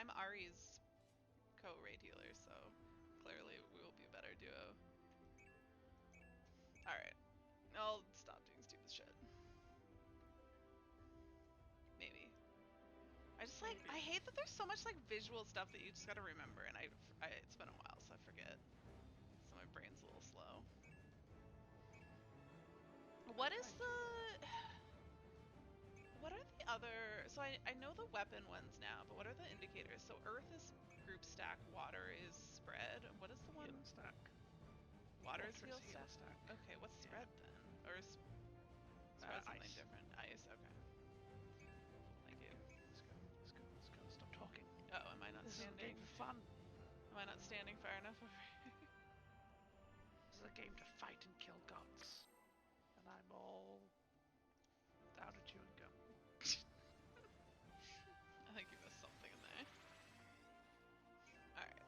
I'm Ari's co-raid healer, so clearly we will be a better duo. Alright. I'll stop doing stupid shit. Maybe. I just like, I hate that there's so much like visual stuff that you just gotta remember, and it's been a while, so I forget. So my brain's a little slow. What is the... What are the other... So I know the weapon ones now, but what are the indicators? So earth is group stack, water is spread. What is the one? Heal stack. Water is heal stack? Okay, what's spread then? Or is spread something ice. different? Ice, okay. Thank you. Let's go. Stop talking. Oh, am I not standing? This is a game for fun. Am I not standing far enough over here? This is a game to fight and kill gods. And I'm all down to chewing gum. I think you missed something in there. Alright.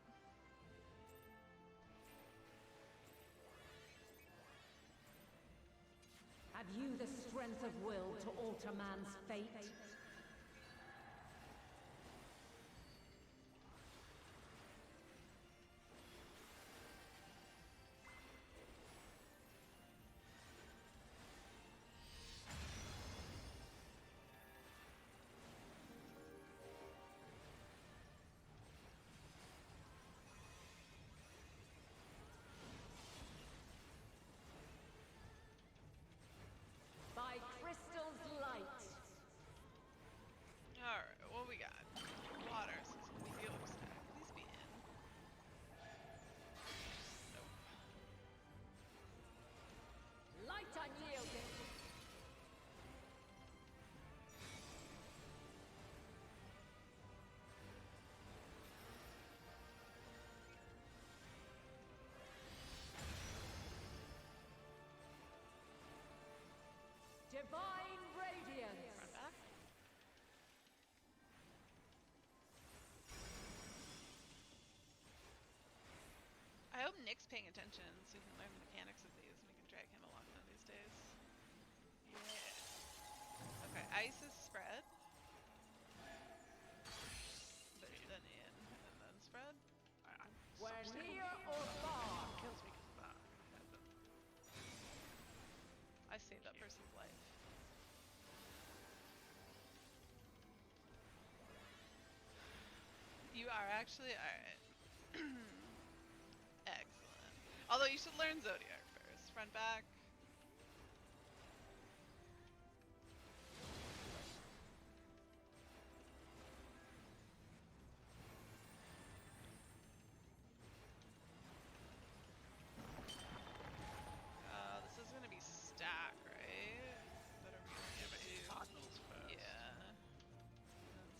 Have you the strength of will to alter man's fate? By crystal's light. Alright, what we got? Water, so it's gonna be healer stack. Please be in. Nope. Light unyielding. Divine radiance. Run back. I hope Nick's paying attention so he can learn the mechanics of these and we can drag him along one of these days. Yeah. Okay, ice is spread. But then in and then spread. I'm Where so near or far. kills me because of that. I saved that person's life. You are actually? Alright. Excellent. Although you should learn Zodiac first. Front, back. This is gonna be stack, right? That are we gonna do? Cardinals first. Yeah.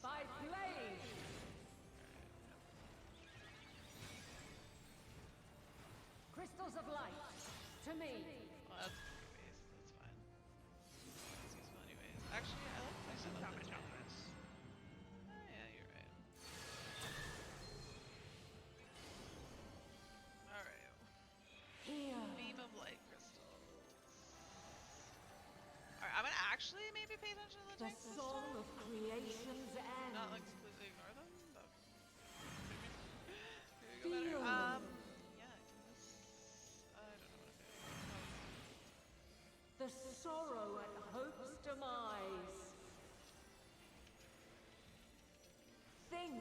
By blade. Crystals of light. To me. Well, that's anyways. That's fine. It's useful anyways. Actually, I like Some the damage on this. Oh yeah, you're right. Alright. Here. Beam of light crystals. Alright, I'm gonna actually maybe pay attention to the The tanks this soul time. of creation's end. Not like completely ignore them, but maybe go Feel. better. Yeah, I guess. I don't know what I'm doing. The sorrow at hope's demise. Think.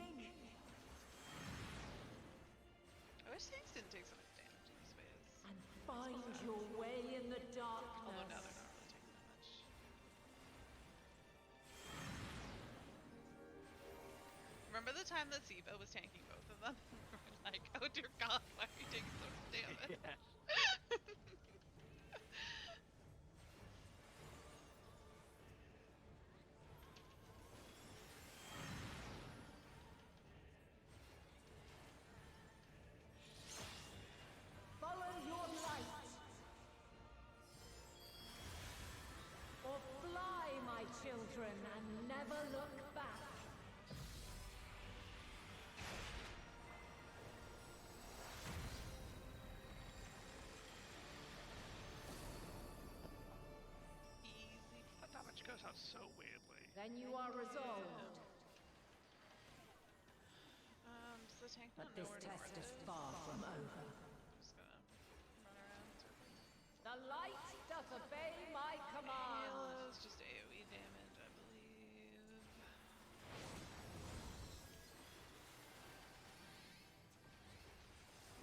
I wish things didn't take so much damage in this phase. And find your way in the darkness. Although now they're not really taking that much. Remember the time that Siva was tanking both of them? We're like, oh dear god, why are you taking so much damage? Yeah. Follow your light. Or fly, my children, and never look back. Easy. That damage goes out so weirdly. Then you are resolved. the tank But not know this where test north is far from over. I'm just gonna run around in circles. The light doth obey my command. Halo's just AoE damage, I believe.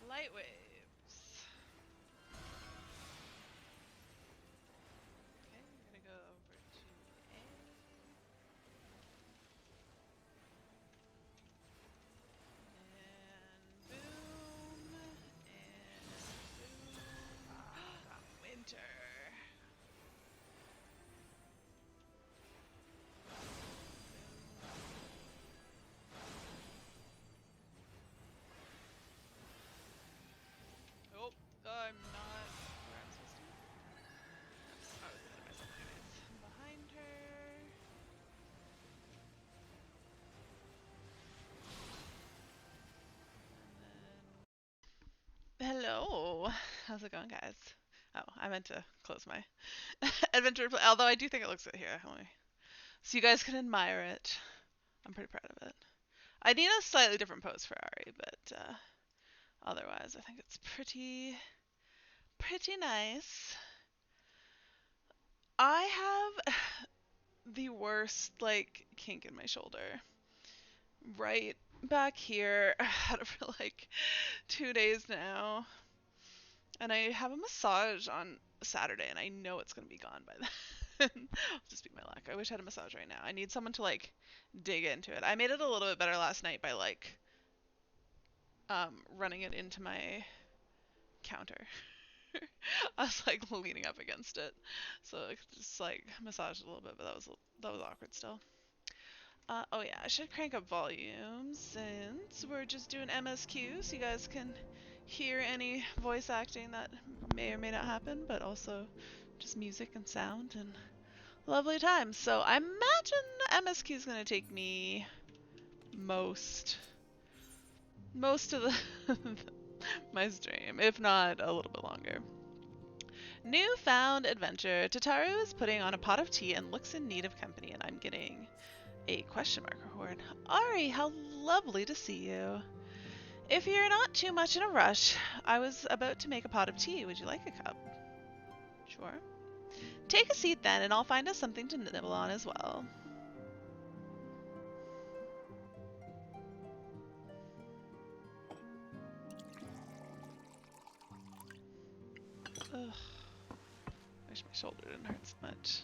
Light waves. Okay, we're gonna go over to A. And boom. And boom. Winter. Oh, I'm not where I'm supposed to be. I was ahead of myself anyways. I'm behind her. And then... Hello! How's it going, guys? Oh, I meant to close my adventure play, although I do think it looks good here. So you guys can admire it. I'm pretty proud of it. I need a slightly different pose for Ari, but otherwise I think it's pretty nice. I have the worst, like, kink in my shoulder. Right back here. I've had it for like 2 days now. And I have a massage on Saturday, and I know it's going to be gone by then. I'll just be my luck. I wish I had a massage right now. I need someone to, like, dig into it. I made it a little bit better last night by, like, running it into my counter. I was, like, leaning up against it. So I could just, like, massage it a little bit, but that was awkward still. Oh yeah, I should crank up volume since we're just doing MSQ, so you guys can hear any voice acting that may or may not happen, but also just music and sound and lovely times. So I imagine MSQ is going to take me most of the my stream, if not a little bit longer. Newfound adventure. Tataru is putting on a pot of tea and looks in need of company, and I'm getting a question mark reward. Ari, how lovely to see you. If you're not too much in a rush, I was about to make a pot of tea. Would you like a cup? Sure. Take a seat then, and I'll find us something to nibble on as well. Ugh. Wish my shoulder didn't hurt so much.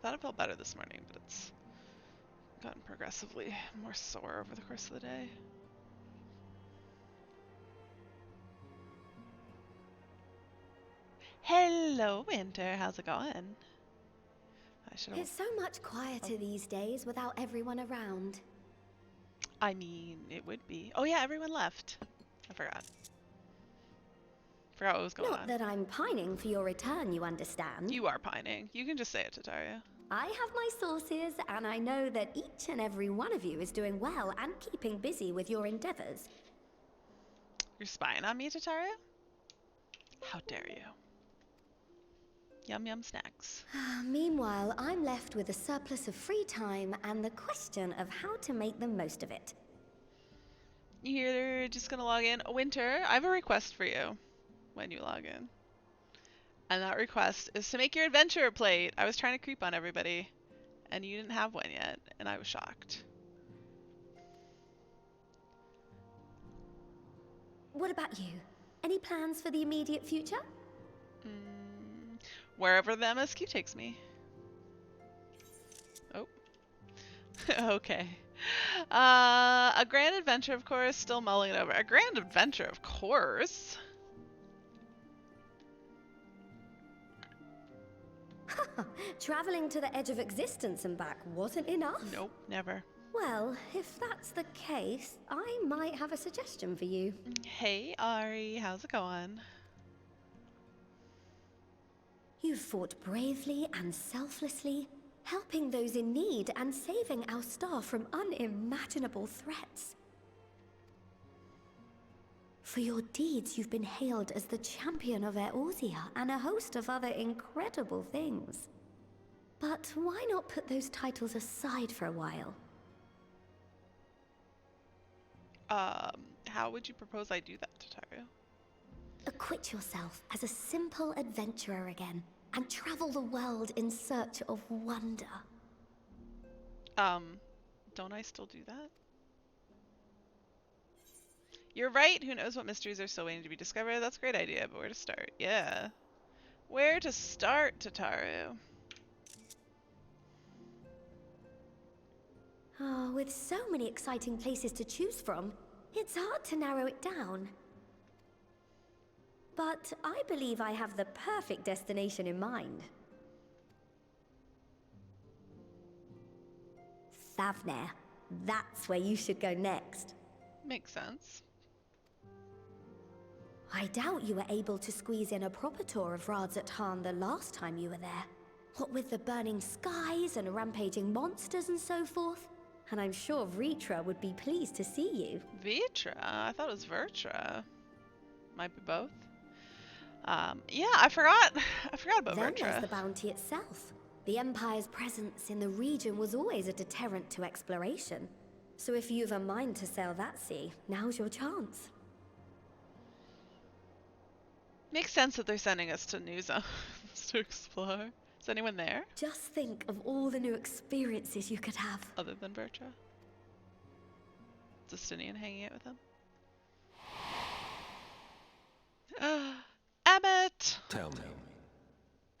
Thought it felt better this morning, but it's gotten progressively more sore over the course of the day. Hello, Winter. How's it going? It's so much quieter these days without everyone around. I mean, it would be. Oh yeah, everyone left. I forgot. Forgot what was going on. Not that I'm pining for your return, you understand. You are pining. You can just say it, Tataria. I have my sources, and I know that each and every one of you is doing well and keeping busy with your endeavors. You're spying on me, Tataria? How dare you? Yum yum snacks. Meanwhile, I'm left with a surplus of free time and the question of how to make the most of it. You're just gonna log in. Winter, I have a request for you when you log in. And that request is to make your adventure plate. I was trying to creep on everybody, and you didn't have one yet, and I was shocked. What about you? Any plans for the immediate future? Wherever the MSQ takes me. Oh. Okay. A grand adventure, of course. Still mulling it over. A grand adventure, of course. Traveling to the edge of existence and back wasn't enough? Nope, never. Well, if that's the case, I might have a suggestion for you. Hey, Ari. How's it going? You've fought bravely and selflessly, helping those in need and saving our star from unimaginable threats. For your deeds, you've been hailed as the champion of Eorzea and a host of other incredible things. But why not put those titles aside for a while? How would you propose I do that, Tataru? Acquit yourself as a simple adventurer again and travel the world in search of wonder. Don't I still do that? You're right. Who knows what mysteries are still waiting to be discovered? That's a great idea, but where to start? Yeah. Where to start, Tataru? Oh, with so many exciting places to choose from, it's hard to narrow it down. But I believe I have the perfect destination in mind. Thavnair. That's where you should go next. Makes sense. I doubt you were able to squeeze in a proper tour of Radzat the last time you were there. What with the burning skies and rampaging monsters and so forth. And I'm sure Vritra would be pleased to see you. Vitra? I thought it was Vertra. Might be both. Yeah, I forgot about Then Vertra. there's the bounty itself. The Empire's presence in the region was always a deterrent to exploration. So if you've a mind to sail that sea, now's your chance. Makes sense that they're sending us to new zones to explore. Is anyone there? Just think of all the new experiences you could have. Other than Vertra? Justinian hanging out with them? Abbott! Tell me,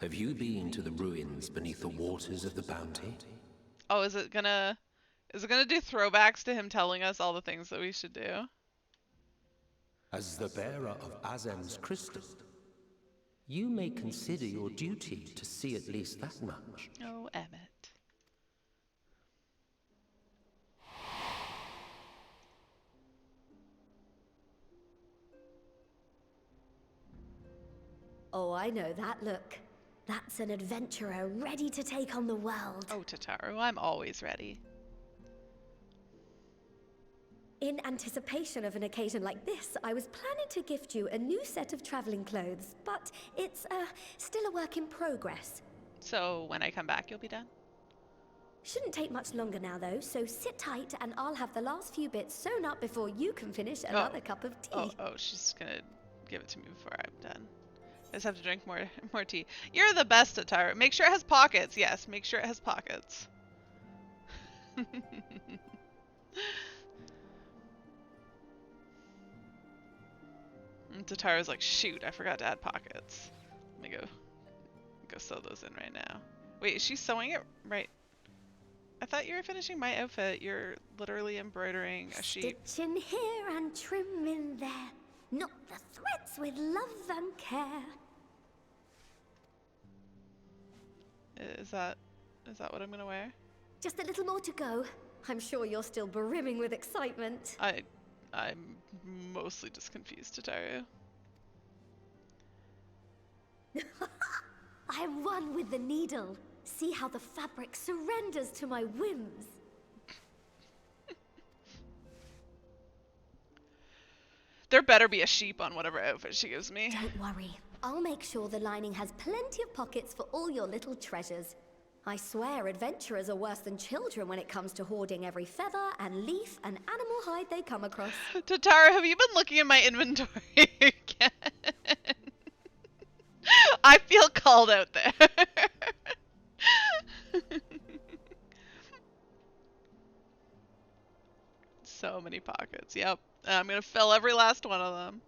have you been to the ruins beneath the waters of the Bounty? Oh, is it gonna do throwbacks to him telling us all the things that we should do? As the bearer of Azem's crystal, you may consider your duty to see at least that much. Oh, Emmett. Oh, I know that look. That's an adventurer ready to take on the world. Oh, Tataru, I'm always ready. In anticipation of an occasion like this, I was planning to gift you a new set of traveling clothes, but it's still a work in progress. So when I come back, you'll be done? Shouldn't take much longer now, though, so sit tight and I'll have the last few bits sewn up before you can finish another cup of tea. Oh, she's gonna give it to me before I'm done. I just have to drink more tea. You're the best, Tataru. Make sure it has pockets. Yes, make sure it has pockets. And Tataru's like, shoot, I forgot to add pockets. Let me go sew those in right now. Wait, is she sewing it right? I thought you were finishing my outfit. You're literally embroidering a sheep. Stitch in here and trim in there. Knot the threads with love and care. Is that what I'm gonna wear? Just a little more to go. I'm sure you're still brimming with excitement. I'm mostly just confused, Tataru. I am one with the needle. See how the fabric surrenders to my whims. There better be a sheep on whatever outfit she gives me. Don't worry. I'll make sure the lining has plenty of pockets for all your little treasures. I swear adventurers are worse than children when it comes to hoarding every feather and leaf and animal hide they come across. Tataru, have you been looking at my inventory again? I feel called out there. So many pockets. Yep. I'm gonna fill every last one of them.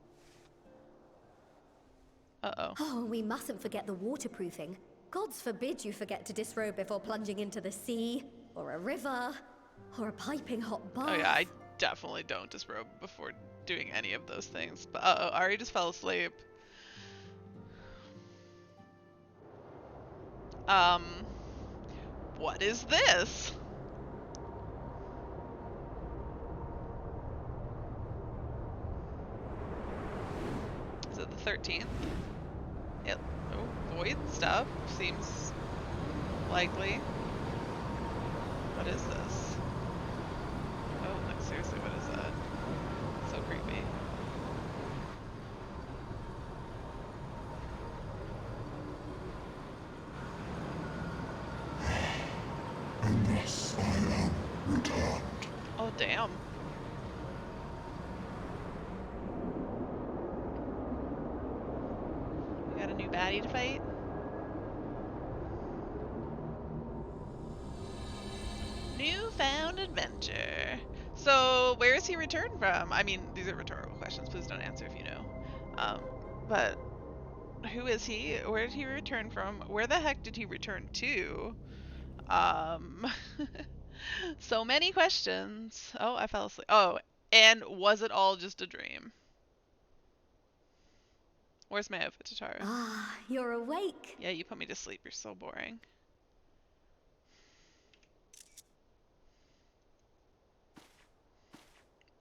Uh-oh. Oh, we mustn't forget the waterproofing. Gods forbid you forget to disrobe before plunging into the sea, or a river, or a piping hot bath. Oh yeah, I definitely don't disrobe before doing any of those things. But uh-oh, Ari just fell asleep. What is this? Is it the 13th? Yep. Oh, void stuff seems likely. What is this? Oh, like seriously, what is that? So creepy. And thus I am returned. Oh, damn. baddie to fight? Newfound adventure. So, where is he returned from? I mean, these are rhetorical questions. Please don't answer if you know. But who is he? Where did he return from? Where the heck did he return to? So many questions. Oh, I fell asleep. Oh, and was it all just a dream? Where's my outfit, Tataru? Ah, you're awake. Yeah, you put me to sleep. You're so boring.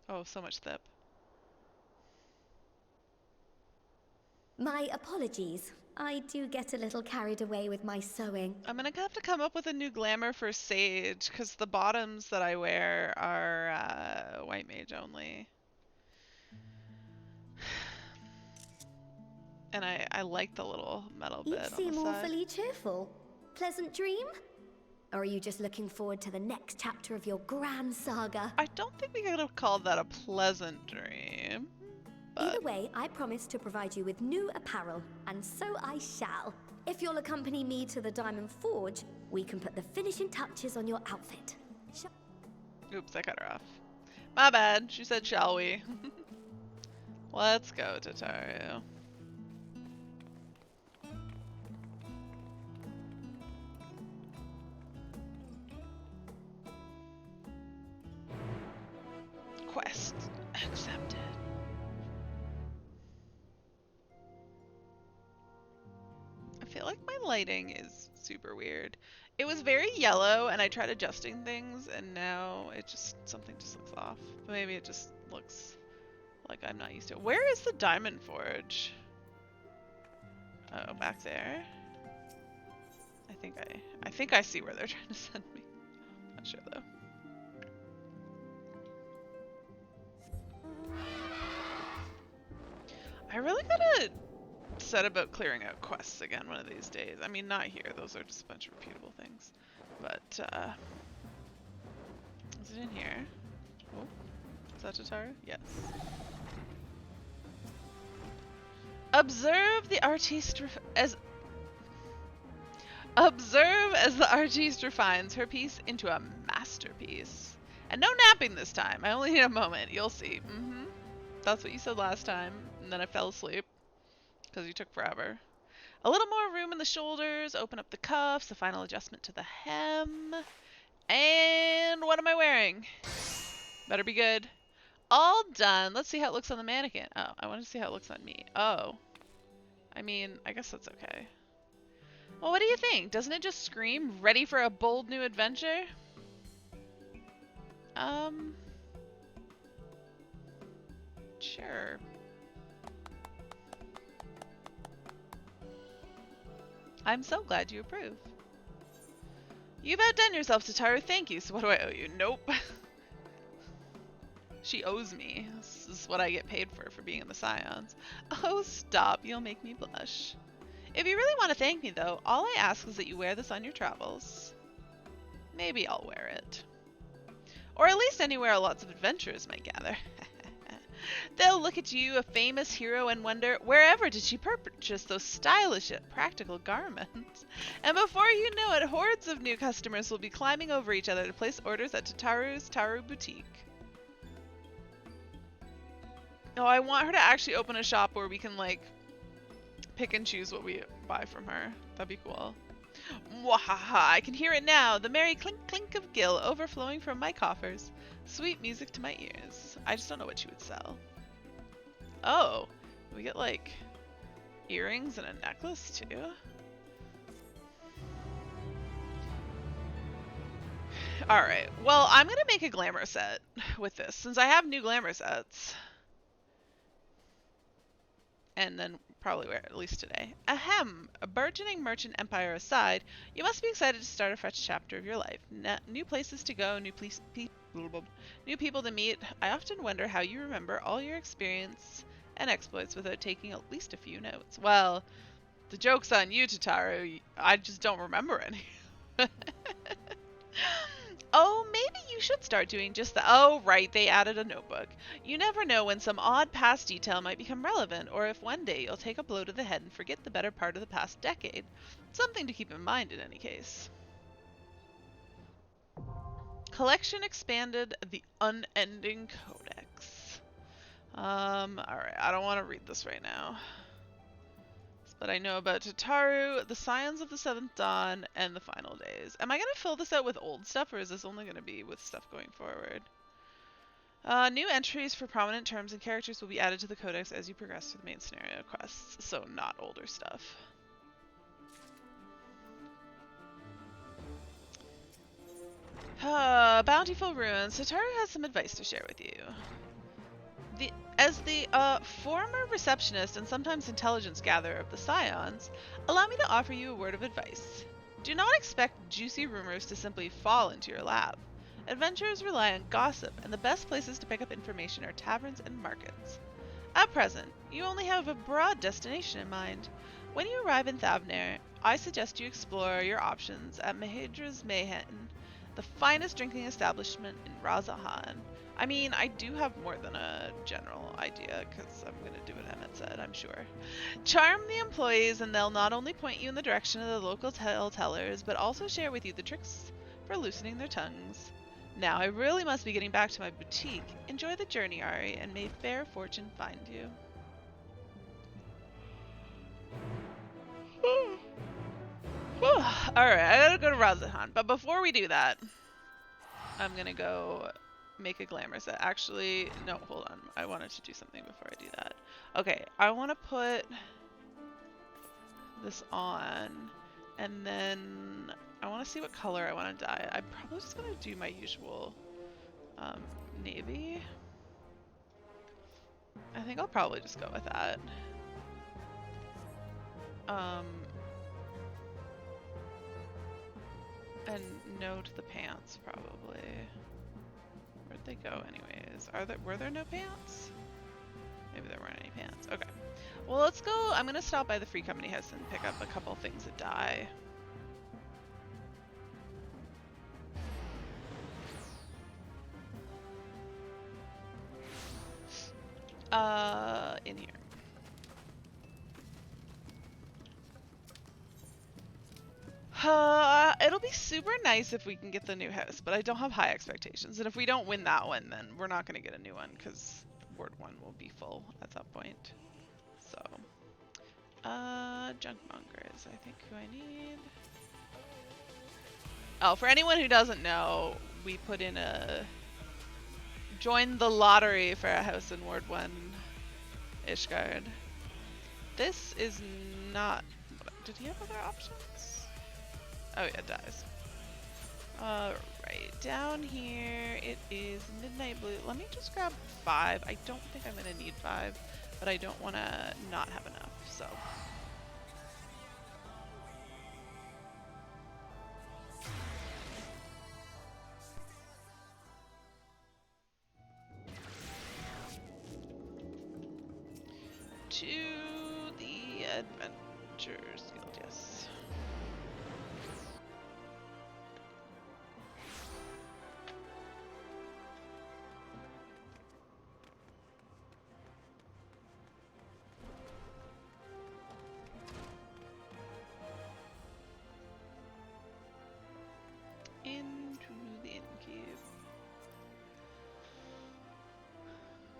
Oh, so much thip. My apologies. I do get a little carried away with my sewing. I'm gonna have to come up with a new glamour for Sage, because the bottoms that I wear are white mage only. And I like the little metal You bit on seem the side. awfully cheerful. Pleasant dream? Or are you just looking forward to the next chapter of your grand saga? I don't think we could have called that a pleasant dream. But Either way, I promise to provide you with new apparel, and so I shall. If you'll accompany me to the Diamond Forge, we can put the finishing touches on your outfit. oops, I cut her off. My bad. She said, shall we? Let's go, Tataru. Quest accepted. I feel like my lighting is super weird. It was very yellow and I tried adjusting things and now something just looks off. Maybe it just looks like I'm not used to it. Where is the Diamond Forge? Oh, back there. I think I see where they're trying to send me. Not sure though. I really gotta set about clearing out quests again one of these days. I mean, not here. Those are just a bunch of repeatable things. But, is it in here? Oh, is that Tataru? Yes. Observe the artiste Observe as the artiste refines her piece into a masterpiece. And no napping this time. I only need a moment. You'll see. That's what you said last time. And then I fell asleep. Because you took forever. A little more room in the shoulders. Open up the cuffs. A final adjustment to the hem. And what am I wearing? Better be good. All done. Let's see how it looks on the mannequin. Oh, I want to see how it looks on me. Oh. I mean, I guess that's okay. Well, what do you think? Doesn't it just scream ready for a bold new adventure? Sure. I'm so glad you approve. You've outdone yourself, Tataru. Thank you. So what do I owe you? Nope. She owes me. This is what I get paid for being in the Scions. Oh, stop. You'll make me blush. If you really want to thank me, though, all I ask is that you wear this on your travels. Maybe I'll wear it. Or at least anywhere lots of adventurers might gather. They'll look at you, a famous hero, and wonder, wherever did she purchase those stylish yet practical garments? And before you know it, hordes of new customers will be climbing over each other to place orders at Tataru's Taru Boutique. Oh, I want her to actually open a shop where we can, like, pick and choose what we buy from her. That'd be cool. Mwahaha, I can hear it now. The merry clink clink of gill overflowing from my coffers. Sweet music to my ears. I just don't know what she would sell. Oh, we get like earrings and a necklace too. Alright, well, I'm gonna make a glamour set with this since I have new glamour sets. And then probably wear it at least today. Ahem! A burgeoning merchant empire aside, you must be excited to start a fresh chapter of your life. New places to go, new people to meet. I often wonder how you remember all your experience and exploits without taking at least a few notes. Well, the joke's on you, Tataru. I just don't remember any. Oh, maybe you should start doing just that. Oh, right, they added a notebook. You never know when some odd past detail might become relevant, or if one day you'll take a blow to the head and forget the better part of the past decade. Something to keep in mind in any case. Collection expanded, the unending codex. Alright, I don't want to read this right now. But I know about Tataru, the Scions of the Seventh Dawn, and the Final Days. Am I going to fill this out with old stuff, or is this only going to be with stuff going forward? New entries for prominent terms and characters will be added to the codex as you progress through the main scenario quests, so not older stuff. Bountiful Ruins. Tataru has some advice to share with you. As the former receptionist and sometimes intelligence gatherer of the Scions, allow me to offer you a word of advice. Do not expect juicy rumors to simply fall into your lap. Adventurers rely on gossip, and the best places to pick up information are taverns and markets. At present, you only have a broad destination in mind. When you arrive in Thavner, I suggest you explore your options at Mahidra's Mayhen, the finest drinking establishment in Razahan. I mean, I do have more than a general idea, because I'm going to do what Emmett said, I'm sure. Charm the employees, and they'll not only point you in the direction of the local tellers, but also share with you the tricks for loosening their tongues. Now, I really must be getting back to my boutique. Enjoy the journey, Ari, and may fair fortune find you. Alright, I gotta go to Razahan, but before we do that, I'm gonna go make a glamour set. Actually, no, hold on. I wanted to do something before I do that. Okay, I want to put this on, and then I want to see what color I want to dye. I'm probably just going to do my usual navy. I think I'll probably just go with that. And no to the pants, probably. Where'd they go anyways? Were there no pants? Maybe there weren't any pants. Okay. Well, let's go. I'm gonna stop by the Free Company house and pick up a couple things that dye. In here. It'll be super nice if we can get the new house, but I don't have high expectations. And if we don't win that one, then we're not going to get a new one because Ward 1 will be full at that point. So, Junkmonger is, I think, who I need. Oh, for anyone who doesn't know, we put in join the lottery for a house in Ward 1, Ishgard. This is not, did he have other options? Oh yeah, it dies. Alright, down here it is Midnight Blue. Let me just grab 5. I don't think I'm gonna need 5, but I don't want to not have enough, so. To the Adventurers Guild, yes. Into the Incube.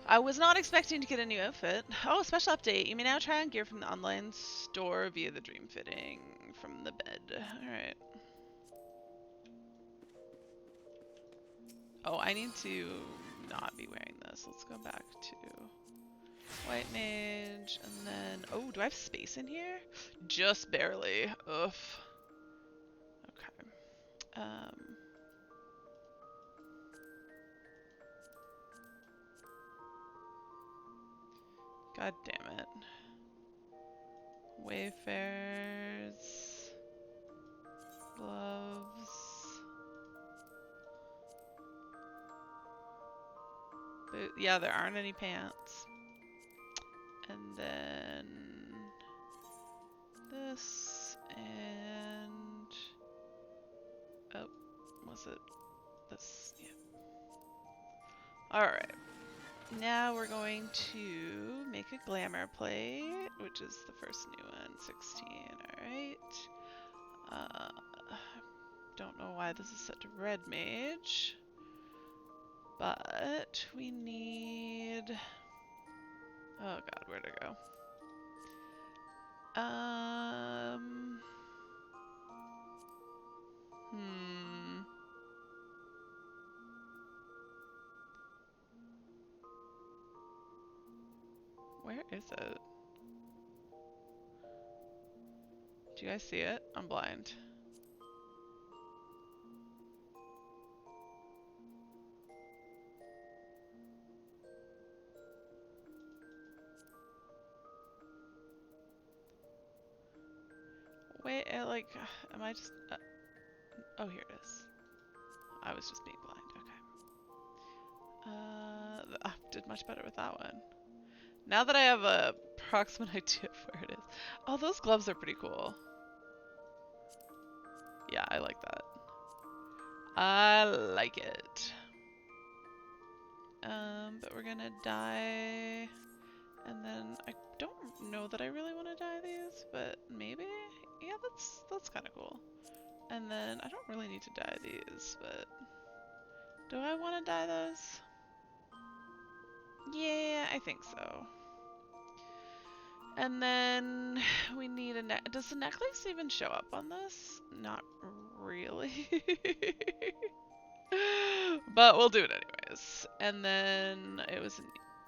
I was not expecting to get a new outfit. Oh, special update. You may now try on gear from the online store via the dream fitting from the bed. Alright. Oh, I need to not be wearing this. Let's go back to White Mage, and then... Oh, do I have space in here? Just barely. Ugh. Okay. God damn it. Wayfarers. Gloves. Yeah, there aren't any pants. And then this and oh, was it this? Yeah. Alright. Now we're going to make a glamour plate, which is the first new one, 16. Alright. Don't know why this is set to red mage. But we need... Oh god, where'd it go? Where is it? Do you guys see it? I'm blind. Wait, like, am I just... oh, here it is. I was just being blind, okay. Did much better with that one. Now that I have a approximate idea of where it is. Oh, those gloves are pretty cool. Yeah, I like that. I like it. But we're gonna dye... And then I don't know that I really want to dye these, but maybe? Yeah, that's kind of cool. And then I don't really need to dye these, but do I want to dye those? Yeah, I think so. And then we need a does the necklace even show up on this? Not really. But we'll do it anyways. And then it was an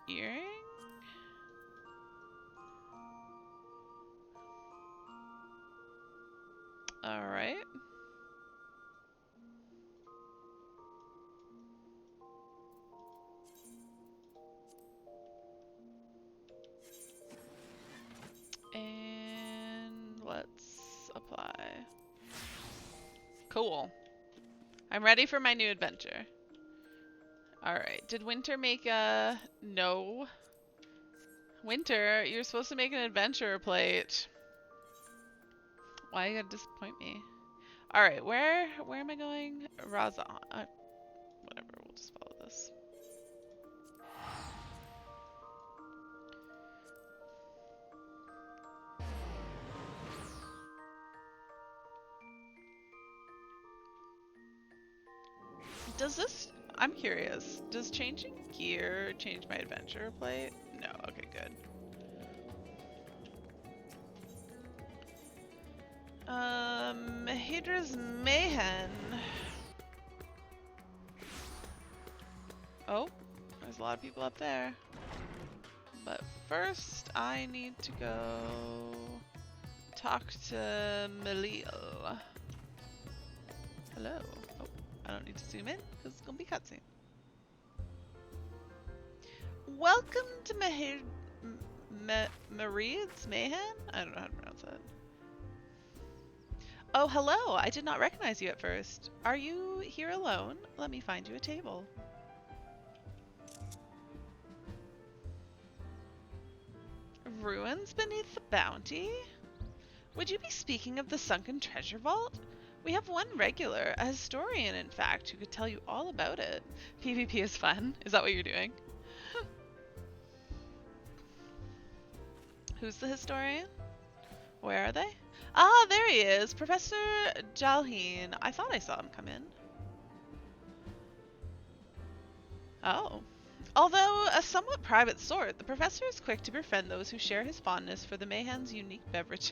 earring? Alright. And let's apply. Cool. I'm ready for my new adventure. Alright, did Winter make a... No. Winter, you're supposed to make an adventure plate. Why you gotta disappoint me? Alright, where am I going? Raza. Whatever, we'll just follow this. Does this... I'm curious. Does changing gear change my adventure plate? No. Okay, good. Hydra's Mayhem. Oh, there's a lot of people up there. But first, I need to go talk to Melil. Hello. Oh, I don't need to zoom in because it's gonna be cutscene. Welcome to Marid's Mayhem? I don't know how to pronounce that. Oh, hello. I did not recognize you at first. Are you here alone? Let me find you a table. Ruins beneath the bounty? Would you be speaking of the Sunken treasure vault? We have one regular, a historian in fact, who could tell you all about it. PvP is fun. Is that what you're doing? Who's the historian? Where are they? Ah, there he is, Professor Jalheen. I thought I saw him come in. Oh. Although a somewhat private sort, the professor is quick to befriend those who share his fondness for the Mayhem's unique beverages.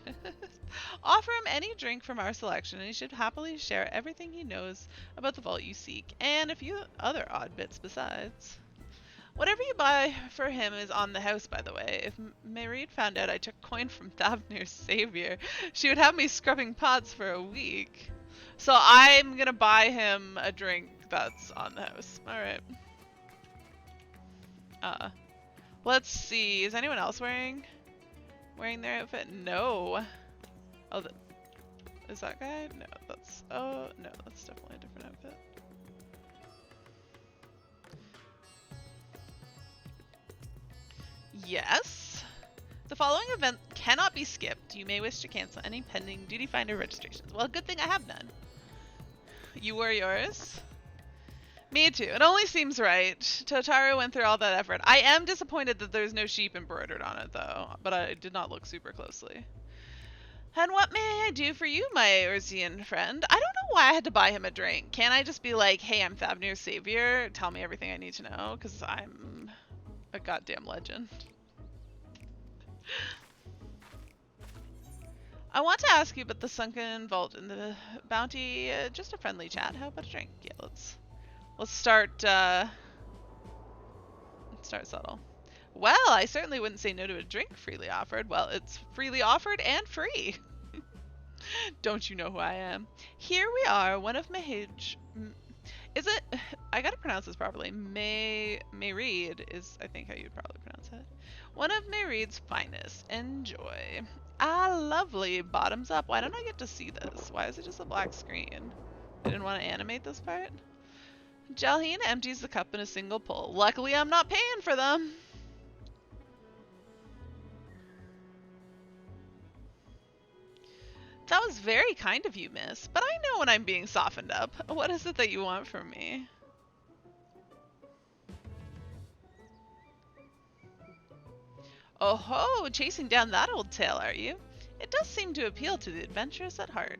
Offer him any drink from our selection, and he should happily share everything he knows about the vault you seek, and a few other odd bits besides. Whatever you buy for him is on the house, by the way. If Marid found out I took coin from Thavnir's savior, she would have me scrubbing pots for a week. So I'm gonna buy him a drink that's on the house. Alright. Let's see. Is anyone else wearing their outfit? No. Oh, is that guy? No, that's... Oh, no, that's definitely a different outfit. Yes. The following event cannot be skipped. You may wish to cancel any pending Duty Finder registrations. Well, good thing I have none. You were yours. Me too. It only seems right. Totaro went through all that effort. I am disappointed that there's no sheep embroidered on it, though, but I did not look super closely. And what may I do for you, my Urzian friend? I don't know why I had to buy him a drink. Can't I just be like, hey, I'm Thavnir's savior. Tell me everything I need to know, because I'm a goddamn legend. I want to ask you about the Sunken Vault and the bounty. Just a friendly chat. How about a drink? Yeah, let's start subtle. Well, I certainly wouldn't say no to a drink freely offered. Well, it's freely offered and free. Don't you know who I am? Here we are, one of Mahage. Is it? I gotta pronounce this properly. Mayreed is, I think, how you'd probably pronounce it. One of Mayreed's finest. Enjoy. Ah, lovely. Bottoms up. Why don't I get to see this? Why is it just a black screen? I didn't want to animate this part. Jalheen empties the cup in a single pull. Luckily, I'm not paying for them. That was very kind of you, miss, but I know when I'm being softened up. What is it that you want from me? Oh ho, chasing down that old tale, are you? It does seem to appeal to the adventurous at heart.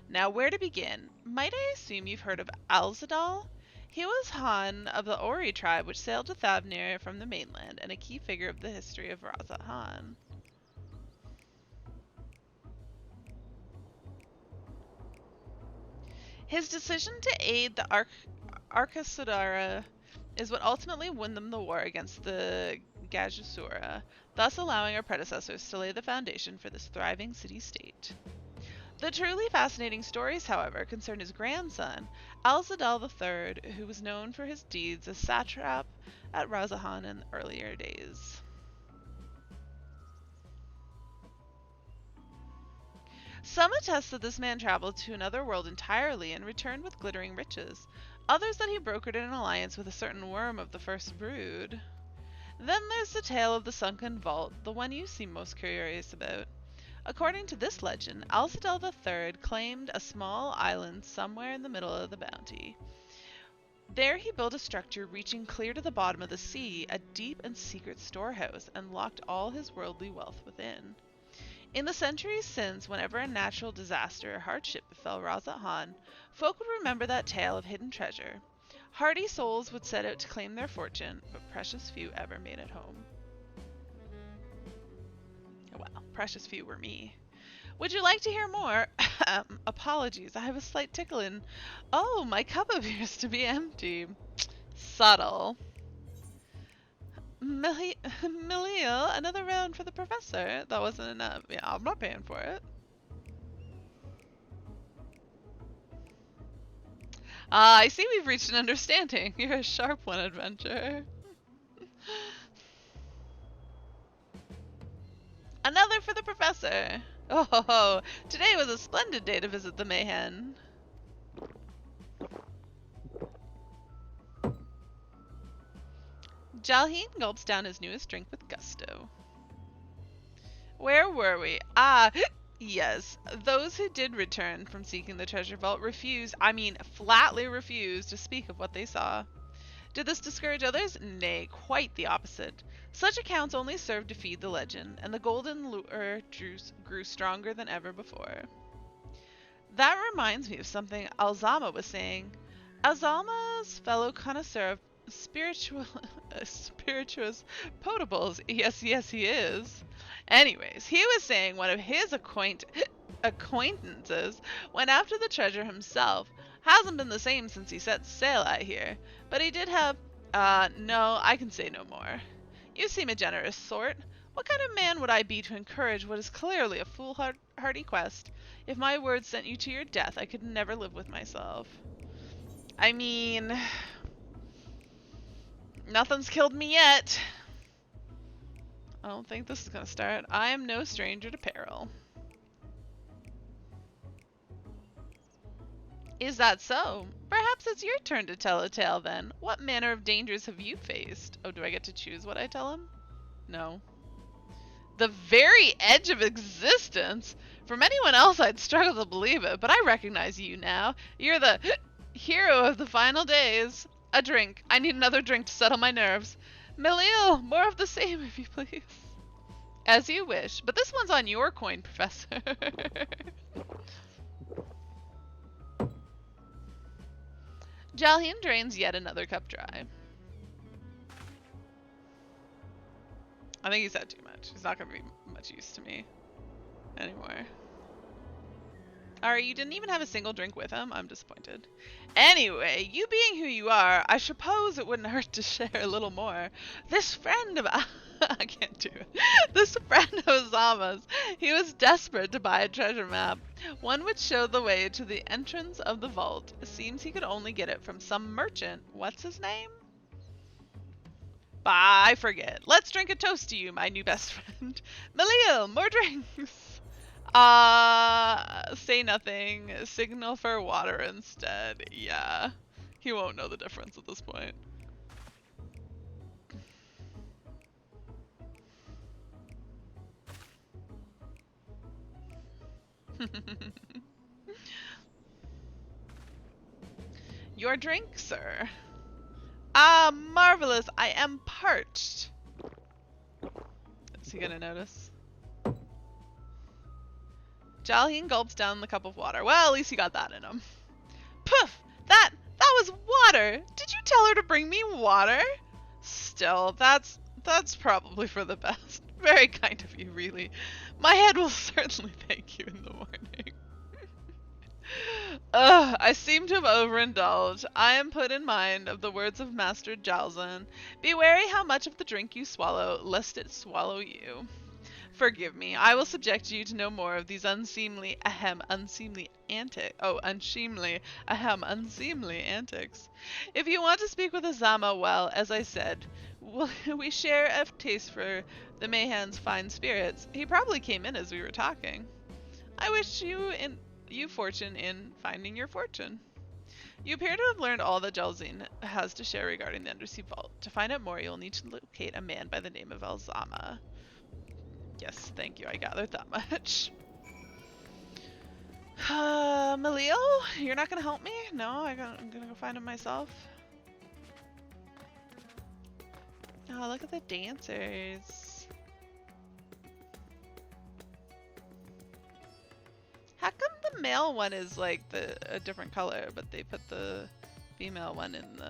Now, where to begin? Might I assume you've heard of Alzadal? He was Han of the Ori tribe which sailed to Thavnir from the mainland, and a key figure of the history of Razat Han. His decision to aid the Arkasudara is what ultimately won them the war against the Gajusura, thus allowing our predecessors to lay the foundation for this thriving city-state. The truly fascinating stories, however, concern his grandson, Alzadal III, who was known for his deeds as satrap at Razahan in earlier days. Some attest that this man traveled to another world entirely and returned with glittering riches. Others that he brokered an alliance with a certain worm of the first brood. Then there's the tale of the Sunken Vault, the one you seem most curious about. According to this legend, Alzadal III claimed a small island somewhere in the middle of the bounty. There he built a structure reaching clear to the bottom of the sea, a deep and secret storehouse, and locked all his worldly wealth within. In the centuries since, whenever a natural disaster or hardship befell Razat Han, folk would remember that tale of hidden treasure. Hardy souls would set out to claim their fortune, but precious few ever made it home. Well, precious few were me. Would you like to hear more? Apologies, I have a slight tickle in... Oh, my cup appears to be empty. Subtle. Millie, another round for the professor. That wasn't enough. Yeah, I'm not paying for it. Ah, I see we've reached an understanding. You're a sharp one, adventurer. Another for the professor. Oh ho ho, today was a splendid day to visit the Mayhen. Jalheen gulps down his newest drink with gusto. Where were we? Ah, yes. Those who did return from seeking the treasure vault flatly refused to speak of what they saw. Did this discourage others? Nay, quite the opposite. Such accounts only served to feed the legend, and the golden lure grew stronger than ever before. That reminds me of something Alzama was saying. Alzama's fellow connoisseur of spirituous potables. Yes, he is. Anyways, he was saying one of his acquaintances went after the treasure himself. Hasn't been the same since he set sail, I hear. But he did have... no, I can say no more. You seem a generous sort. What kind of man would I be to encourage what is clearly a foolhardy quest? If my words sent you to your death, I could never live with myself. I mean... Nothing's killed me yet. I don't think this is gonna start. I am no stranger to peril. Is that so? Perhaps it's your turn to tell a tale then. What manner of dangers have you faced? Oh, do I get to choose what I tell him? No. The very edge of existence? From anyone else I'd struggle to believe it, but I recognize you now. You're the Hero of the final days. A drink. I need another drink to settle my nerves. Melil, more of the same, if you please. As you wish, but this one's on your coin, Professor. Jalheen drains yet another cup dry. I think he's had too much. He's not going to be much use to me anymore. Alright, you didn't even have a single drink with him? I'm disappointed. Anyway, you being who you are, I suppose it wouldn't hurt to share a little more. This friend of I can't do it. This friend of Zama's, he was desperate to buy a treasure map. One would show the way to the entrance of the vault. It seems he could only get it from some merchant. What's his name? Bah, I forget. Let's drink a toast to you, my new best friend. Melil, more drinks. Say nothing. Signal for water instead. Yeah. He won't know the difference at this point. Your drink, sir. Ah, marvelous. I am parched. Is he gonna notice? Jalheen gulps down the cup of water. Well, at least he got that in him. Poof! That was water! Did you tell her to bring me water? Still, that's probably for the best. Very kind of you, really. My head will certainly thank you in the morning. I seem to have overindulged. I am put in mind of the words of Master Jalzan. Be wary how much of the drink you swallow, lest it swallow you. Forgive me, I will subject you to no more of these unseemly antics. If you want to speak with Azama, well, as I said, we share a taste for the Mahan's fine spirits. He probably came in as we were talking. I wish you fortune in finding your fortune. You appear to have learned all that Jalzin has to share regarding the Undersea Vault. To find out more, you'll need to locate a man by the name of Alzama. Yes, thank you, I gathered that much. Melil, you're not gonna help me? No, I'm gonna go find him myself. Oh, look at the dancers. How come the male one is like a different color, but they put the female one in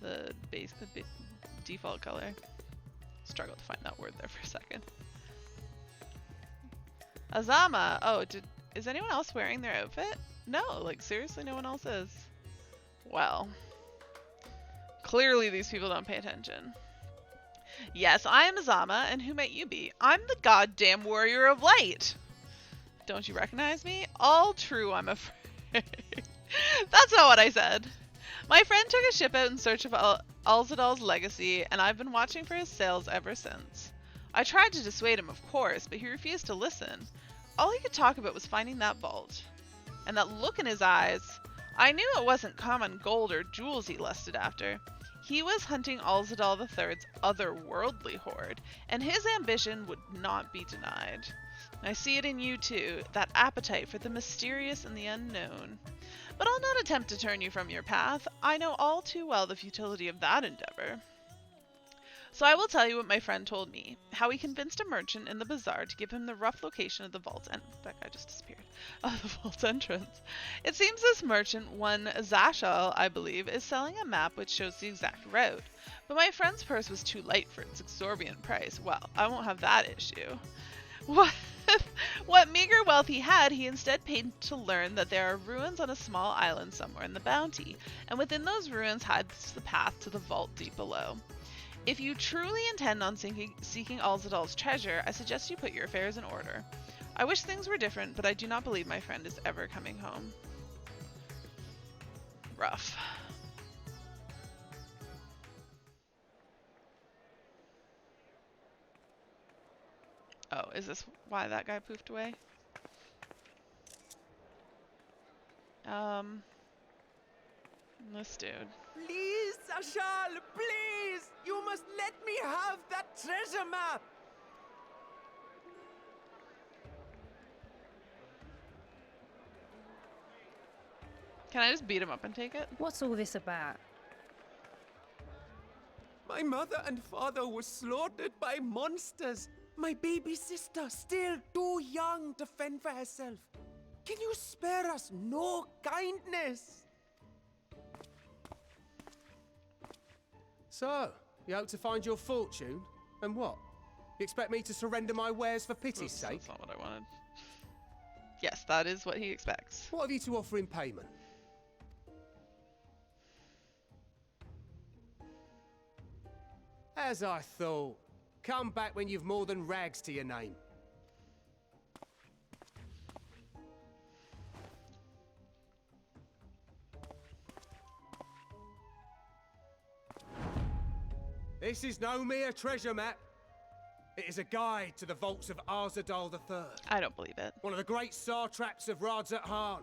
the default color? Struggled to find that word there for a second. Azama! Oh, is anyone else wearing their outfit? No, like seriously no one else is. Well. Clearly these people don't pay attention. Yes, I am Azama, and who might you be? I'm the goddamn warrior of light! Don't you recognize me? All true, I'm afraid. That's not what I said. My friend took a ship out in search of Alzadal's legacy, and I've been watching for his sails ever since. I tried to dissuade him, of course, but he refused to listen. All he could talk about was finding that vault. And that look in his eyes. I knew it wasn't common gold or jewels he lusted after. He was hunting Alzadal III's otherworldly hoard, and his ambition would not be denied. I see it in you too, that appetite for the mysterious and the unknown. But I'll not attempt to turn you from your path. I know all too well the futility of that endeavor. So I will tell you what my friend told me, how he convinced a merchant in the bazaar to give him the rough location of the vault that guy just disappeared. Of the vault's entrance. It seems this merchant, one Zashal, I believe, is selling a map which shows the exact route. But my friend's purse was too light for its exorbitant price. Well, I won't have that issue. What meager wealth he had, he instead paid to learn that there are ruins on a small island somewhere in the Bounty, and within those ruins hides the path to the vault deep below. If you truly intend on seeking Alzadal's treasure, I suggest you put your affairs in order. I wish things were different, but I do not believe my friend is ever coming home. Rough. Oh, is this why that guy poofed away? This dude. Please, Ashal, please! You must let me have that treasure map! Can I just beat him up and take it? What's all this about? My mother and father were slaughtered by monsters. My baby sister, still too young to fend for herself. Can you spare us no kindness? So, you hope to find your fortune? And what? You expect me to surrender my wares for pity's Oops, sake? that's not what I wanted. Yes, that is what he expects. What have you to offer in payment? As I thought. Come back when you've more than rags to your name. This is no mere treasure map. It is a guide to the vaults of Arzadal III. I don't believe it. One of the great satraps of Radzat Han,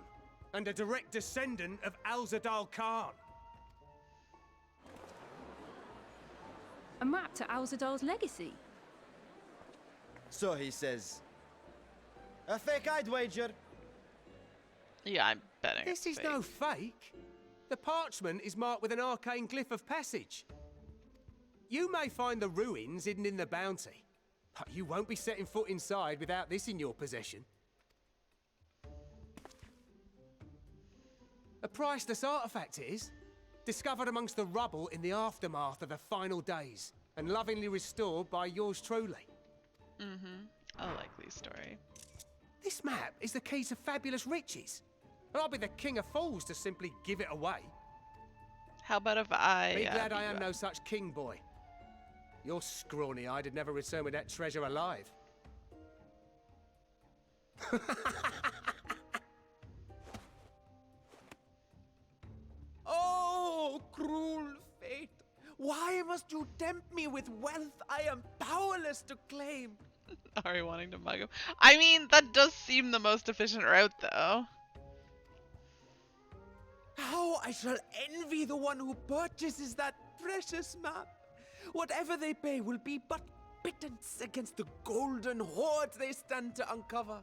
and a direct descendant of Alzadal Khan. A map to Alzadal's legacy? So he says. A fake, I'd wager. Yeah, I'm betting. This it's is no fake. fake. The parchment is marked with an arcane glyph of passage. You may find the ruins hidden in the bounty, but you won't be setting foot inside without this in your possession. A priceless artifact it is, discovered amongst the rubble in the aftermath of the final days, and lovingly restored by yours truly. A likely story. This map is the key to fabulous riches. And I'll be the king of fools to simply give it away. How about if I... Be glad beat I you am up? no such king, boy. Your scrawny-eyed would never return with that treasure alive. Oh, cruel fate. Why must you tempt me with wealth I am powerless to claim? Ari wanting to mug him. I mean, that does seem the most efficient route, though. How I shall envy the one who purchases that precious map. Whatever they pay will be but pittance against the golden hoard they stand to uncover.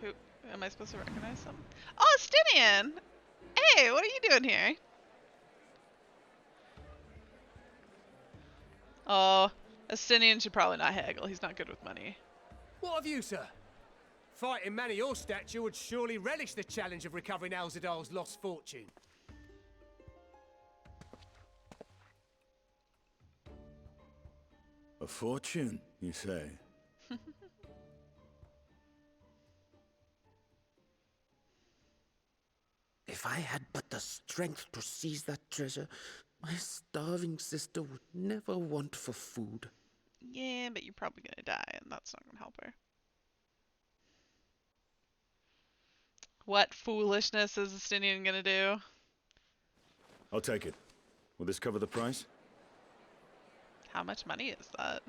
Who am I supposed to recognize him? Oh, Stinian! Hey, what are you doing here? Oh, Estinian should probably not haggle. He's not good with money. What have you, sir? Fighting man of your stature would surely relish the challenge of recovering Alzadal's lost fortune. A fortune, you say? If I had but the strength to seize that treasure, my starving sister would never want for food. Yeah, but you're probably gonna die, and that's not gonna help her. What foolishness is Estinian gonna do? I'll take it. Will this cover the price? How much money is that?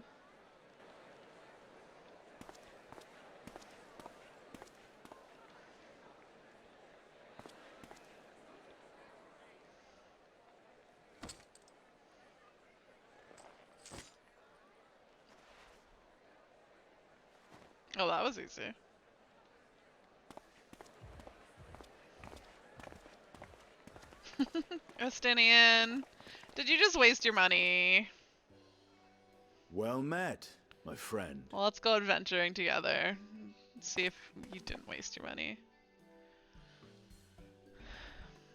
Oh, that was easy. Estinian, did you just waste your money? Well met, my friend. Well, let's go adventuring together. See if you didn't waste your money.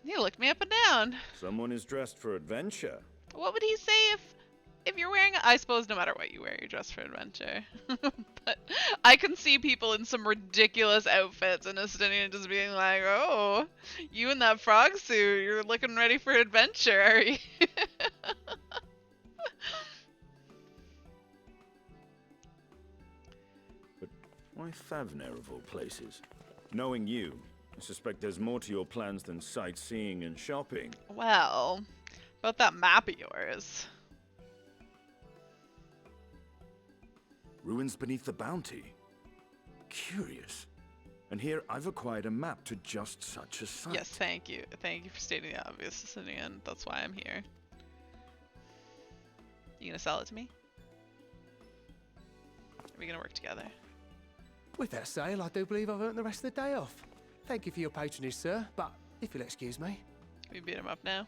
You looked me up and down. Someone is dressed for adventure. What would he say if you're wearing? I suppose no matter what you wear, you're dressed for adventure. But I can see people in some ridiculous outfits and Estinian just being like, "Oh, you in that frog suit? You're looking ready for adventure, are you?" But why Favner of all places? Knowing you, I suspect there's more to your plans than sightseeing and shopping. Well, about that map of yours. Ruins beneath the bounty. Curious. And here I've acquired a map to just such a site. Yes, thank you. Thank you for stating the obvious, Estinian. That's why I'm here. You gonna sell it to me? Are we gonna work together? With that sail, I do believe I've earned the rest of the day off. Thank you for your patronage, sir, but if you'll excuse me. We beat him up now.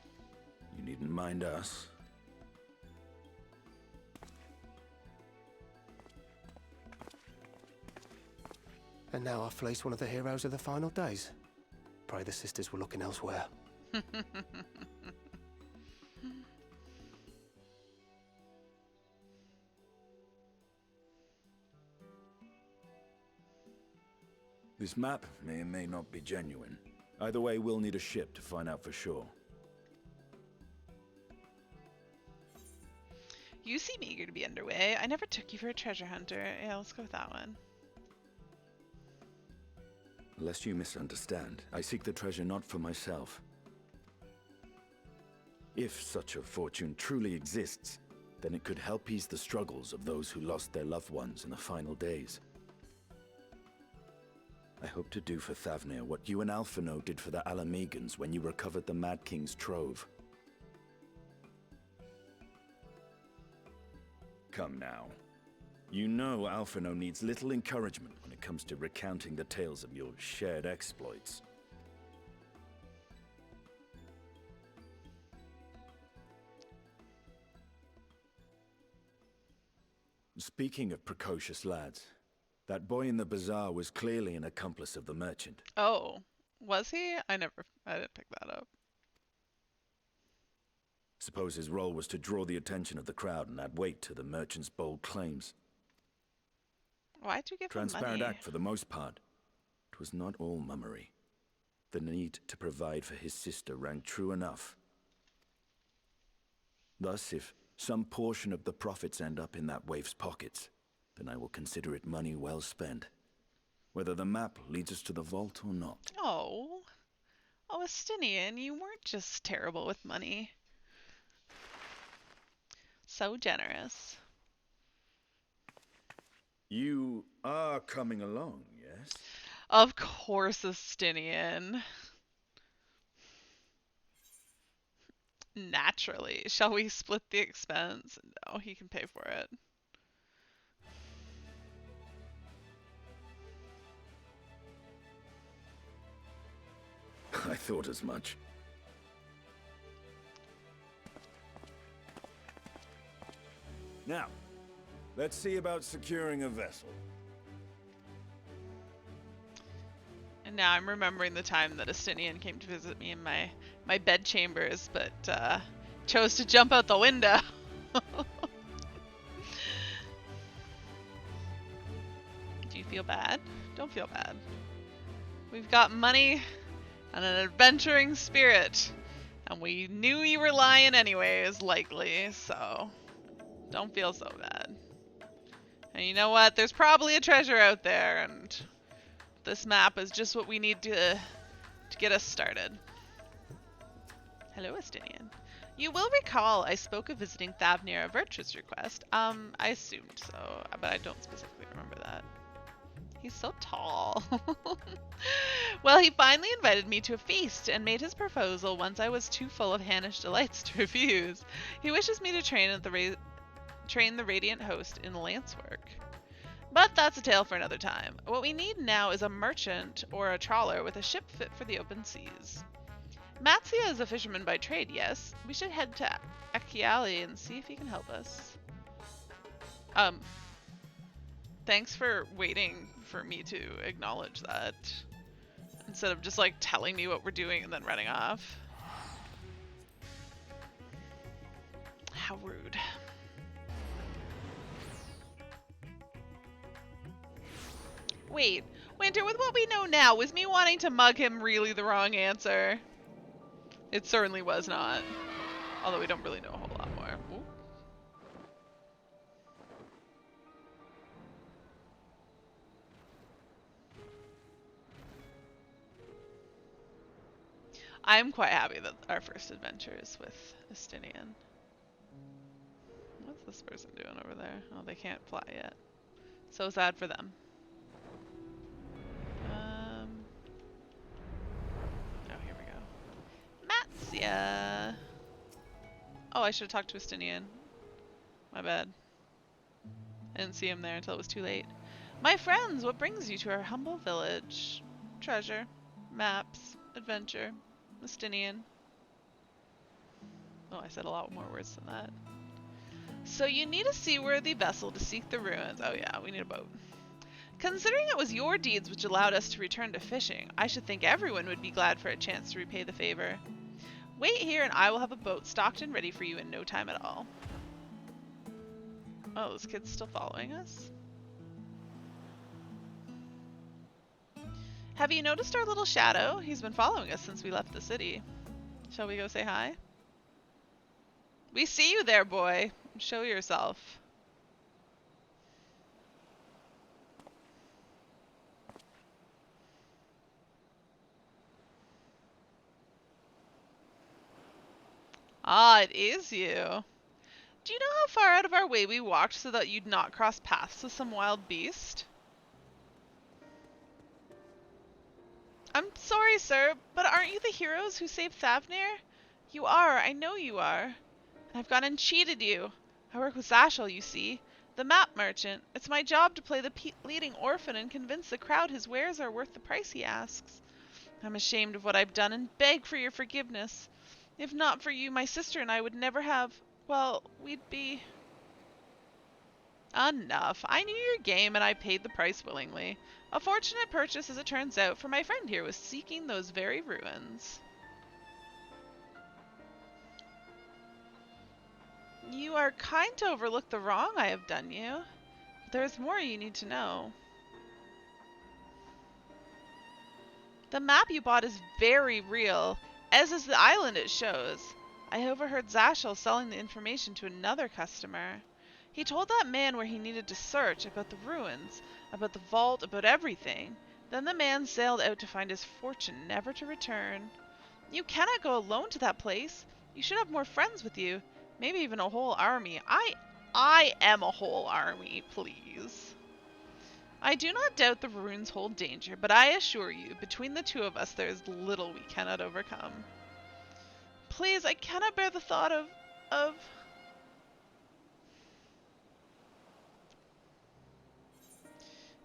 You needn't mind us. And now I fleece one of the heroes of the final days. Pray the sisters were looking elsewhere. This map may or may not be genuine. Either way, we'll need a ship to find out for sure. You seem eager to be underway. I never took you for a treasure hunter. Yeah, let's go with that one. Lest you misunderstand, I seek the treasure not for myself. If such a fortune truly exists, then it could help ease the struggles of those who lost their loved ones in the final days. I hope to do for Thavnir what you and Alphino did for the Alamegans when you recovered the Mad King's trove. Come now. You know Alphino needs little encouragement when it comes to recounting the tales of your shared exploits. Speaking of precocious lads, that boy in the bazaar was clearly an accomplice of the merchant. Oh, was he? I didn't pick that up. Suppose his role was to draw the attention of the crowd and add weight to the merchant's bold claims. Why'd you give him Transparent money? act for the most part. It was not all mummery. The need to provide for his sister rang true enough. Thus, if some portion of the profits end up in that waif's pockets, then I will consider it money well spent. Whether the map leads us to the vault or not. Oh. Oh, Estinian, you weren't just terrible with money. So generous. You are coming along, yes? Of course, Estinian. Naturally. Shall we split the expense? No, he can pay for it. I thought as much. Now, let's see about securing a vessel. And now I'm remembering the time that Estinian came to visit me in my bed chambers, but chose to jump out the window. Do you feel bad? Don't feel bad. We've got money and an adventuring spirit, and we knew you were lying anyways, likely, so don't feel so bad. And you know what? There's probably a treasure out there, and this map is just what we need to get us started. Hello, Estinian. You will recall I spoke of visiting Thavnir at Virtue's request. I assumed so, but I don't specifically remember that. He's so tall. Well, he finally invited me to a feast and made his proposal once I was too full of Hannish delights to refuse. He wishes me to train at train the Radiant Host in lance work. But that's a tale for another time. What we need now is a merchant or a trawler with a ship fit for the open seas. Matsia is a fisherman by trade, yes. We should head to Akiali and see if he can help us. Thanks for waiting for me to acknowledge that, instead of just like telling me what we're doing and then running off. How rude. Wait, Winter, with what we know now, was me wanting to mug him really the wrong answer? It certainly was not. Although we don't really know a whole lot more. Ooh. I'm quite happy that our first adventure is with Estinian. What's this person doing over there? Oh, they can't fly yet. So sad for them. Oh, here we go. Matsia! Oh, I should have talked to Estinian. My bad. I didn't see him there until it was too late. My friends, what brings you to our humble village? Treasure, maps, adventure, Mystinian. Oh, I said a lot more words than that. So you need a seaworthy vessel to seek the ruins. Oh yeah, we need a boat. Considering it was your deeds which allowed us to return to fishing, I should think everyone would be glad for a chance to repay the favor. Wait here and I will have a boat stocked and ready for you in no time at all. Oh, this kid's still following us? Have you noticed our little shadow? He's been following us since we left the city. Shall we go say hi? We see you there, boy. Show yourself. Ah, it is you. Do you know how far out of our way we walked so that you'd not cross paths with some wild beast? I'm sorry, sir, but aren't you the heroes who saved Thavnir? You are, I know you are. And I've gone and cheated you. I work with Zashel, you see. The map merchant. It's my job to play the leading orphan and convince the crowd his wares are worth the price he asks. I'm ashamed of what I've done and beg for your forgiveness. If not for you, my sister and I would never have... Well, we'd be... Enough. I knew your game and I paid the price willingly. A fortunate purchase, as it turns out, for my friend here was seeking those very ruins. You are kind to overlook the wrong I have done you. But there is more you need to know. The map you bought is very real, as is the island it shows. I overheard Zashel selling the information to another customer. He told that man where he needed to search, about the ruins, about the vault, about everything. Then the man sailed out to find his fortune, never to return. You cannot go alone to that place. You should have more friends with you. Maybe even a whole army. I am a whole army, please. I do not doubt the ruins hold danger, but I assure you, between the two of us there is little we cannot overcome. Please, I cannot bear the thought of...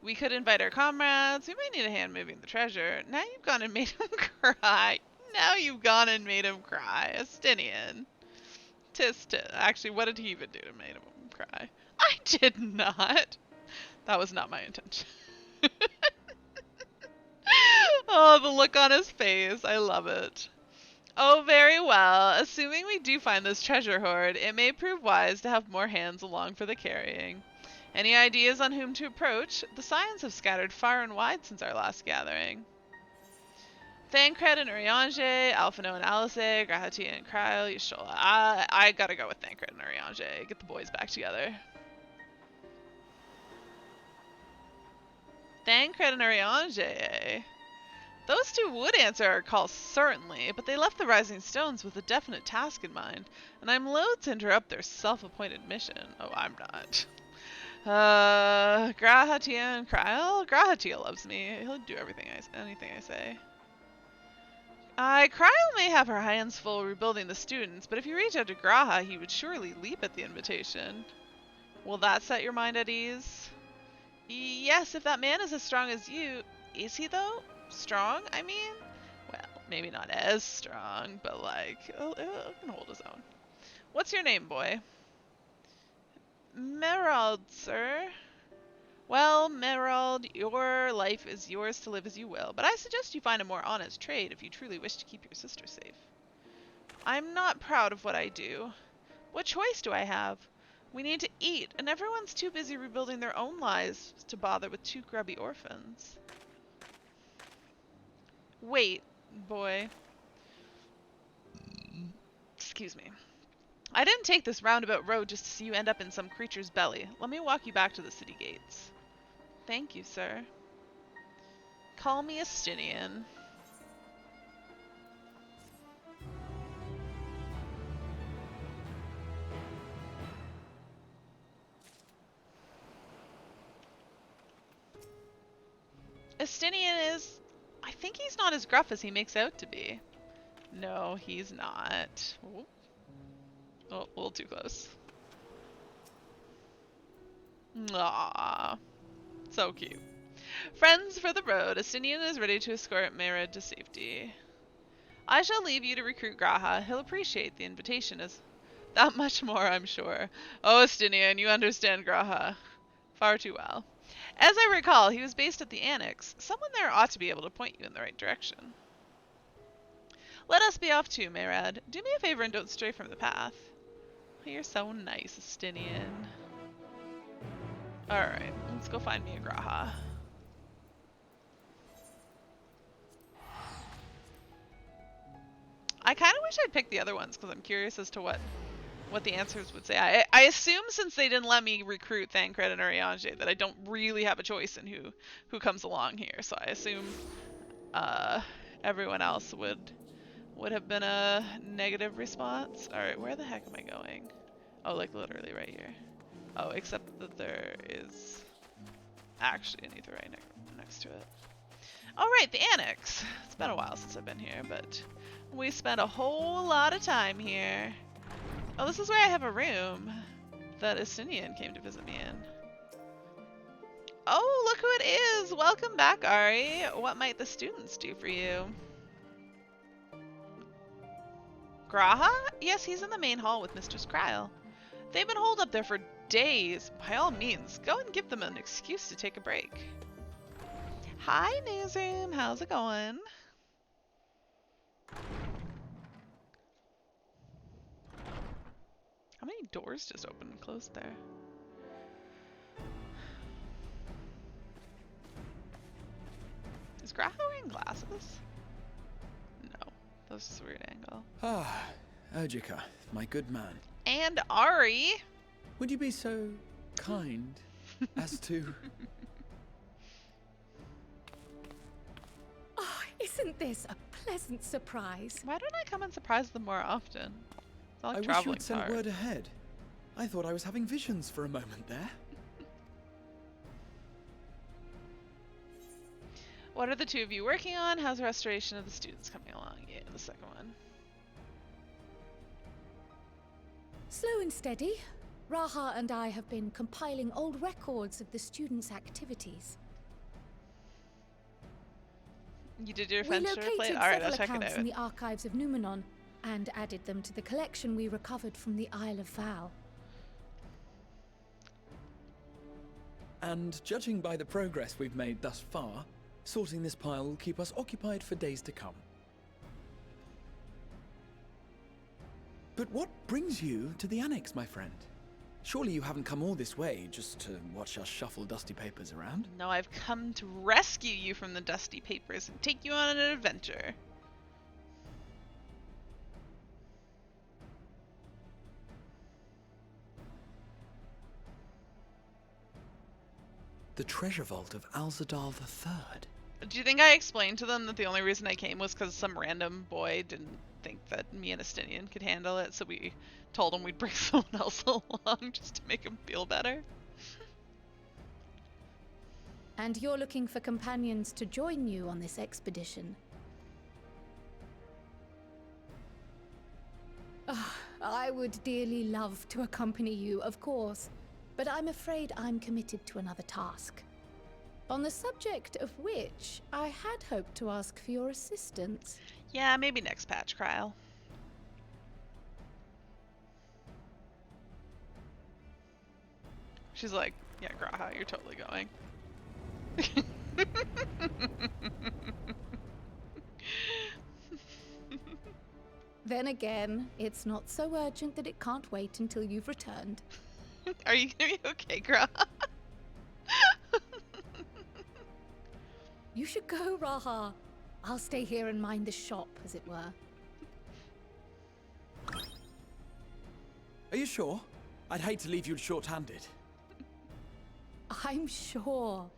We could invite our comrades. We might need a hand moving the treasure. Now you've gone and made him cry. Now you've gone and made him cry. Astinian. Actually, what did he even do to make him cry? I did not. That was not my intention. Oh, the look on his face. I love it. Oh, very well. Assuming we do find this treasure hoard, it may prove wise to have more hands along for the carrying. Any ideas on whom to approach? The signs have scattered far and wide since our last gathering. Thancred and Urianger, Alphino and Alice, Grahatia and Kryle, Yashola. I gotta go with Thancred and Urianger. Get the boys back together. Thancred and Urianger, eh? Those two would answer our call, certainly, but they left the Rising Stones with a definite task in mind, and I'm loath to interrupt their self-appointed mission. Oh, I'm not. Grahatia and Kryle? Grahatia loves me. He'll do anything I say. Kryle may have her hands full rebuilding the students, but if you reach out to Graha, he would surely leap at the invitation. Will that set your mind at ease? Yes, if that man is as strong as you... Is he, though? Strong, I mean? Well, maybe not as strong, but like, he can hold his own. What's your name, boy? Merald, sir. Well, Merald, your life is yours to live as you will, but I suggest you find a more honest trade if you truly wish to keep your sister safe. I'm not proud of what I do. What choice do I have? We need to eat, and everyone's too busy rebuilding their own lives to bother with two grubby orphans. Wait, boy. Excuse me. I didn't take this roundabout road just to see you end up in some creature's belly. Let me walk you back to the city gates. Thank you, sir. Call me Astinian. Astinian is... I think he's not as gruff as he makes out to be. No, he's not. Oh, a little too close. Aww. So cute. Friends for the road. Astinian is ready to escort Mered to safety. I shall leave you to recruit Graha. He'll appreciate the invitation as that much more, I'm sure. Oh, Astinian, you understand Graha far too well. As I recall, he was based at the Annex. Someone there ought to be able to point you in the right direction. Let us be off too, Mered. Do me a favor and don't stray from the path. Oh, you're so nice, Astinian. Alright, let's go find me a Graha. I kind of wish I'd picked the other ones because I'm curious as to what the answers would say. I assume since they didn't let me recruit Thancred and Urianger that I don't really have a choice in who comes along here. So I assume everyone else would have been a negative response. Alright, where the heck am I going? Oh, like literally right here. Oh, except that there is actually an ether right next to it. Alright, the Annex. It's been a while since I've been here, but we spent a whole lot of time here. Oh, this is where I have a room that Astinian came to visit me in. Oh, look who it is! Welcome back, Ari. What might the students do for you? Graha? Yes, he's in the main hall with Mistress Kryle. They've been holed up there for days. By all means, go and give them an excuse to take a break. Hi, Newsroom. How's it going? How many doors just opened and closed there? Is Graha wearing glasses? No. That's just a weird angle. Ah, Urgica, my good man. And Ari! Would you be so kind as to... Oh, isn't this a pleasant surprise? Why don't I come and surprise them more often? It's not like I wish you traveling had sent card. word ahead. I thought I was having visions for a moment there. What are the two of you working on? How's the restoration of the students coming along? Yeah, the second one. Slow and steady. Raha and I have been compiling old records of the students' activities. You did your We adventure located plate? Alright, several I'll check it accounts in out. the archives of Numenon and added them to the collection we recovered from the Isle of Val. And judging by the progress we've made thus far, sorting this pile will keep us occupied for days to come. But what brings you to the Annex, my friend? Surely you haven't come all this way just to watch us shuffle dusty papers around? No, I've come to rescue you from the dusty papers and take you on an adventure. The treasure vault of Alzadal III. Do you think I explained to them that the only reason I came was because some random boy didn't think that me and Astinian could handle it, so we told him we'd bring someone else along just to make him feel better? And you're looking for companions to join you on this expedition. I would dearly love to accompany you, of course, but I'm afraid I'm committed to another task. On the subject of which, I had hoped to ask for your assistance. Yeah, maybe next patch, Kryle. She's like, yeah, Graha, you're totally going. Then again, it's not so urgent that it can't wait until you've returned. Are you gonna be okay, Graha? You should go, Raha. I'll stay here and mind the shop, as it were. Are you sure? I'd hate to leave you short-handed. I'm sure.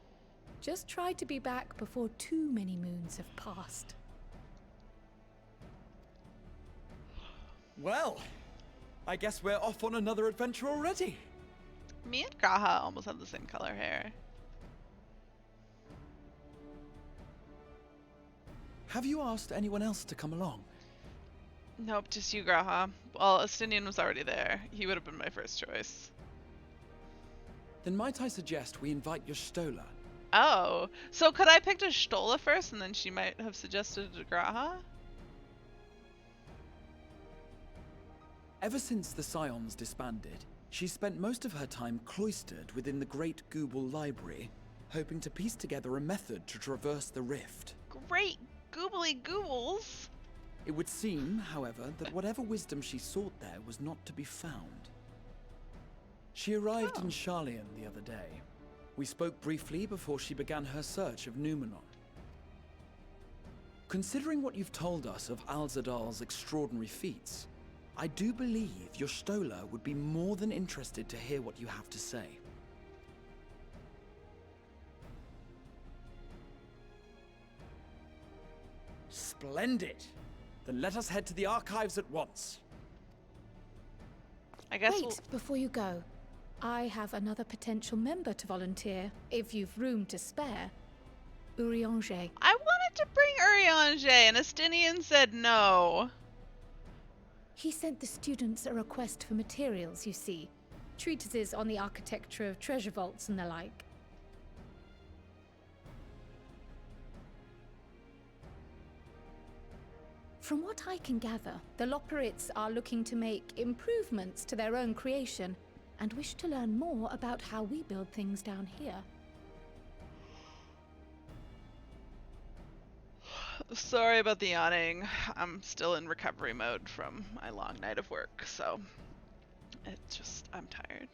Just try to be back before too many moons have passed. Well, I guess we're off on another adventure already. Me and Graha almost have the same color hair. Have you asked anyone else to come along? Nope, just you, Graha. Well, Astinian was already there. He would have been my first choice. Then might I suggest we invite your Stola? Oh, so could I pick a Stola first, and then she might have suggested a Graha? Ever since the Scions disbanded, she spent most of her time cloistered within the Great Gooble Library, hoping to piece together a method to traverse the rift. Great goobly goobles! It would seem, however, that whatever wisdom she sought there was not to be found. She arrived in Charlian the other day. We spoke briefly before she began her search of Numenon. Considering what you've told us of Alzadal's extraordinary feats, I do believe your Stola would be more than interested to hear what you have to say. Splendid! Then let us head to the archives at once. I guess Wait, before you go. I have another potential member to volunteer, if you've room to spare. Urianger. I wanted to bring Urianger, and Estinian said no. He sent the students a request for materials, you see. Treatises on the architecture of treasure vaults and the like. From what I can gather, the Loperites are looking to make improvements to their own creation and wish to learn more about how we build things down here. Sorry about the yawning. I'm still in recovery mode from my long night of work, so it's just, I'm tired.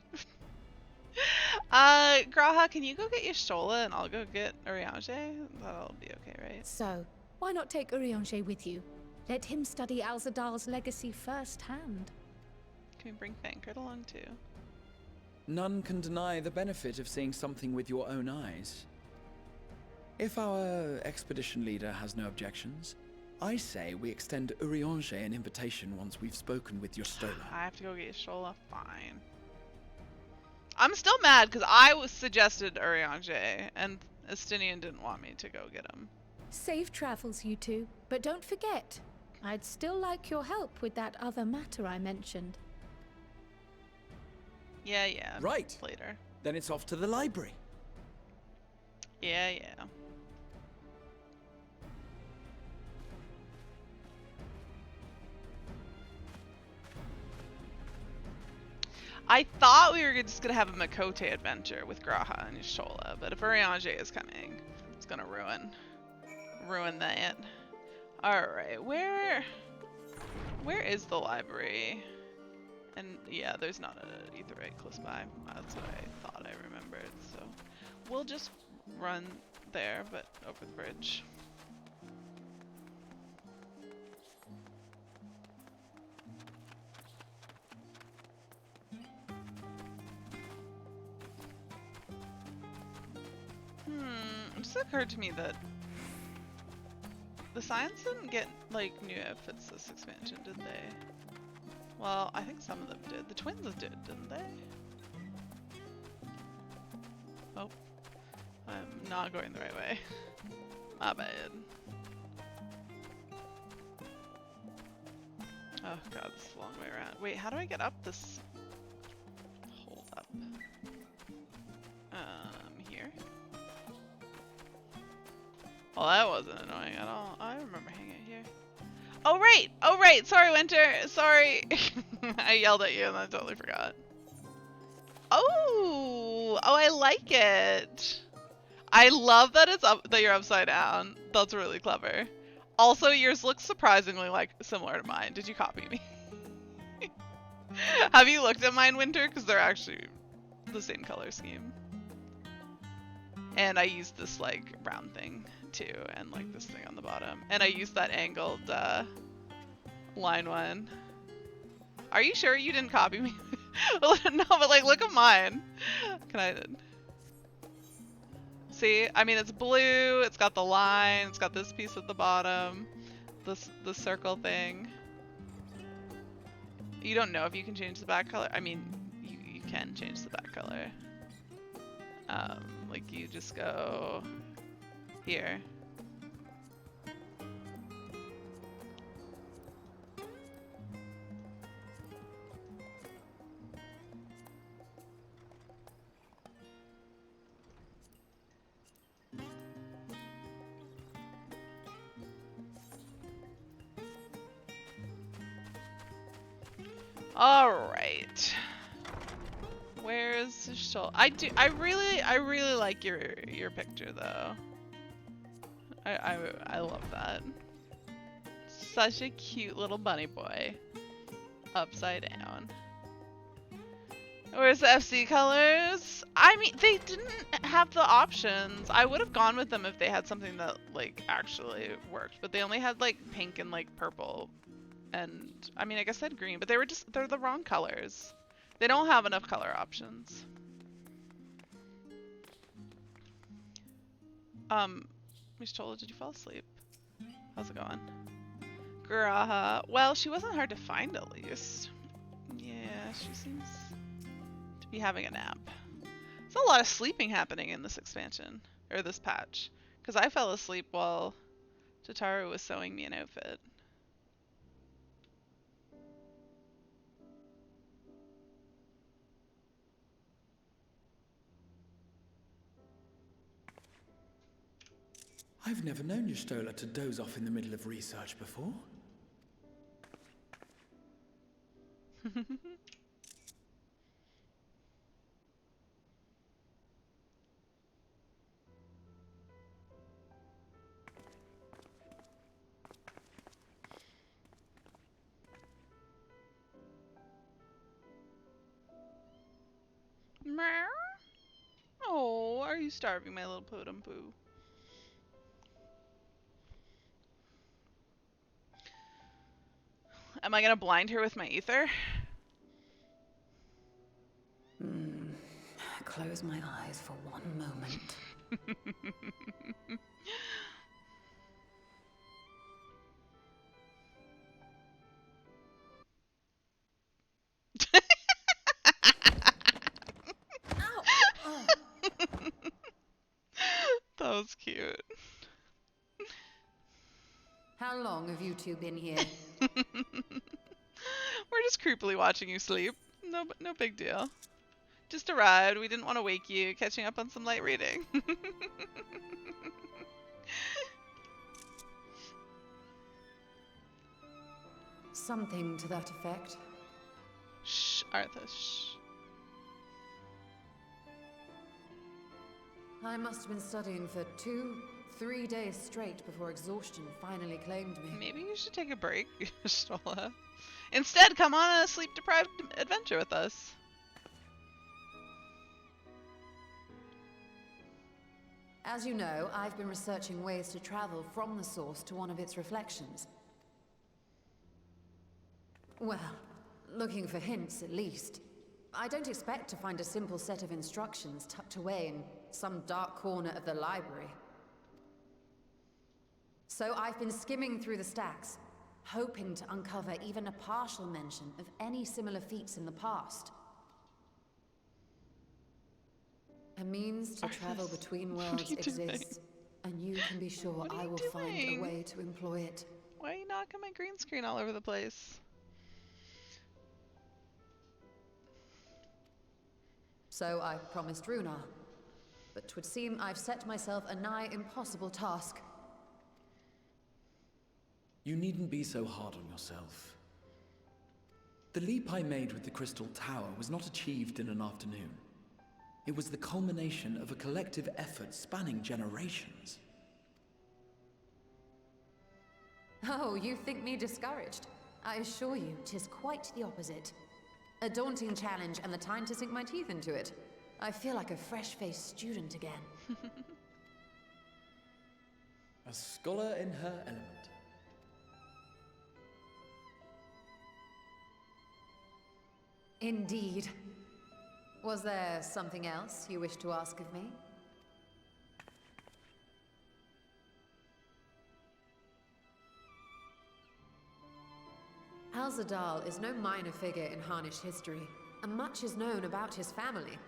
Graha, can you go get your Stola and I'll go get Urianger? That'll be okay, right? So, why not take Urianger with you? Let him study Alzadal's legacy firsthand. Can we bring Thancred along too? None can deny the benefit of seeing something with your own eyes. If our expedition leader has no objections, I say we extend Urianger an invitation once we've spoken with your Stola. I have to go get your Stola? Fine. I'm still mad because I was suggested Urianger and Estinian didn't want me to go get him. Safe travels, you two. But don't forget, I'd still like your help with that other matter I mentioned. Yeah. Right. Later. Then it's off to the library. Yeah. I thought we were just gonna have a Makote adventure with Graha and Shola, but if Urianger is coming, it's gonna ruin that. Alright, where is the library? And yeah, there's not an Aetheryte close by. That's what I thought I remembered, so we'll just run there, but over the bridge. It just occurred to me that the Scions didn't get, like, new outfits this expansion, did they? Well, I think some of them did. The twins did, didn't they? Oh. I'm not going the right way. My bad. Oh god, this is a long way around. Wait, how do I get up this? Hold up. Here? Well, that wasn't annoying at all. I remember hanging out here. Oh right! Sorry, Winter! Sorry! I yelled at you and I totally forgot. Oh, I like it! I love that it's up, that you're upside down. That's really clever. Also, yours looks surprisingly similar to mine. Did you copy me? Have you looked at mine, Winter? Because they're actually the same color scheme. And I used this round thing too, and this thing on the bottom. And I used that angled line one. Are you sure you didn't copy me? No, but look at mine. Can I? See? I mean, it's blue. It's got the line. It's got this piece at the bottom. The circle thing. You don't know if you can change the back color. I mean, you can change the back color. You just go here. Alright. Where's the shoulder? I really like your picture though. I love that. Such a cute little bunny boy. Upside down. Where's the FC colors? I mean, they didn't have the options. I would have gone with them if they had something that like actually worked, but they only had like pink and like purple. And I mean, I guess I had green, but they're the wrong colors. They don't have enough color options. Miss Chola, did you fall asleep? How's it going? Graha. Well, she wasn't hard to find at least. Yeah, she seems to be having a nap. There's a lot of sleeping happening in this expansion, or this patch. Because I fell asleep while Tataru was sewing me an outfit. I've never known Y'shtola to doze off in the middle of research before. Meow. Oh, are you starving, my little podum poo? Am I gonna blind her with my ether? Close my eyes for one moment. That was cute. How long have you two been here? We're just creepily watching you sleep. No big deal. Just arrived. We didn't want to wake you. Catching up on some light reading. Something to that effect. Shh, Arthur, shh. I must have been studying for 2-3 days straight before exhaustion finally claimed me. Maybe you should take a break, Stola. Instead, come on a sleep-deprived adventure with us. As you know, I've been researching ways to travel from the source to one of its reflections. Well, looking for hints at least. I don't expect to find a simple set of instructions tucked away in some dark corner of the library. So I've been skimming through the stacks, hoping to uncover even a partial mention of any similar feats in the past. A means to travel between worlds exists, and you can be sure I will find a way to employ it. Why are you knocking my green screen all over the place? So I promised Runar, but 'twould seem I've set myself a nigh impossible task. You needn't be so hard on yourself. The leap I made with the Crystal Tower was not achieved in an afternoon. It was the culmination of a collective effort spanning generations. Oh, you think me discouraged? I assure you, 'tis quite the opposite. A daunting challenge and the time to sink my teeth into it. I feel like a fresh-faced student again. A scholar in her element. Indeed. Was there something else you wish to ask of me? Alzadal is no minor figure in Harnish history, and much is known about his family.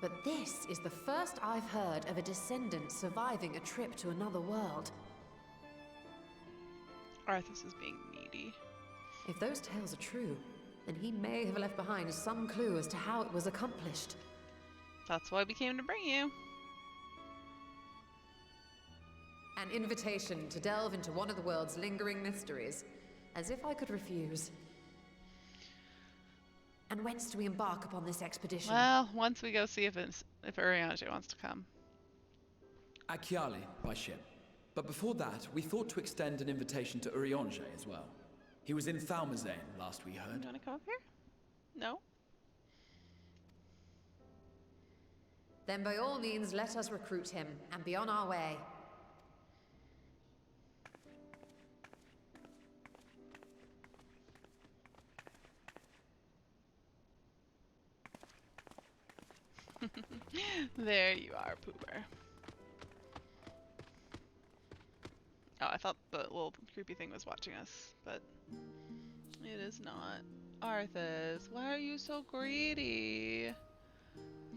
But this is the first I've heard of a descendant surviving a trip to another world. Arthas is being needy. If those tales are true, then he may have left behind some clue as to how it was accomplished. That's why we came to bring you. An invitation to delve into one of the world's lingering mysteries. As if I could refuse. And whence do we embark upon this expedition? Well, once we go see if Urianger wants to come. Achiali, by ship. But before that, we thought to extend an invitation to Urianger as well. He was in Thalmazane last we heard. You want to come up here? No? Then by all means, let us recruit him and be on our way. There you are, Pooper. Oh, I thought the little creepy thing was watching us, but it is not. Arthas, why are you so greedy?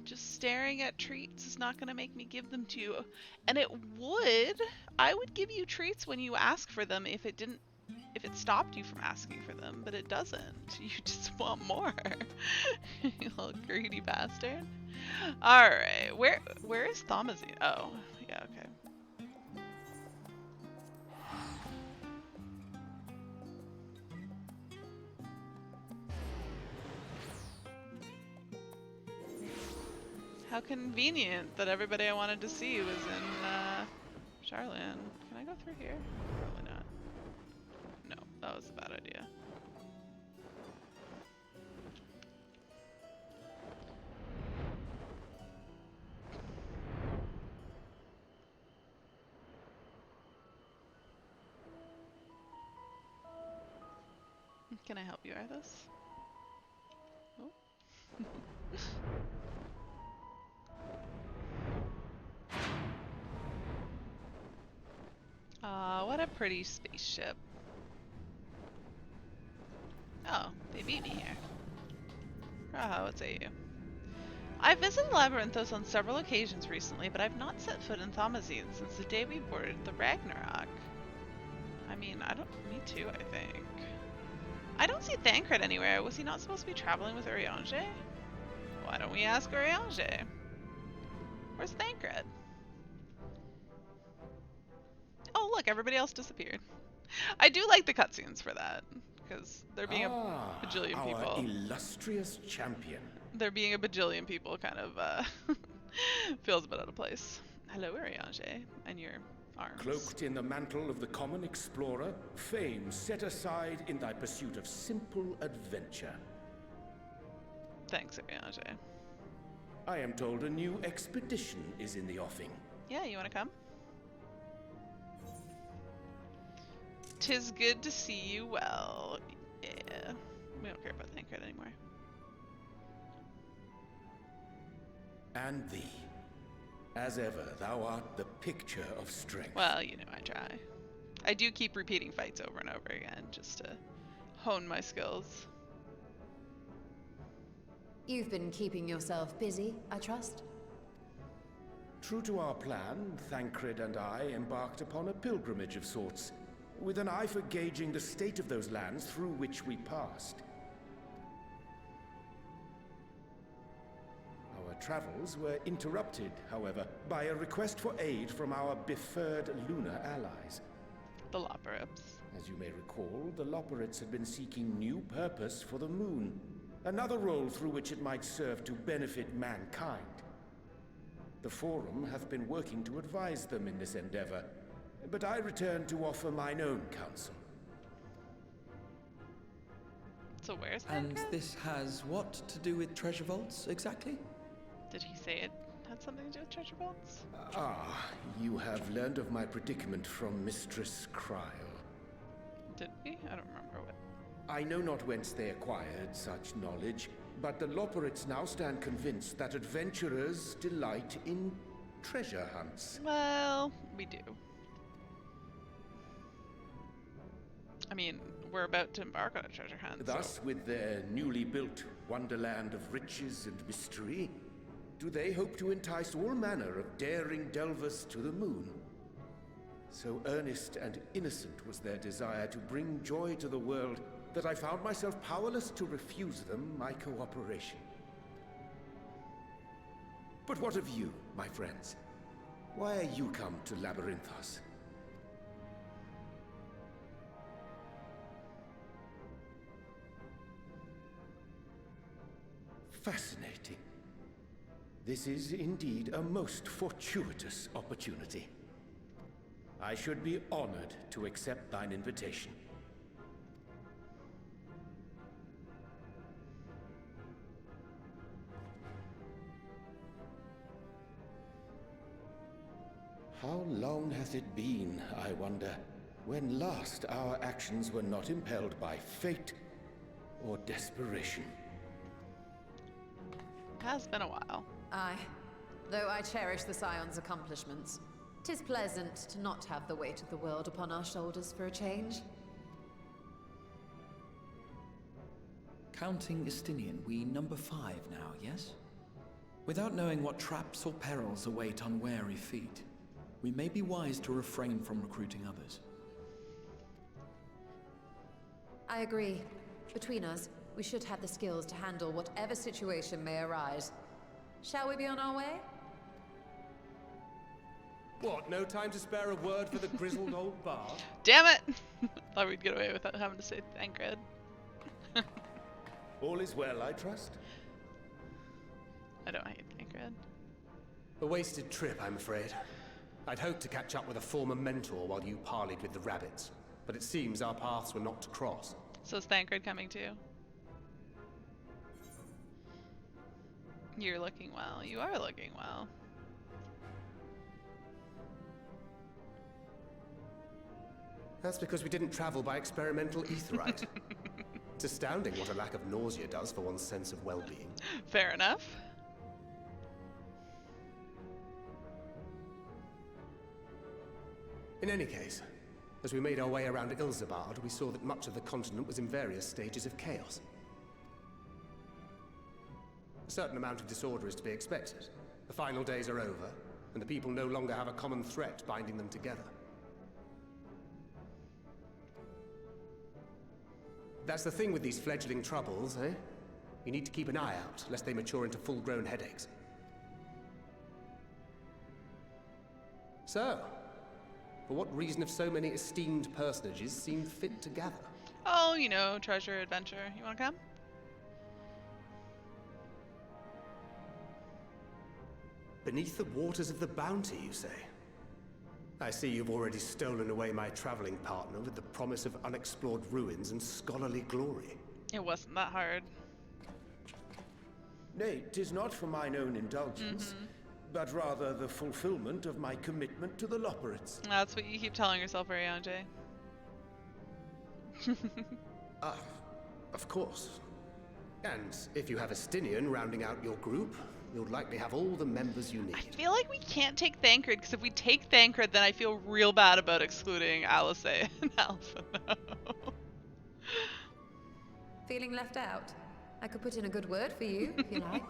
Just staring at treats is not going to make me give them to you. And it would. I would give you treats when you ask for them if it stopped you from asking for them, but it doesn't. You just want more. You little greedy bastard. Alright, where is Thomazine? Oh, yeah, okay. How convenient that everybody I wanted to see was in Charlan. Can I go through here? Probably not. No, that was a bad idea. Can I help you, Arthas? Oh. Aw, what a pretty spaceship. Oh, they beat me here. Raha, what say you? I've visited Labyrinthos on several occasions recently, but I've not set foot in Thomazine since the day we boarded the Ragnarok. I mean, me too, I think. I don't see Thancred anywhere. Was he not supposed to be traveling with Urianger? Why don't we ask Urianger? Where's Thancred? Oh, look, everybody else disappeared. I do like the cutscenes for that, because they're being a bajillion our people. Illustrious champion. There being a bajillion people kind of feels a bit out of place. Hello, Urianger, and your arms. Cloaked in the mantle of the common explorer, fame set aside in thy pursuit of simple adventure. Thanks, Urianger. I am told a new expedition is in the offing. Yeah, you want to come? 'Tis good to see you well. Yeah, we don't care about Thancred anymore. And thee. As ever, thou art the picture of strength. Well, you know, I try. I do keep repeating fights over and over again, just to hone my skills. You've been keeping yourself busy, I trust? True to our plan, Thancred and I embarked upon a pilgrimage of sorts, with an eye for gauging the state of those lands through which we passed. Our travels were interrupted, however, by a request for aid from our befurred lunar allies. The Loperips. As you may recall, the Loperips had been seeking new purpose for the moon, another role through which it might serve to benefit mankind. The Forum hath been working to advise them in this endeavor, but I return to offer mine own counsel. So where's And Thancred? this has what to do with treasure vaults, exactly? Did he say it had something to do with treasure vaults? Ah, you have learned of my predicament from Mistress Cryle. Did we? I don't remember what. I know not whence they acquired such knowledge, but the Loperips now stand convinced that adventurers delight in treasure hunts. Well, we do. I mean, we're about to embark on a treasure hunt. Thus, with their newly built wonderland of riches and mystery, do they hope to entice all manner of daring delvers to the moon? So earnest and innocent was their desire to bring joy to the world that I found myself powerless to refuse them my cooperation. But what of you, my friends? Why are you come to Labyrinthos? fascinating. This is indeed a most fortuitous opportunity. I should be honored to accept thine invitation. How long hath it been, I wonder, when last our actions were not impelled by fate or desperation? It has been a while. Aye. Though I cherish the Scion's accomplishments, 'tis pleasant to not have the weight of the world upon our shoulders for a change. Counting Estinian, we number 5 now, yes? Without knowing what traps or perils await unwary feet, we may be wise to refrain from recruiting others. I agree. Between us, we should have the skills to handle whatever situation may arise. Shall we be on our way? What, no time to spare a word for the grizzled old bard? Damn it! Thought we'd get away without having to say Thancred. All is well, I trust? I don't hate Thancred. A wasted trip, I'm afraid. I'd hoped to catch up with a former mentor while you parleyed with the rabbits, but it seems our paths were not to cross. So is Thancred coming too? You're looking well. You are looking well. That's because we didn't travel by experimental etherite. It's astounding what a lack of nausea does for one's sense of well-being. Fair enough. In any case, as we made our way around Ilzabard, we saw that much of the continent was in various stages of chaos. A certain amount of disorder is to be expected. The final days are over, and the people no longer have a common threat binding them together. That's the thing with these fledgling troubles, eh? You need to keep an eye out, lest they mature into full-grown headaches. So, for what reason have so many esteemed personages seemed fit to gather? Oh, you know, treasure, adventure. You wanna come? Beneath the waters of the Bounty, you say? I see you've already stolen away my traveling partner with the promise of unexplored ruins and scholarly glory. It wasn't that hard. Nay, 'tis not for mine own indulgence, but rather the fulfillment of my commitment to the Loperids. That's what you keep telling yourself, Ariane. Of course. And if you have Estinian rounding out your group, you'll likely have all the members you need. I feel like we can't take Thancred, because if we take Thancred, then I feel real bad about excluding Alice and Alpha. Feeling left out? I could put in a good word for you, if you like.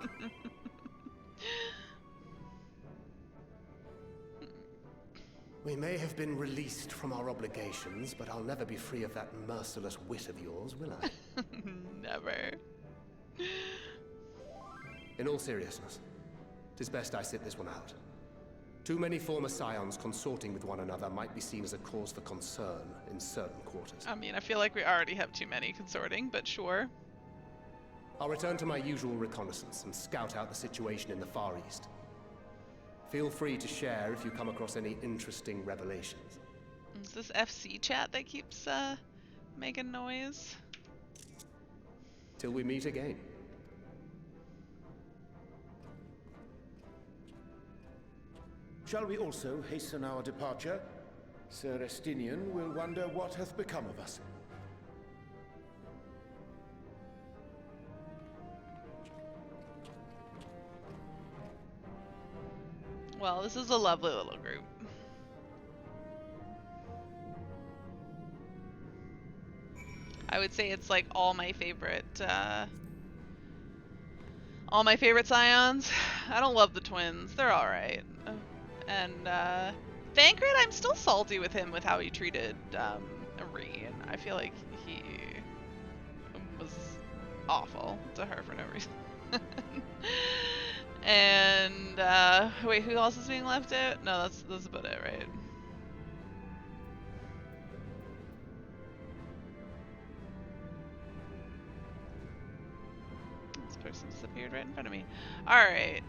We may have been released from our obligations, but I'll never be free of that merciless wit of yours, will I? Never. In all seriousness, 'tis best I sit this one out. Too many former scions consorting with one another might be seen as a cause for concern in certain quarters. I mean, I feel like we already have too many consorting, but sure. I'll return to my usual reconnaissance and scout out the situation in the Far East. Feel free to share if you come across any interesting revelations. Is this FC chat that keeps making noise? Till we meet again. Shall we also hasten our departure? Sir Estinian will wonder what hath become of us. Well, this is a lovely little group. I would say it's like all my favorite scions. I don't love the twins. They're alright. And Thancred, I'm still salty with him with how he treated Irene. I feel like he was awful to her for no reason. And wait, who else is being left out? No, that's about it, right? This person disappeared. appeared right in front of me. Alright,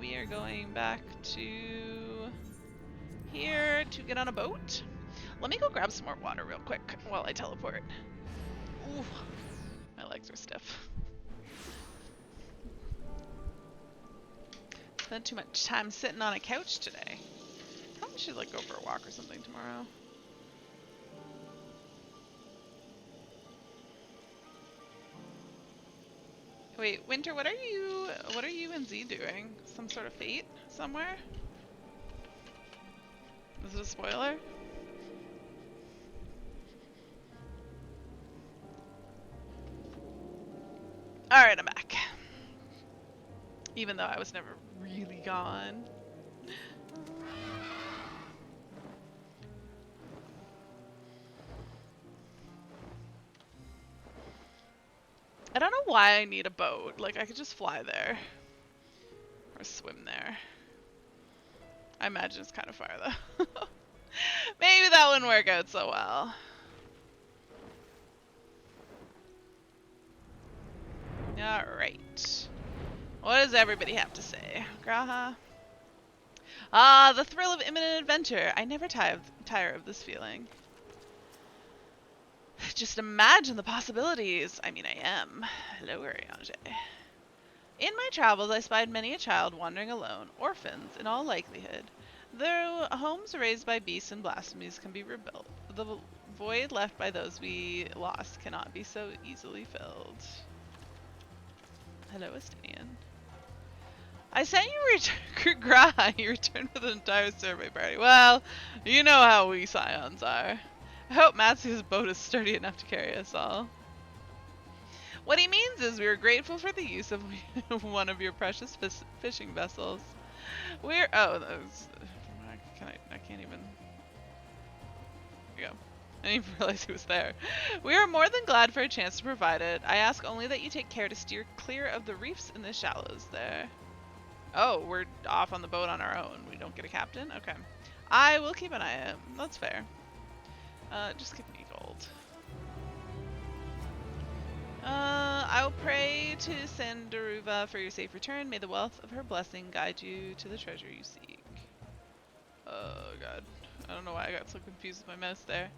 we are going back to here to get on a boat. Let me go grab some more water real quick while I teleport. Ooh, my legs are stiff. Spent too much time sitting on a couch today. Probably should like go for a walk or something tomorrow. Wait, Winter, what are you and Z doing? Some sort of fate somewhere? Is it a spoiler? Alright, I'm back. Even though I was never really gone. I don't know why I need a boat. Like, I could just fly there. Or swim there. I imagine it's kind of far, though. Maybe that wouldn't work out so well. Alright. What does everybody have to say? Graha? Ah, the thrill of imminent adventure. I never tire of this feeling. Just imagine the possibilities. I mean, I am. Hello, Urianger. In my travels, I spied many a child wandering alone, orphans in all likelihood. Though homes raised by beasts and blasphemies can be rebuilt, the void left by those we lost cannot be so easily filled. Hello, Estinian. I sent you Graha. You returned with an entire survey party. Well, you know how we scions are. I hope Matsu's boat is sturdy enough to carry us all. What he means is we are grateful for the use of one of your precious fishing vessels. We're that was, I can't even. There you go. I didn't even realize he was there. We are more than glad for a chance to provide it. I ask only that you take care to steer clear of the reefs in the shallows there. Oh, we're off on the boat on our own. We don't get a captain? Okay. I will keep an eye out. That's fair. Just give me gold. I'll pray to Sandaruva for your safe return. May the wealth of her blessing guide you to the treasure you seek. Oh god. I don't know why I got so confused with my mouse there.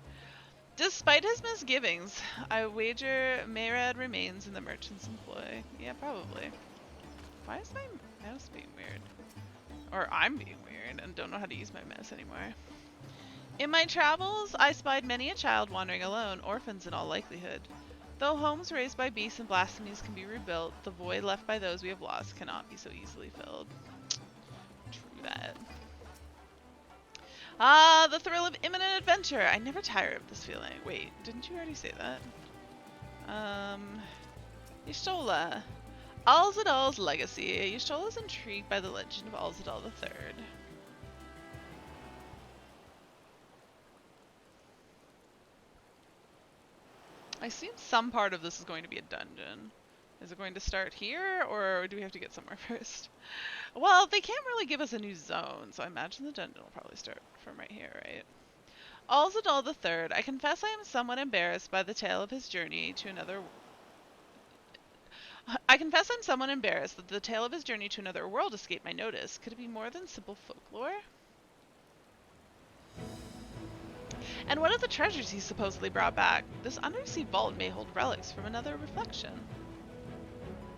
Despite his misgivings, I wager Mayrad remains in the merchant's employ. Yeah, probably. Why is my mouse being weird? Or I'm being weird and don't know how to use my mouse anymore. In my travels, I spied many a child wandering alone, orphans in all likelihood. Though homes raised by beasts and blasphemies can be rebuilt, the void left by those we have lost cannot be so easily filled. True that. Ah, the thrill of imminent adventure! I never tire of this feeling. Wait, didn't you already say that? Y'shtola. Alzadal's legacy. Y'shtola is intrigued by the legend of Alzadal III. I assume some part of this is going to be a dungeon. Is it going to start here, or do we have to get somewhere first? Well, they can't really give us a new zone, so I imagine the dungeon will probably start from right here, right? Alzadal III, I confess I am somewhat embarrassed by the tale of his journey to another... I confess I'm somewhat embarrassed that the tale of his journey to another world escaped my notice. Could it be more than simple folklore? And what of the treasures he supposedly brought back? This undersea vault may hold relics from another reflection.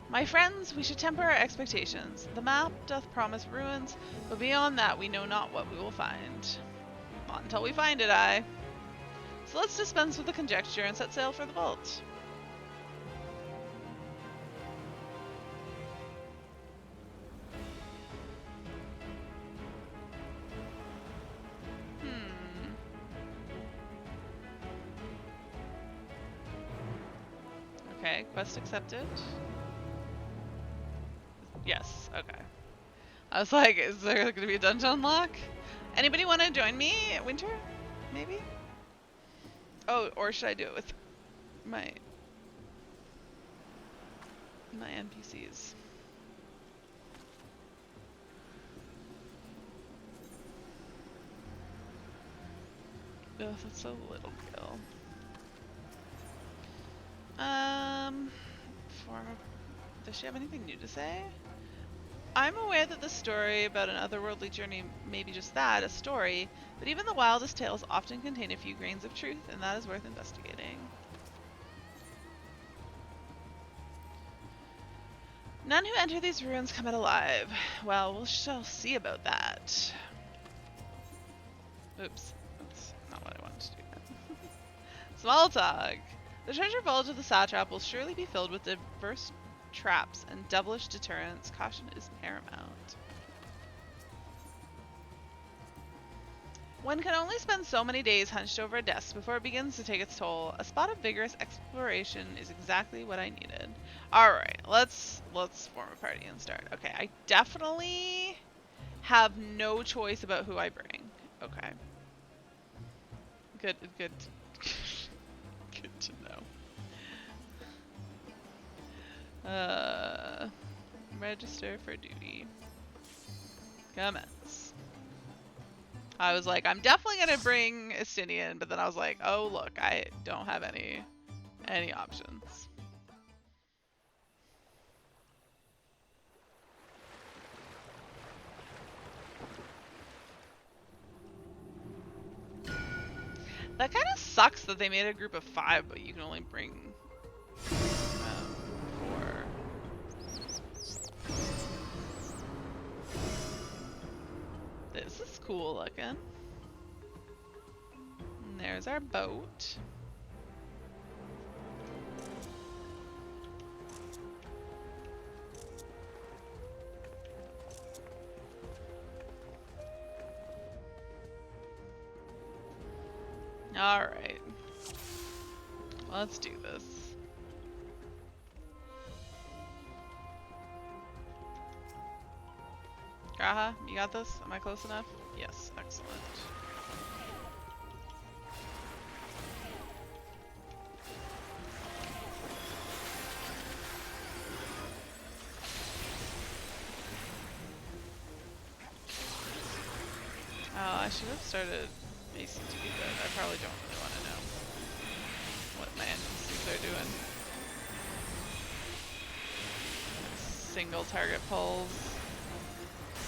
My friends, we should temper our expectations. The map doth promise ruins, but beyond that we know not what we will find. Not until we find it, aye. So let's dispense with the conjecture and set sail for the vault. Okay, quest accepted. Yes, okay. I was like, is there going to be a dungeon unlock? Anybody want to join me, Winter? Maybe? Oh, or should I do it with my NPCs? Ugh, that's so little kill. Does she have anything new to say? I'm aware that the story about an otherworldly journey may be just that, a story, but even the wildest tales often contain a few grains of truth, and that is worth investigating. None who enter these ruins come out alive. Well, we shall see about that. Oops. That's not what I wanted to do. Small talk. The treasure vault of the satrap will surely be filled with diverse traps and devilish deterrents. Caution is paramount. One can only spend so many days hunched over a desk before it begins to take its toll. A spot of vigorous exploration is exactly what I needed. Alright, let's form a party and start. Okay, I definitely have no choice about who I bring. Okay. Good. Good to know. Register for duty. Commence. I was like, I'm definitely gonna bring Estinian, but then I was like, oh look, I don't have any options. That kind of sucks that they made a group of 5, but you can only bring 4. This is cool looking. And there's our boat. Alright. Let's do this. Graha, you got this? Am I close enough? Yes, excellent. Oh, I should have started ACT, but I probably don't really want to know what my NPCs are doing. Single target pulls.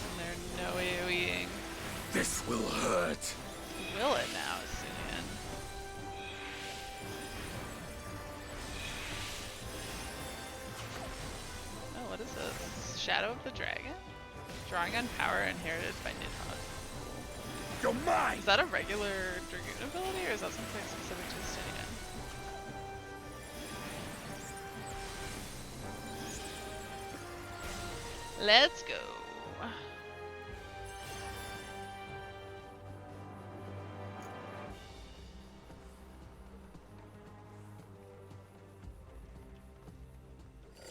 And they're no AoEing. This will hurt. Will it now, Simeon? Oh, what is this? Shadow of the Dragon? Drawing on power inherited by Nidhogg. You're mine! Is that a regular Dragoon ability, or is that something specific to Estinian? Let's go.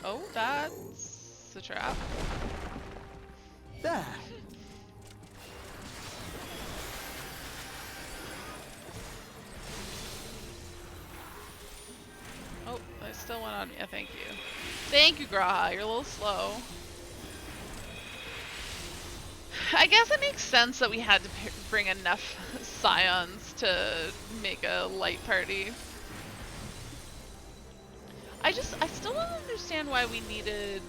Oh, that's a trap. There. Oh, I still went on me. Thank you. Thank you, Graha. You're a little slow. I guess it makes sense that we had to bring enough scions to make a light party. I still don't understand why we needed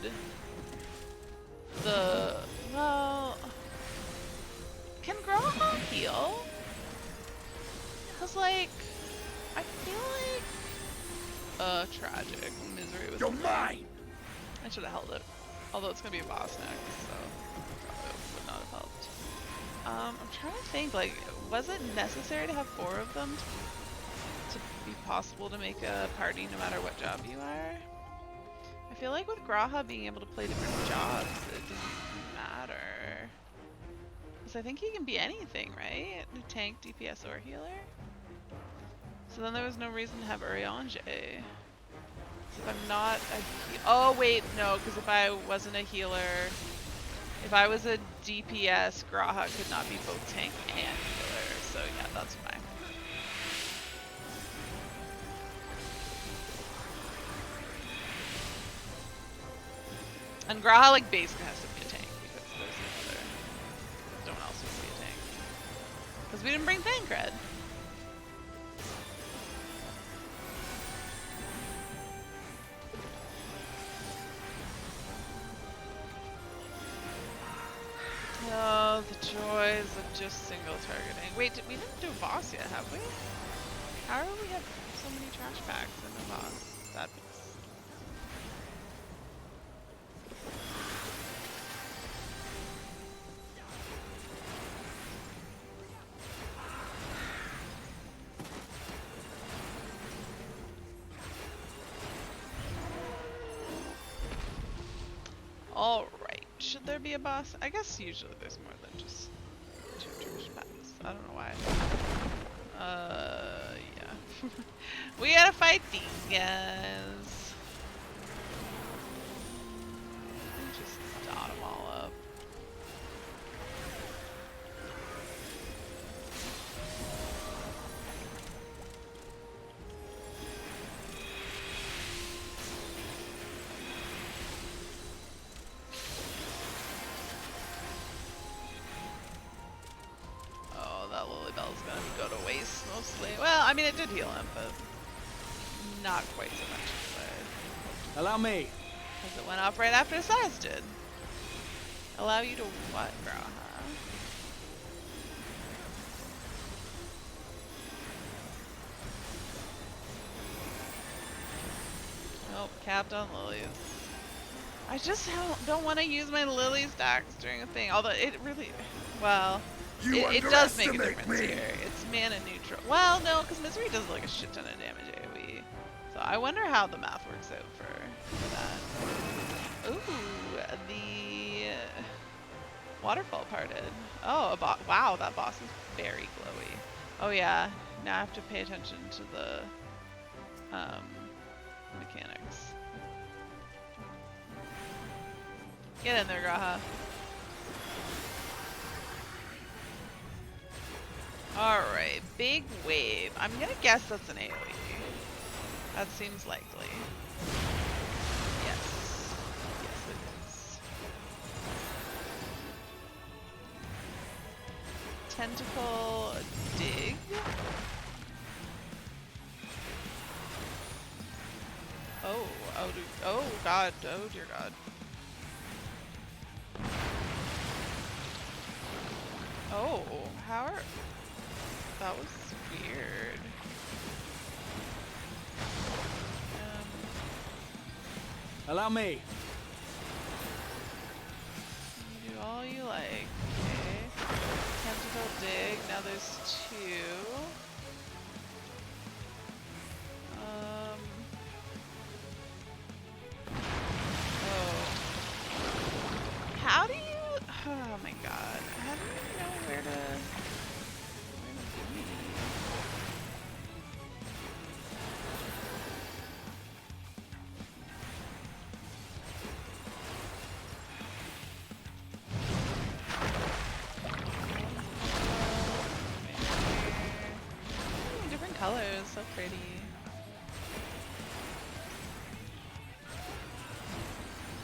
the... Well... Can Graha heal? Because, like, I feel like... tragic. Misery was... You're mine! I should have held it. Although it's gonna be a boss next, so... Probably would not have helped. I'm trying to think, like, was it necessary to have 4 of them to be possible to make a party no matter what job you are? I feel like with Graha being able to play different jobs, it doesn't matter. Because I think he can be anything, right? Tank, DPS, or healer? So then there was no reason to have Urianger. If I'm not a oh wait, no, because if I wasn't a healer, if I was a DPS, Graha could not be both tank and healer, so yeah, that's fine. And Graha like basically has to be a tank because there's no one else who can be a tank. Because we didn't bring Thancred. Joys of just single targeting. Wait, we didn't do a boss yet, have we? How do we have so many trash packs and no boss? That Alright, should there be a boss? I guess usually there's more than just 2 trash packs. I don't know why. Yeah. We gotta fight these guys. Just dot them all up. That Lilybell's gonna go to waste mostly. Well, I mean it did heal him, but not quite so much as I... Allow me. Because it went off right after his size did. Allow you to what, Graha? Nope, capped on lilies. I just don't want to use my lily stacks during a thing, although it really... Well... It does make a difference here. It's mana neutral. Well, no, because Misery does like a shit ton of damage AoE. So I wonder how the math works out for that. Ooh, the waterfall parted. Oh, wow, that boss is very glowy. Oh yeah, now I have to pay attention to the mechanics. Get in there, Graha. Alright, big wave. I'm gonna guess that's an AoE. That seems likely. Yes. Yes, it is. Tentacle dig. Oh god, oh dear god. Oh, how are... That was weird. Allow me. You do all you like. Okay. Tentacle dig. Now there's 2. Oh. How do you... Oh my god. How do you know where to... Different colors, so pretty.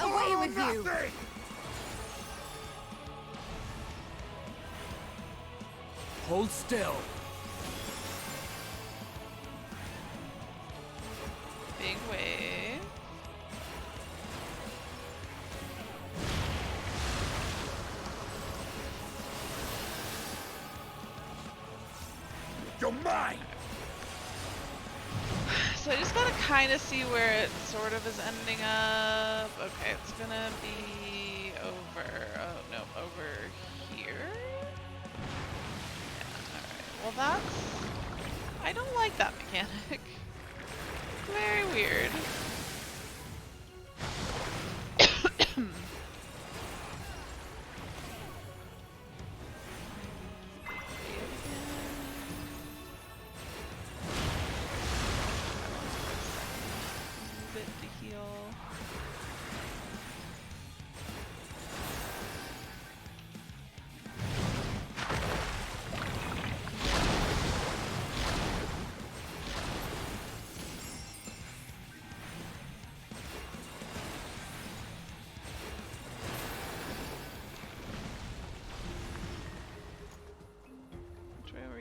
Away with you! Hold still. Big wave. You're mine! So I just gotta kind of see where it sort of is ending up. Okay, it's gonna be over. Oh no, over here. Yeah, alright. Well, that's. I don't like that mechanic. Very weird.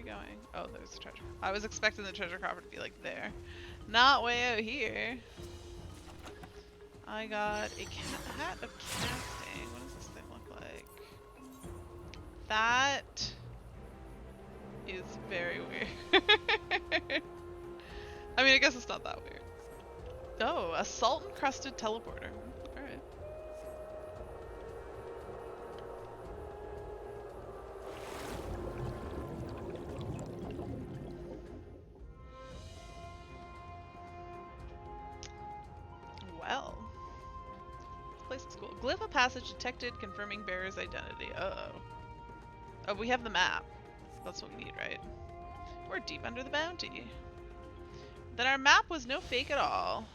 Going? Oh, there's the treasure. I was expecting the treasure coffer to be like there. Not way out here. I got a hat of casting. What does this thing look like? That is very weird. I mean, I guess it's not that weird. Oh, a salt-encrusted teleporter. Alright. Well. This place is cool. Glyph of passage detected, confirming bearer's identity. Uh-oh. Oh, we have the map. That's what we need, right? We're deep under the bounty. Then our map was no fake at all.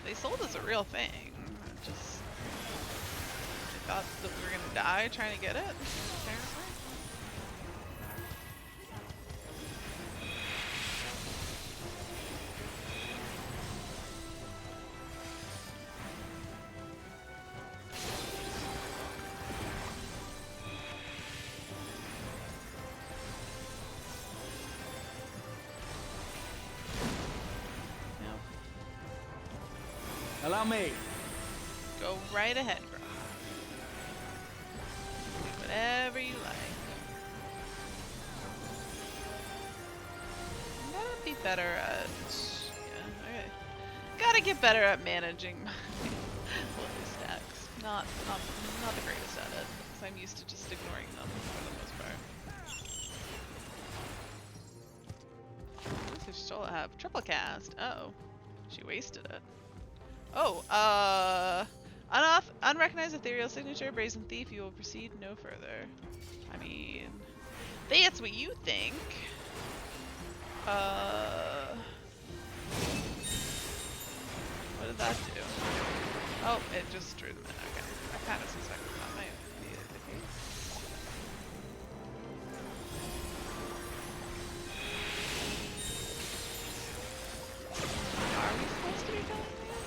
They sold us a real thing. Just they thought that we were gonna die trying to get it, apparently. Allow me. Go right ahead, bro. Do whatever you like. I'm gonna be better at... Yeah, okay. Gotta get better at managing my load stacks. Not the greatest at it, because I'm used to just ignoring them for the most part. This is still have triple cast. Uh oh. She wasted it. Oh, unrecognized ethereal signature, brazen thief, you will proceed no further. I mean, that's what you think. What did that do? Oh, it just drew them in. Okay. I kind of suspected that might be the case. Are we supposed to be killing these?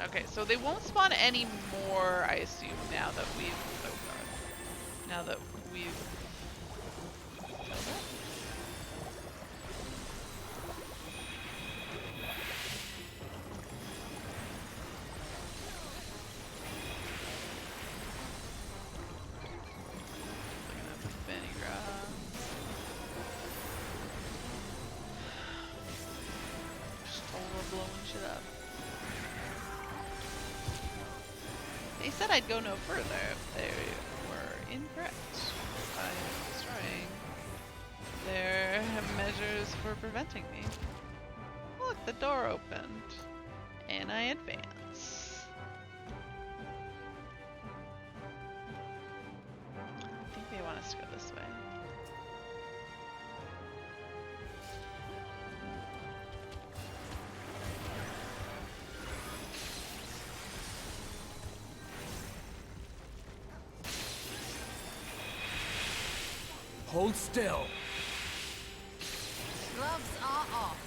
Okay, so they won't spawn any more, I assume, now that we've... Oh god. Now that we've... Looking at the Benny Grass. Just totally blowing shit up. They said I'd go no further if they were incorrect by destroying their measures for preventing me. Look, the door opened. And I advance. I think they want us to go this way. Hold still. Gloves are off.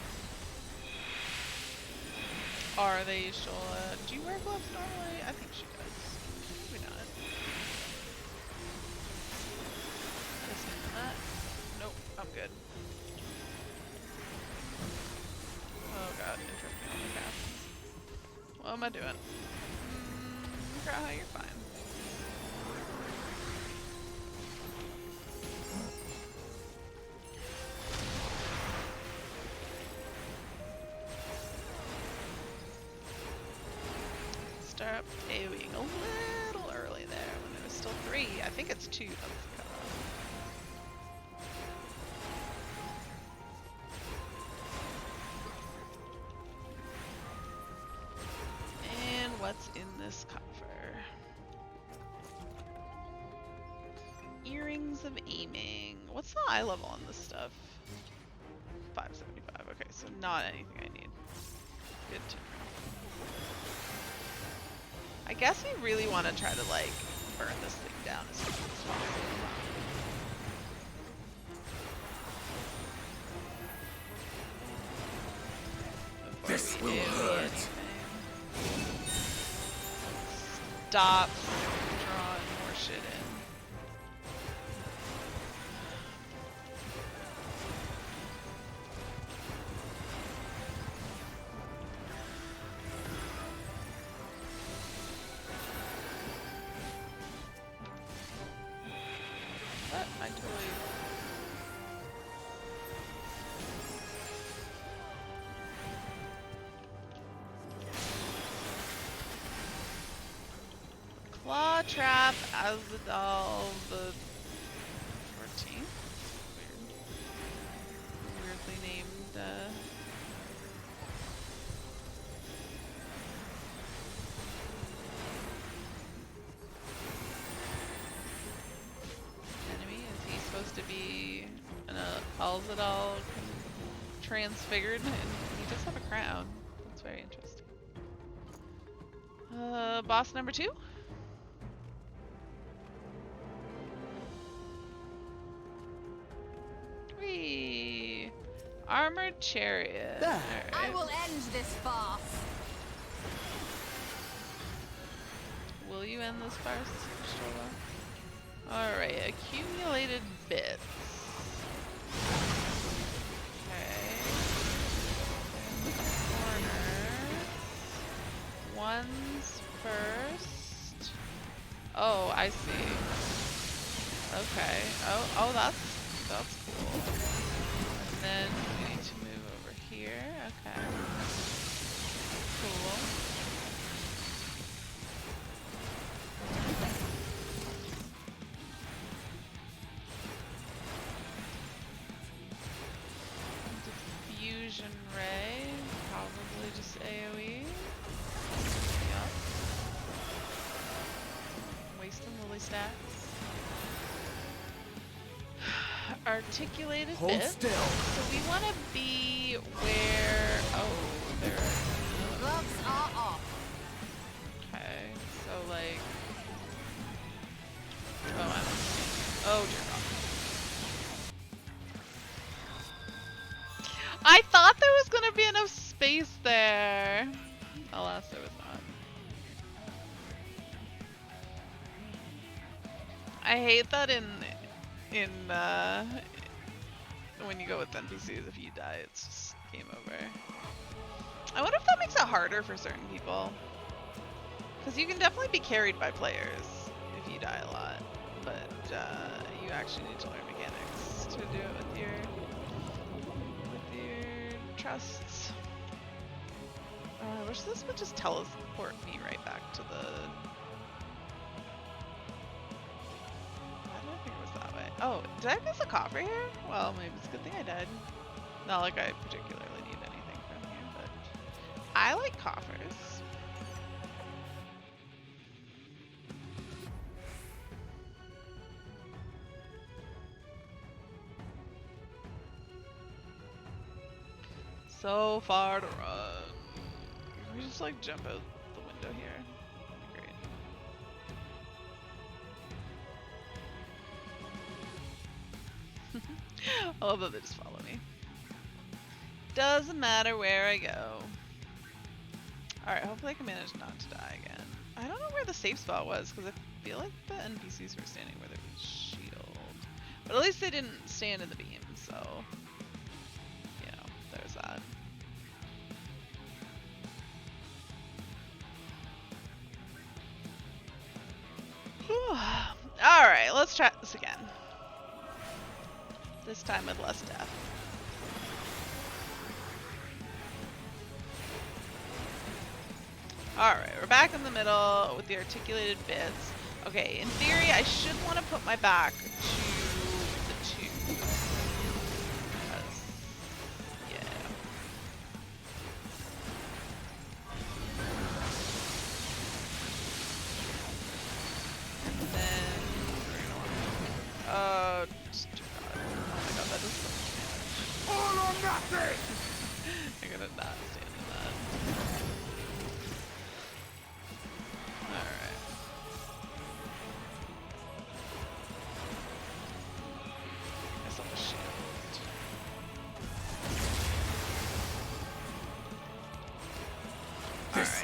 Are they usual? Do you wear gloves normally? I think she does. Maybe not. Listen to that. Nope, I'm good. Oh god, interrupting on the cast. What am I doing? Graha, you're fine. Start AoEing a little early there when there was still 3. I think it's 2 that was the cutoff. And what's in this coffer? Earrings of aiming. What's the eye level on this stuff? 575. Okay, so not anything I need. Good to know. I guess we really want to try to, like, burn this thing down as quickly as possible. This will hurt. Stop drawing more shit in. What? I totally... Claw Trap Azadal the 14th. Weird. Weirdly named, enemy. Is he supposed to be an Azadal transfigured? And he does have a crown. That's very interesting. Boss number 2? Whee! Armored chariot. There. I will end this farce. Will you end this farce, Shola? Alright, accumulated bits. Okay. In the corner. One's first. Oh, I see. Okay. Oh, that's cool. And then we need to move over here. Okay. Cool. Diffusion ray. Probably just AoE. Yup. Wasting lily stacks. Articulated Hold bits. still. So we want to be where... Oh, there. Gloves are off. Okay, so like... Oh, I don't see. Oh, dear God. I thought there was going to be enough space there. Alas, there was not. I hate that in when you go with NPCs, if you die, it's just game over. I wonder if that makes it harder for certain people. Because you can definitely be carried by players if you die a lot, but you actually need to learn mechanics to do it with your trusts. I wish this would just teleport me right back to the... Why did I think it was that way? Oh, did I miss a coffer here? Well, maybe it's a good thing I did. Not like I particularly need anything from here, but I like coffers. So far to run. Can we just like jump out the window here? That'd be great. I love that they just follow me. Doesn't matter where I go. Alright, hopefully I can manage not to die again. I don't know where the safe spot was, because I feel like the NPCs were standing where there was shield. But at least they didn't stand in the beam, so... You know, there's that. Alright, let's try this again. This time with less death. Alright, we're back in the middle with the articulated bits. Okay, in theory, I should want to put my back to the tube. Because, yeah. And then we're gonna want to... Oh my god, that does so much damage. All or nothing! I'm gonna not stand in that. Alright.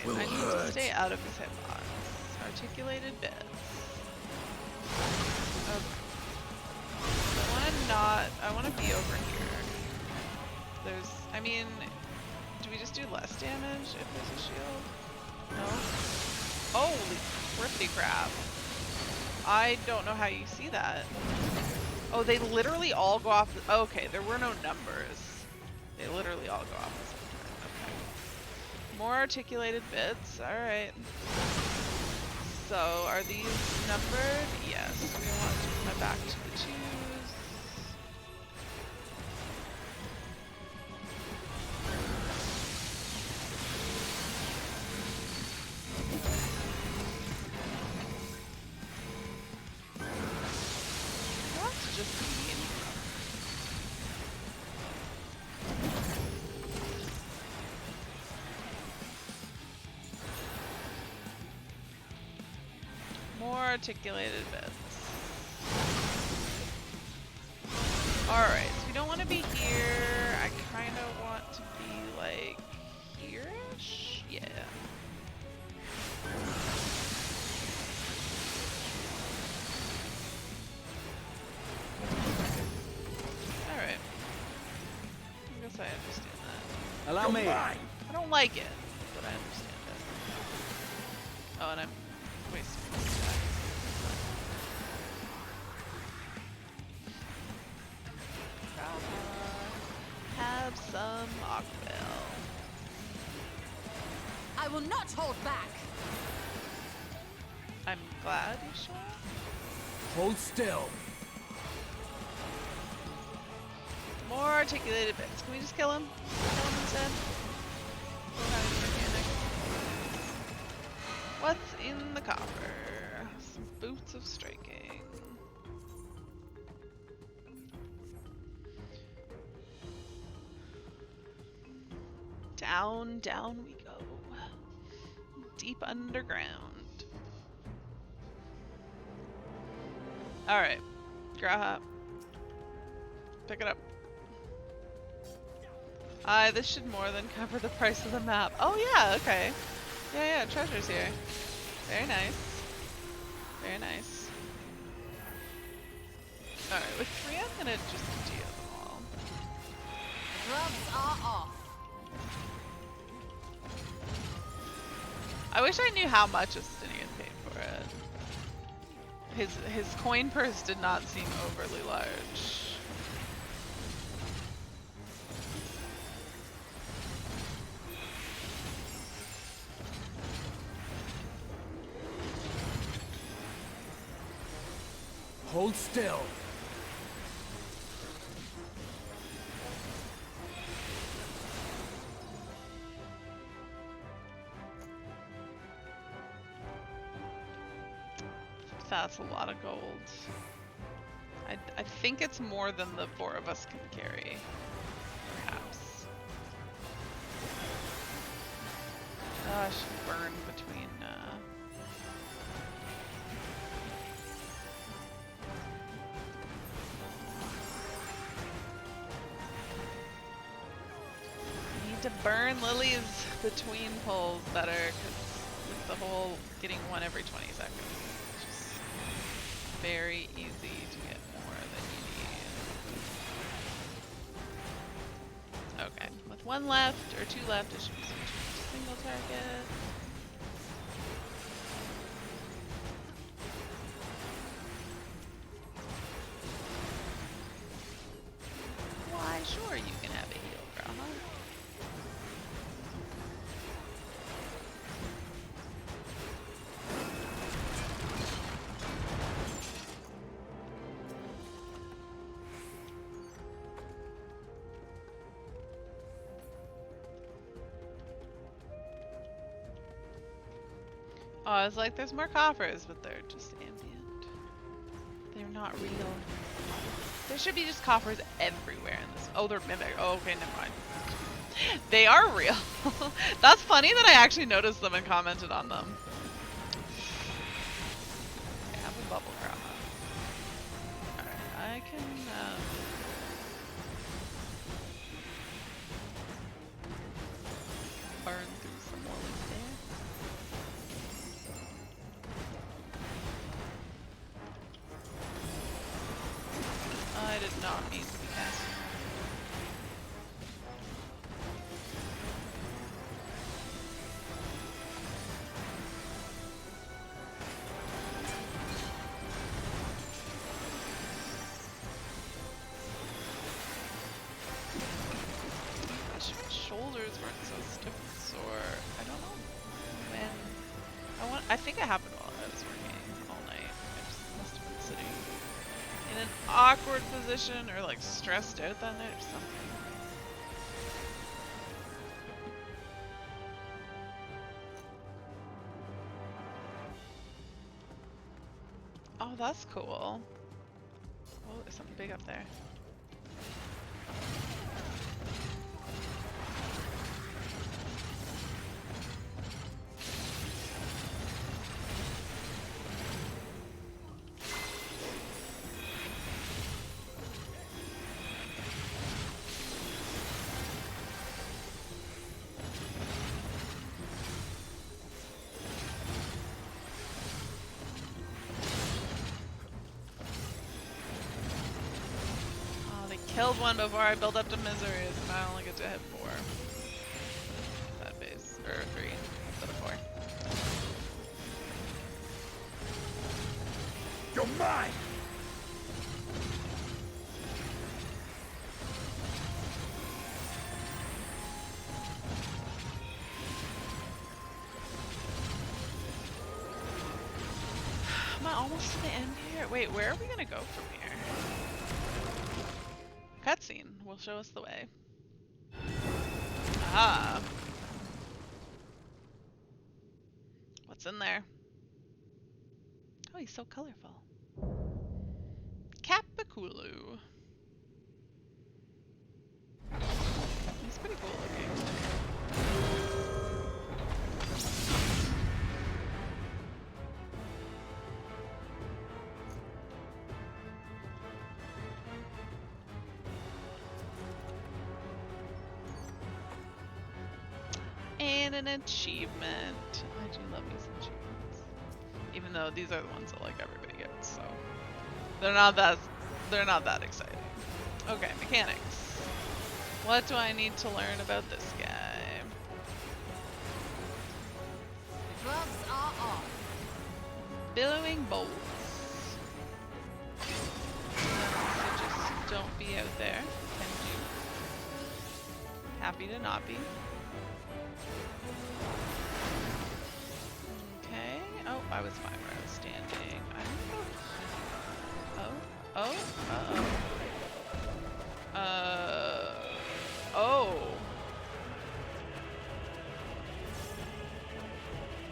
will I need to hurt. stay out of his hitbox. Articulated bits. Okay. I wanna be over here. I mean, do we just do less damage if there's a shield? No? Holy crippity crap. I don't know how you see that. Oh, they literally all go off. Okay, there were no numbers. They literally all go off the same turn. Okay. More articulated bits. Alright. So, are these numbered? Yes. We want to put my back to the 2s. That's just mean. More articulated bits. Alright, so we don't want to be here. I kind of want to be like here-ish? Yeah. Alright. I guess I understand that. Allow me. I don't like it, but I understand it. Oh, and I'm wasting my stacks. Have some Aquaville. I will not hold back. I'm glad you shot. Hold still. More articulated bits. Can we just kill him? Kill him instead? What's in the coffer? Some boots of striking. Down, down we go. Deep underground. Alright. Graha. Pick it up. This should more than cover the price of the map. Oh yeah, okay. Yeah, treasure's here. Very nice. Very nice. Alright, with 3 I'm gonna just deal them all. Gloves are off. I wish I knew how much Justinian paid for it. His coin purse did not seem overly large. Hold still. That's a lot of gold. I think it's more than the 4 of us can carry. Perhaps. Oh, I should burn between need to burn lilies between pulls better, because with the whole getting one every 20 seconds, it's just very easy to get more than you need. Okay, with 1 left, or 2 left, it should be switching to single target. Why, sure, you can have a heal, Graha. Oh, I was like, there's more coffers, but they're just ambient. They're not real. There should be just coffers everywhere in this. Oh, they're mimic. Oh, okay, never mind. They are real. That's funny that I actually noticed them and commented on them. I have a bubble graph. Alright, I can, burn through some more loot there. not mean to be casting. Shoulders weren't so stiff and sore. I don't know when. I think it happened while I was working all night. I just must have been sitting in an awkward position or like stressed out that night or something. Oh, that's cool. Oh, there's something big up there. Killed one before I build up to miseries, and I only get to hit 4. That base, or 3 instead of 4. You're mine! Am I almost to the end here? Wait, where are we gonna go from here? Cutscene will show us the way. Ah. What's in there? Oh, he's so colorful. Capiculu. He's pretty cool looking. And an achievement. I do love these achievements. Even though these are the ones that like everybody gets, so they're not that exciting. Okay, mechanics. What do I need to learn about this guy? Gloves are off. Billowing bolts. So just don't be out there, can you? Happy to not be. Okay. Oh, I was fine where I was standing. I don't know. Oh. Oh.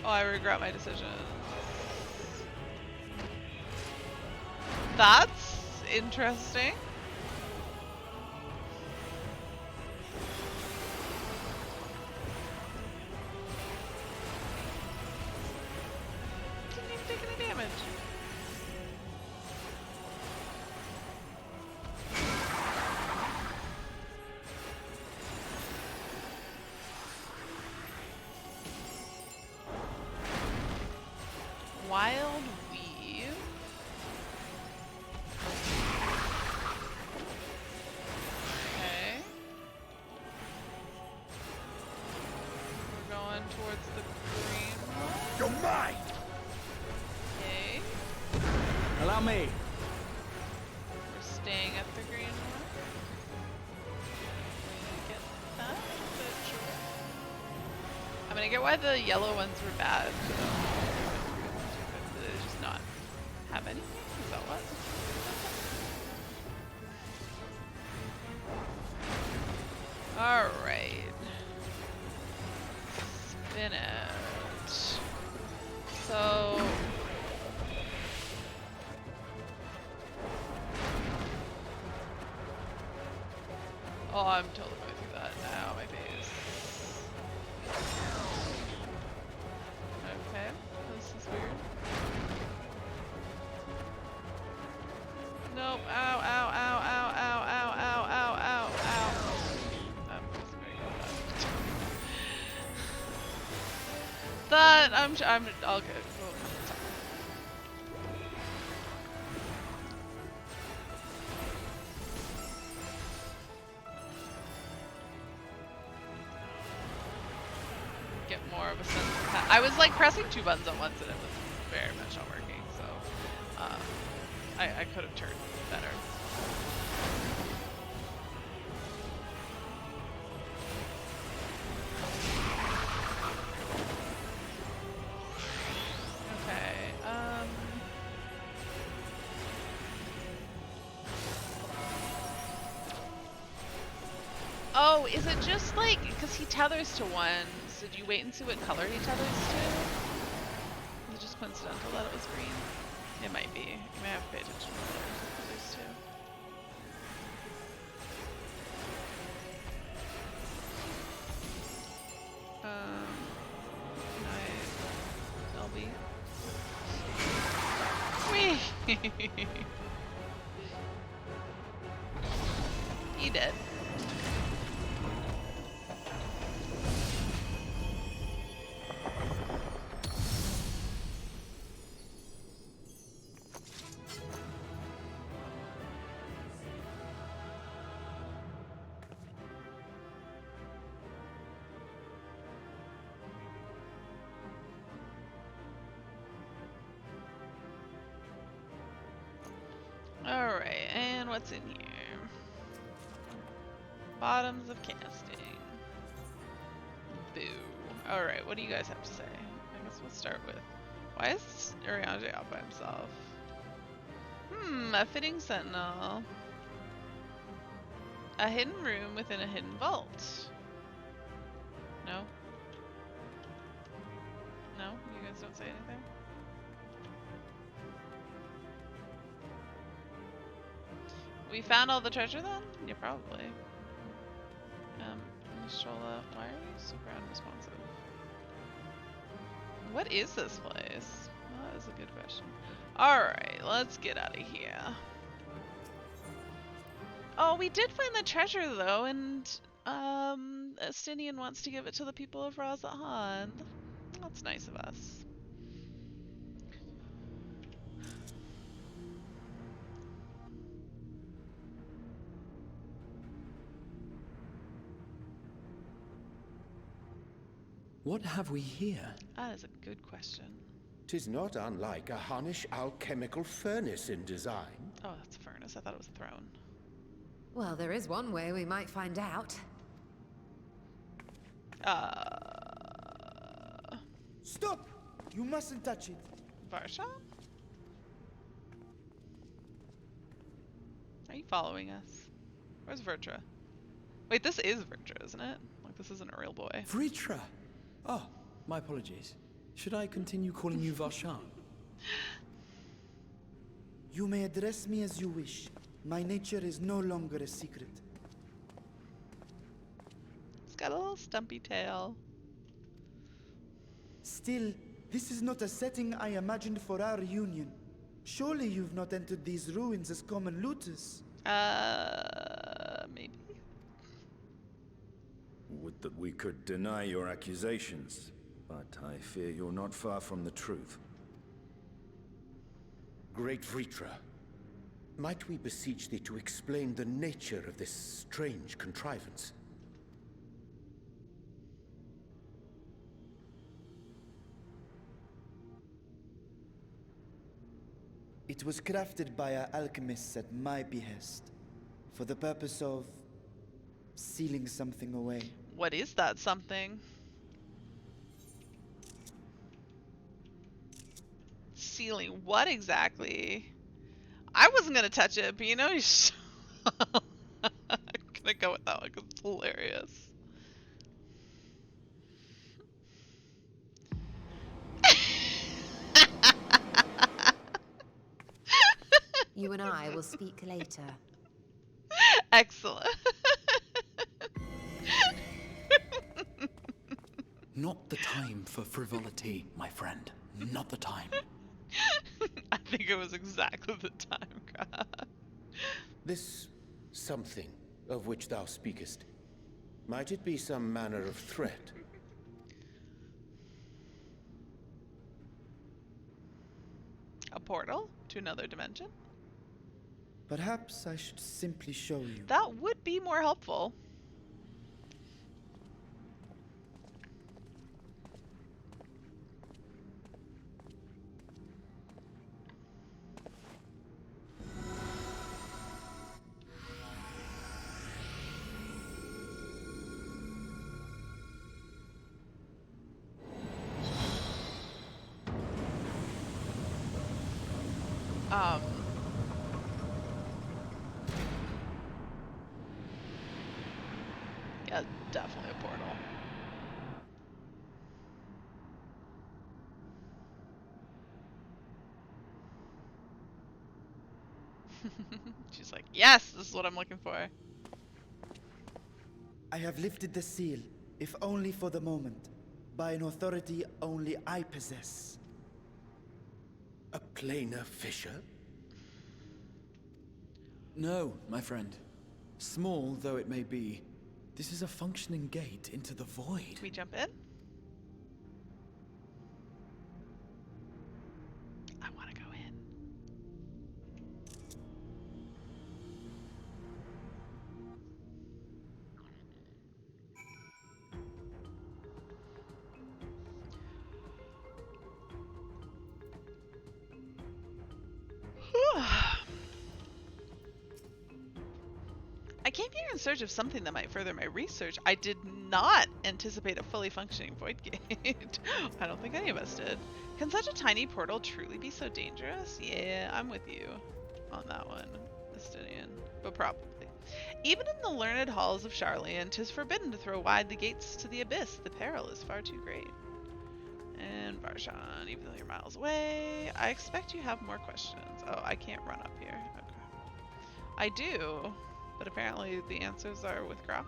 Oh, I regret my decision. That's interesting. Didn't even take any damage. Wild weave. Okay. We're going towards the green one. You're mine! Okay. Allow me. We're staying at the green one. Get that, but sure. I mean, I get why the yellow ones were bad. They just not have anything? Is that what? Alright. Spin it. So... Oh, I'm totally going through that now, my base. Okay, this is weird. Nope, ow, ow, ow, ow, ow, ow, ow, ow, ow, ow. I'm just very good. That, I'm all good. Cool. get more of a sense of how. I was like pressing 2 buttons at once and it was very much not working, so I could have turned better. Okay, oh, is it just like, because he tethers to 1, so did you wait and see what color he tethers to? Is it just coincidental that it was green? It might be. You may have to pay attention to what color he tethers to. Can I... LB? Whee! He did. Alright, and what's in here? Bottoms of casting. Boo. Alright, what do you guys have to say? I guess we'll start with... Why is Urianger out by himself? A fitting sentinel. A hidden room within a hidden vault. No? No? You guys don't say anything? We found all the treasure then? Yeah, probably. Shola, why are you super unresponsive? What is this place? Well, that is a good question. Alright, let's get out of here. Oh, we did find the treasure though, and Estinian wants to give it to the people of Razathan. That's nice of us. What have we here? That is a good question. 'Tis not unlike a Hunnish alchemical furnace in design. Oh, that's a furnace. I thought it was a throne. Well, there is one way we might find out. Stop! You mustn't touch it. Varsha? Are you following us? Where's Vertra? Wait, this is Vertra, isn't it? Like, this isn't a real boy. Vritra! Oh, my apologies. Should I continue calling you Varshan? You may address me as you wish. My nature is no longer a secret. It's got a little stumpy tail. Still, this is not a setting I imagined for our union. Surely you've not entered these ruins as common looters? Maybe. Would that we could deny your accusations, but I fear you're not far from the truth. Great Vritra, might we beseech thee to explain the nature of this strange contrivance? It was crafted by our alchemists at my behest, for the purpose of sealing something away. What is that something? Sealing what exactly? I wasn't gonna touch it, but you know, I'm gonna go with that one because it's hilarious. You and I will speak later. Excellent. Not the time for frivolity, my friend. Not the time. I think it was exactly the time, Graf. This something of which thou speakest, might it be some manner of threat? A portal to another dimension? Perhaps I should simply show you. That would be more helpful. Um, yeah, definitely a portal. She's like, yes, this is what I'm looking for. I have lifted the seal, if only for the moment, by an authority only I possess. A planar fissure? No, my friend. Small though it may be, this is a functioning gate into the void. Can we jump in? I want to go in. I came here in search of something that might further my research. I did not anticipate a fully functioning void gate. I don't think any of us did. Can such a tiny portal truly be so dangerous? Yeah, I'm with you on that one, Estinian. But probably. Even in the learned halls of Charlian, 'tis forbidden to throw wide the gates to the abyss. The peril is far too great. And Barshan, even though you're miles away, I expect you have more questions. Oh, I can't run up here. Okay. I do. But apparently the answers are with Graham.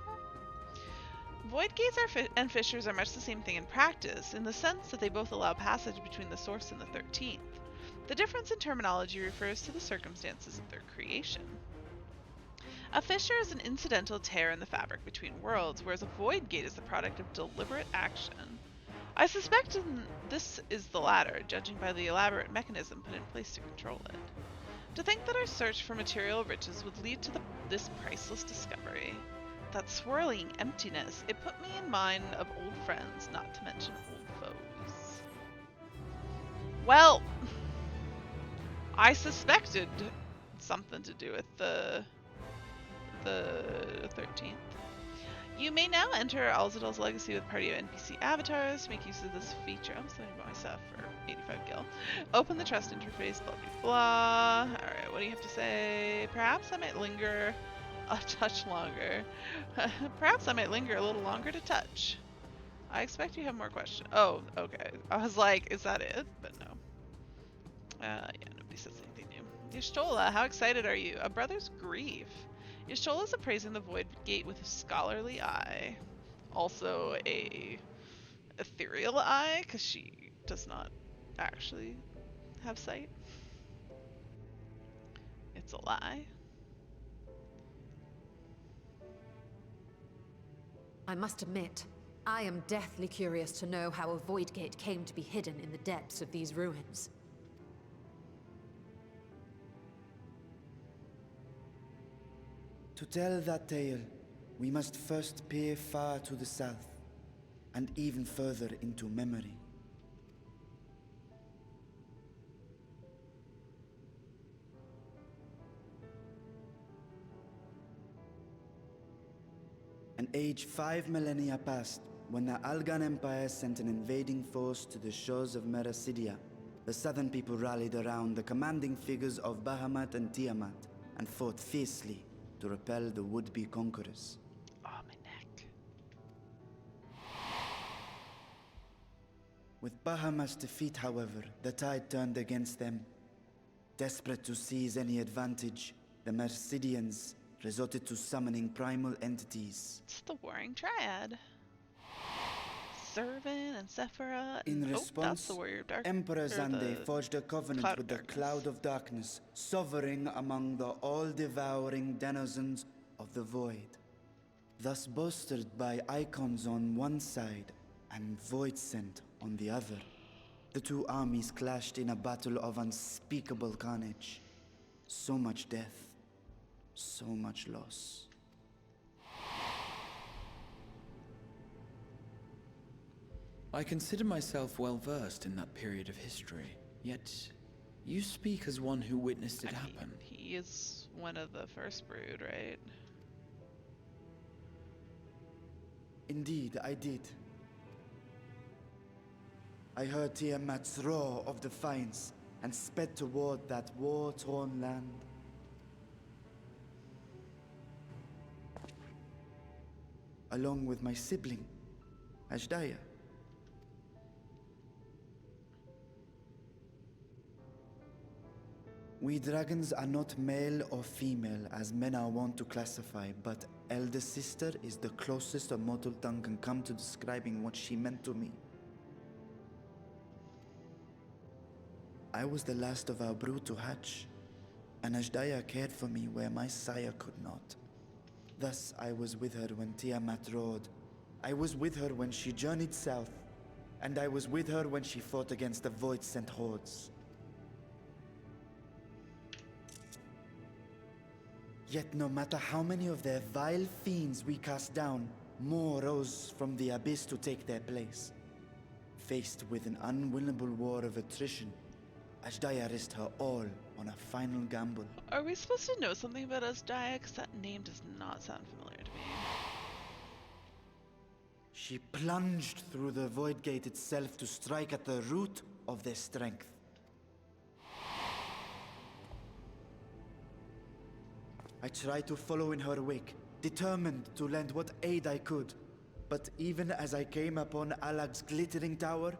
Void gates and fissures are much the same thing in practice, in the sense that they both allow passage between the source and the 13th. The difference in terminology refers to the circumstances of their creation. A fissure is an incidental tear in the fabric between worlds, whereas a void gate is the product of deliberate action. I suspect this is the latter, judging by the elaborate mechanism put in place to control it. To think that our search for material riches would lead to this priceless discovery. That swirling emptiness, it put me in mind of old friends, not to mention old foes. Well, I suspected something to do with the 13th. You may now enter Alzadal's legacy with party of NPC avatars. Make use of this feature. I'm selling myself for 85 gil. Open the trust interface, blah blah blah. Alright, what do you have to say? Perhaps I might linger a touch longer. Perhaps I might linger a little longer to touch. I expect you have more questions. Oh, okay. I was like, is that it? But no. Yeah, nobody says anything new. Y'shtola, how excited are you? A brother's grief. Y'shtola is appraising the void gate with a scholarly eye. Also a ethereal eye, because she does not actually have sight. It's a lie. I must admit, I am deathly curious to know how a void gate came to be hidden in the depths of these ruins. To tell that tale, we must first peer far to the south, and even further into memory. An age 5 millennia passed when the Algan Empire sent an invading force to the shores of Merasidia. The southern people rallied around the commanding figures of Bahamut and Tiamat and fought fiercely to repel the would-be conquerors. Oh, my neck. With Bahamut's defeat, however, the tide turned against them. Desperate to seize any advantage, the Mercidians resorted to summoning primal entities. It's the Warring Triad. Zervin and Sephira. In response, that's the Warrior of Dark. Emperor Zande forged a covenant with the Cloud of Darkness, sovereign among the all-devouring denizens of the Void. Thus bolstered by icons on one side and Void Scent on the other, the two armies clashed in a battle of unspeakable carnage. So much death, so much loss. I consider myself well versed in that period of history, yet you speak as one who witnessed it happen. He is one of the first brood, right? Indeed, I did. I heard Tiamat's roar of defiance and sped toward that war-torn land. Along with my sibling, Ashdaya. We dragons are not male or female as men are wont to classify, but elder sister is the closest a mortal tongue can come to describing what she meant to me. I was the last of our brood to hatch, and Ashdaya cared for me where my sire could not. Thus I was with her when Tiamat roared. I was with her when she journeyed south, and I was with her when she fought against the Void-sent hordes. Yet no matter how many of their vile fiends we cast down, more rose from the abyss to take their place. Faced with an unwinnable war of attrition, Ashdaya risked her all on a final gamble. Are we supposed to know something about Ashdaya? Because that name does not sound familiar to me. She plunged through the Void Gate itself to strike at the root of their strength. I tried to follow in her wake, determined to lend what aid I could. But even as I came upon Alag's glittering tower,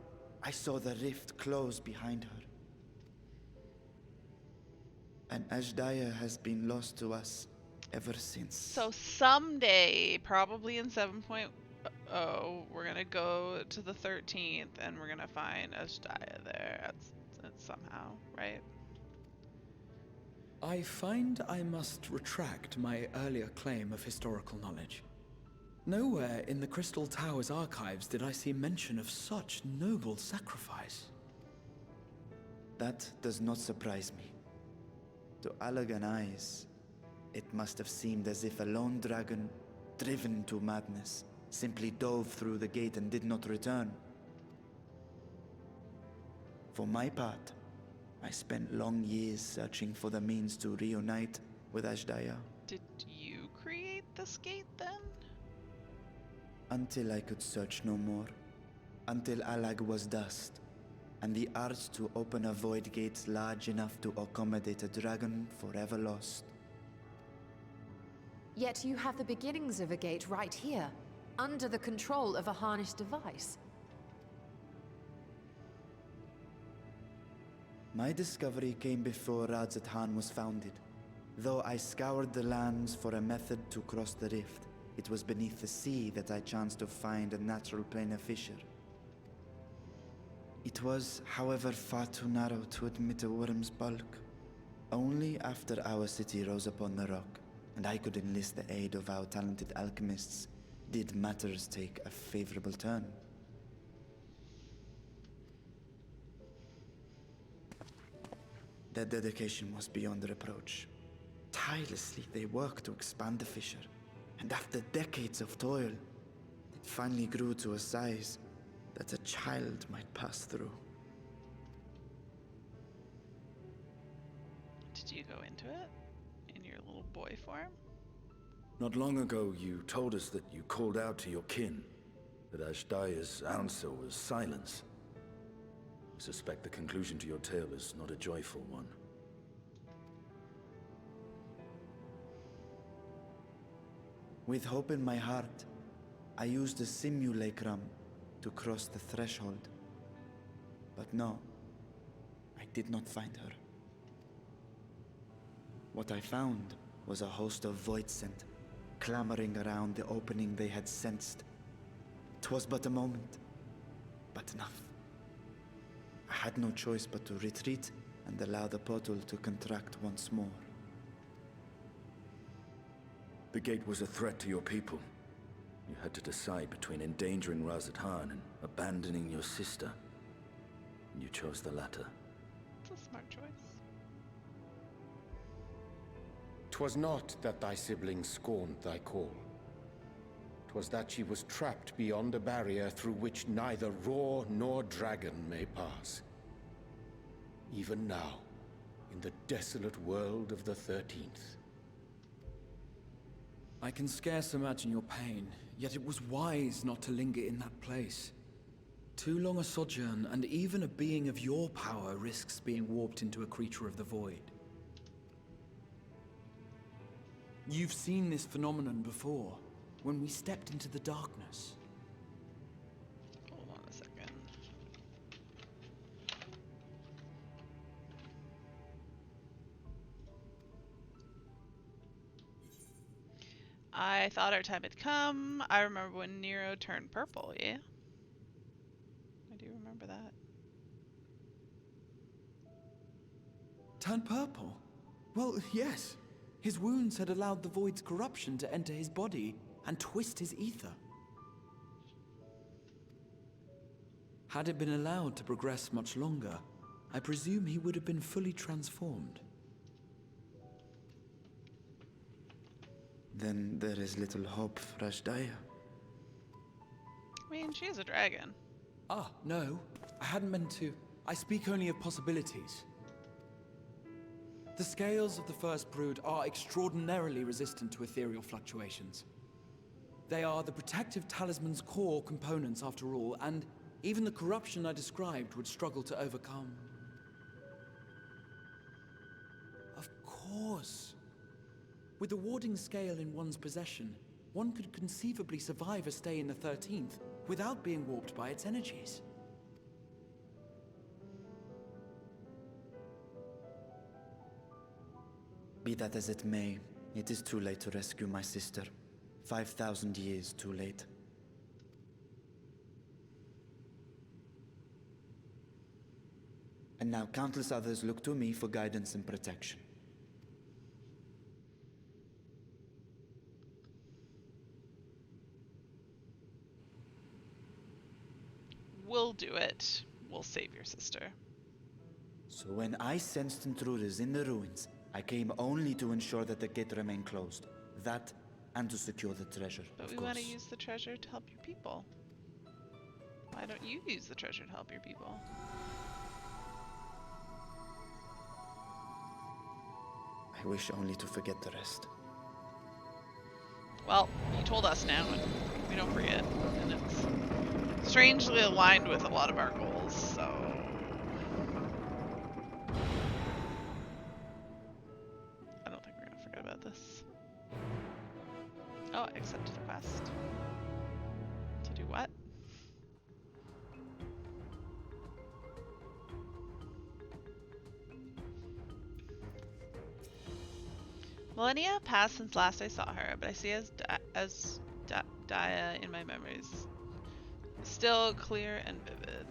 I saw the rift close behind her. And Ashdaya has been lost to us ever since. So someday, probably in 7.0, we're gonna go to the 13th and we're gonna find Ashdaya there. That's somehow, right? I find I must retract my earlier claim of historical knowledge. Nowhere in the Crystal Tower's archives did I see mention of such noble sacrifice. That does not surprise me. To Allagan eyes, it must have seemed as if a lone dragon, driven to madness, simply dove through the gate and did not return. For my part, I spent long years searching for the means to reunite with Ashdaya. Did you create this gate then? Until I could search no more. Until Alag was dust, and the art to open a void gate large enough to accommodate a dragon forever lost. Yet you have the beginnings of a gate right here, under the control of a harnessed device. My discovery came before Radzat was founded. Though I scoured the lands for a method to cross the rift, it was beneath the sea that I chanced to find a natural planar fissure. It was, however, far too narrow to admit a worm's bulk. Only after our city rose upon the rock, and I could enlist the aid of our talented alchemists, did matters take a favorable turn. Their dedication was beyond reproach. Tirelessly they worked to expand the fissure, and after decades of toil, it finally grew to a size that a child might pass through. Did you go into it? In your little boy form? Not long ago, you told us that you called out to your kin, that Ashdaya's answer was silence. I suspect the conclusion to your tale is not a joyful one. With hope in my heart, I used a simulacrum to cross the threshold. But no, I did not find her. What I found was a host of Void-sent, clamoring around the opening they had sensed. 'Twas but a moment, but enough. I had no choice but to retreat and allow the portal to contract once more. The gate was a threat to your people. You had to decide between endangering Razat and abandoning your sister. And you chose the latter. It's a smart choice. 'Twas not that thy sibling scorned thy call. 'Twas that she was trapped beyond a barrier through which neither roar nor dragon may pass. Even now, in the desolate world of the 13th. I can scarce imagine your pain, yet it was wise not to linger in that place. Too long a sojourn, and even a being of your power risks being warped into a creature of the void. You've seen this phenomenon before, when we stepped into the darkness. Hold on a second. I thought our time had come. I remember when Nero turned purple, yeah? I do remember that. Turned purple? Well, yes. His wounds had allowed the void's corruption to enter his body and twist his ether. Had it been allowed to progress much longer, I presume he would have been fully transformed. Then there is little hope for Ashdaya. I mean, she is a dragon. Ah, no. I hadn't meant to. I speak only of possibilities. The scales of the first brood are extraordinarily resistant to ethereal fluctuations. They are the protective talisman's core components after all, and even the corruption I described would struggle to overcome. Of course. With the warding scale in one's possession, one could conceivably survive a stay in the 13th without being warped by its energies. Be that as it may, it is too late to rescue my sister. 5,000 years too late. And now countless others look to me for guidance and protection. We'll do it. We'll save your sister. So when I sensed intruders in the ruins, I came only to ensure that the gate remained closed. That, and to secure the treasure, But of we course. want to use the treasure to help your people. Why don't you use the treasure to help your people? I wish only to forget the rest. Well, you told us now, and we don't forget. And it's strangely aligned with a lot of our goals, so... I don't think we're gonna forget about this. Oh, accept the quest. To do what? Millennia have passed since last I saw her, but I see Dia in my memories. Still clear and vivid.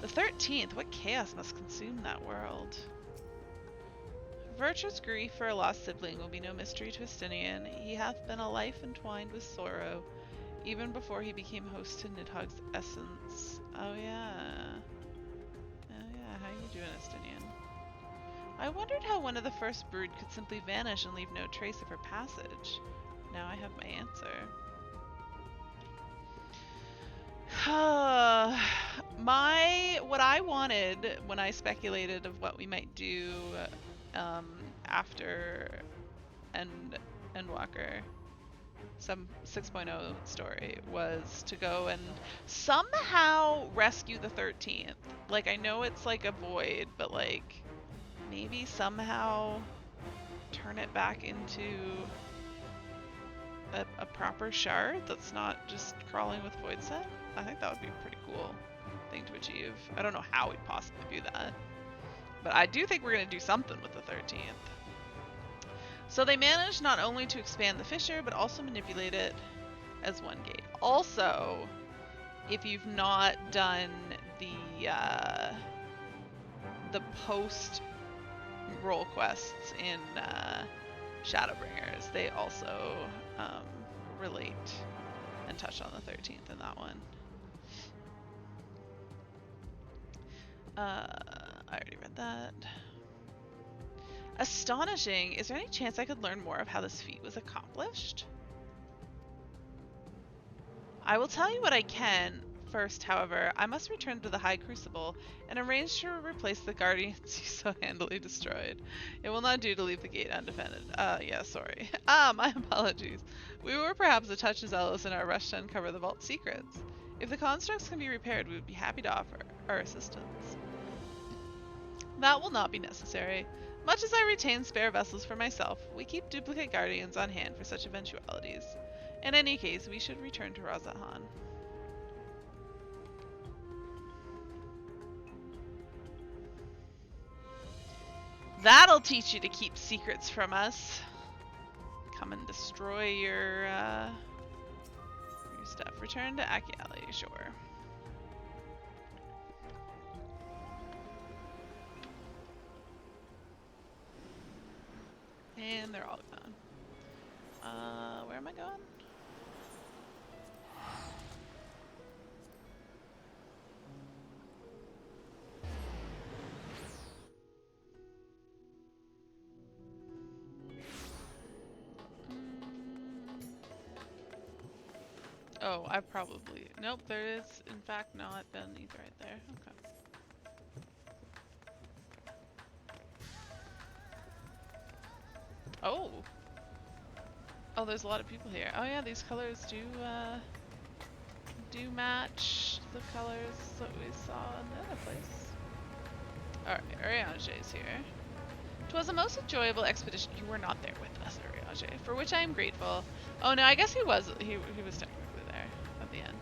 The 13th, what chaos must consume that world? Virtue's grief for a lost sibling will be no mystery to Estinian. He hath been a life entwined with sorrow, even before he became host to Nidhogg's essence. Oh yeah. Oh yeah, how you doing, Estinian? I wondered how one of the first brood could simply vanish and leave no trace of her passage. Now I have my answer. What I wanted when I speculated of what we might do after Endwalker, some 6.0 story, was to go and somehow rescue the 13th. Like, I know it's like a void, but like maybe somehow turn it back into a proper shard that's not just crawling with void set. I think that would be a pretty cool thing to achieve. I don't know how we'd possibly do that, but I do think we're going to do something with the 13th. So they managed not only to expand the fissure, but also manipulate it as one gate. Also, if you've not done the post role quests in Shadowbringers, they also relate and touch on the 13th in that one. I already read that. Astonishing. Is there any chance I could learn more of how this feat was accomplished? I will tell you what I can. First, however, I must return to the High Crucible and arrange to replace the guardians you so handily destroyed. It will not do to leave the gate undefended. Yeah, sorry. My apologies. We were perhaps a touch zealous in our rush to uncover the vault secrets. If the constructs can be repaired, we would be happy to offer our assistance. That will not be necessary. Much as I retain spare vessels for myself, we keep duplicate guardians on hand for such eventualities. In any case, we should return to Razahan. That'll teach you to keep secrets from us. Come and destroy your stuff. Return to Akiali, sure. And they're all gone. Where am I going? Oh, I probably... Nope, there is, in fact, not Beneath right there. Okay. Oh! Oh, there's a lot of people here. Oh yeah, these colors do match the colors that we saw in the other place. Alright, Urianger's here. 'Twas a most enjoyable expedition. You were not there with us, Urianger, for which I am grateful. Oh no, I guess he was technically there at the end.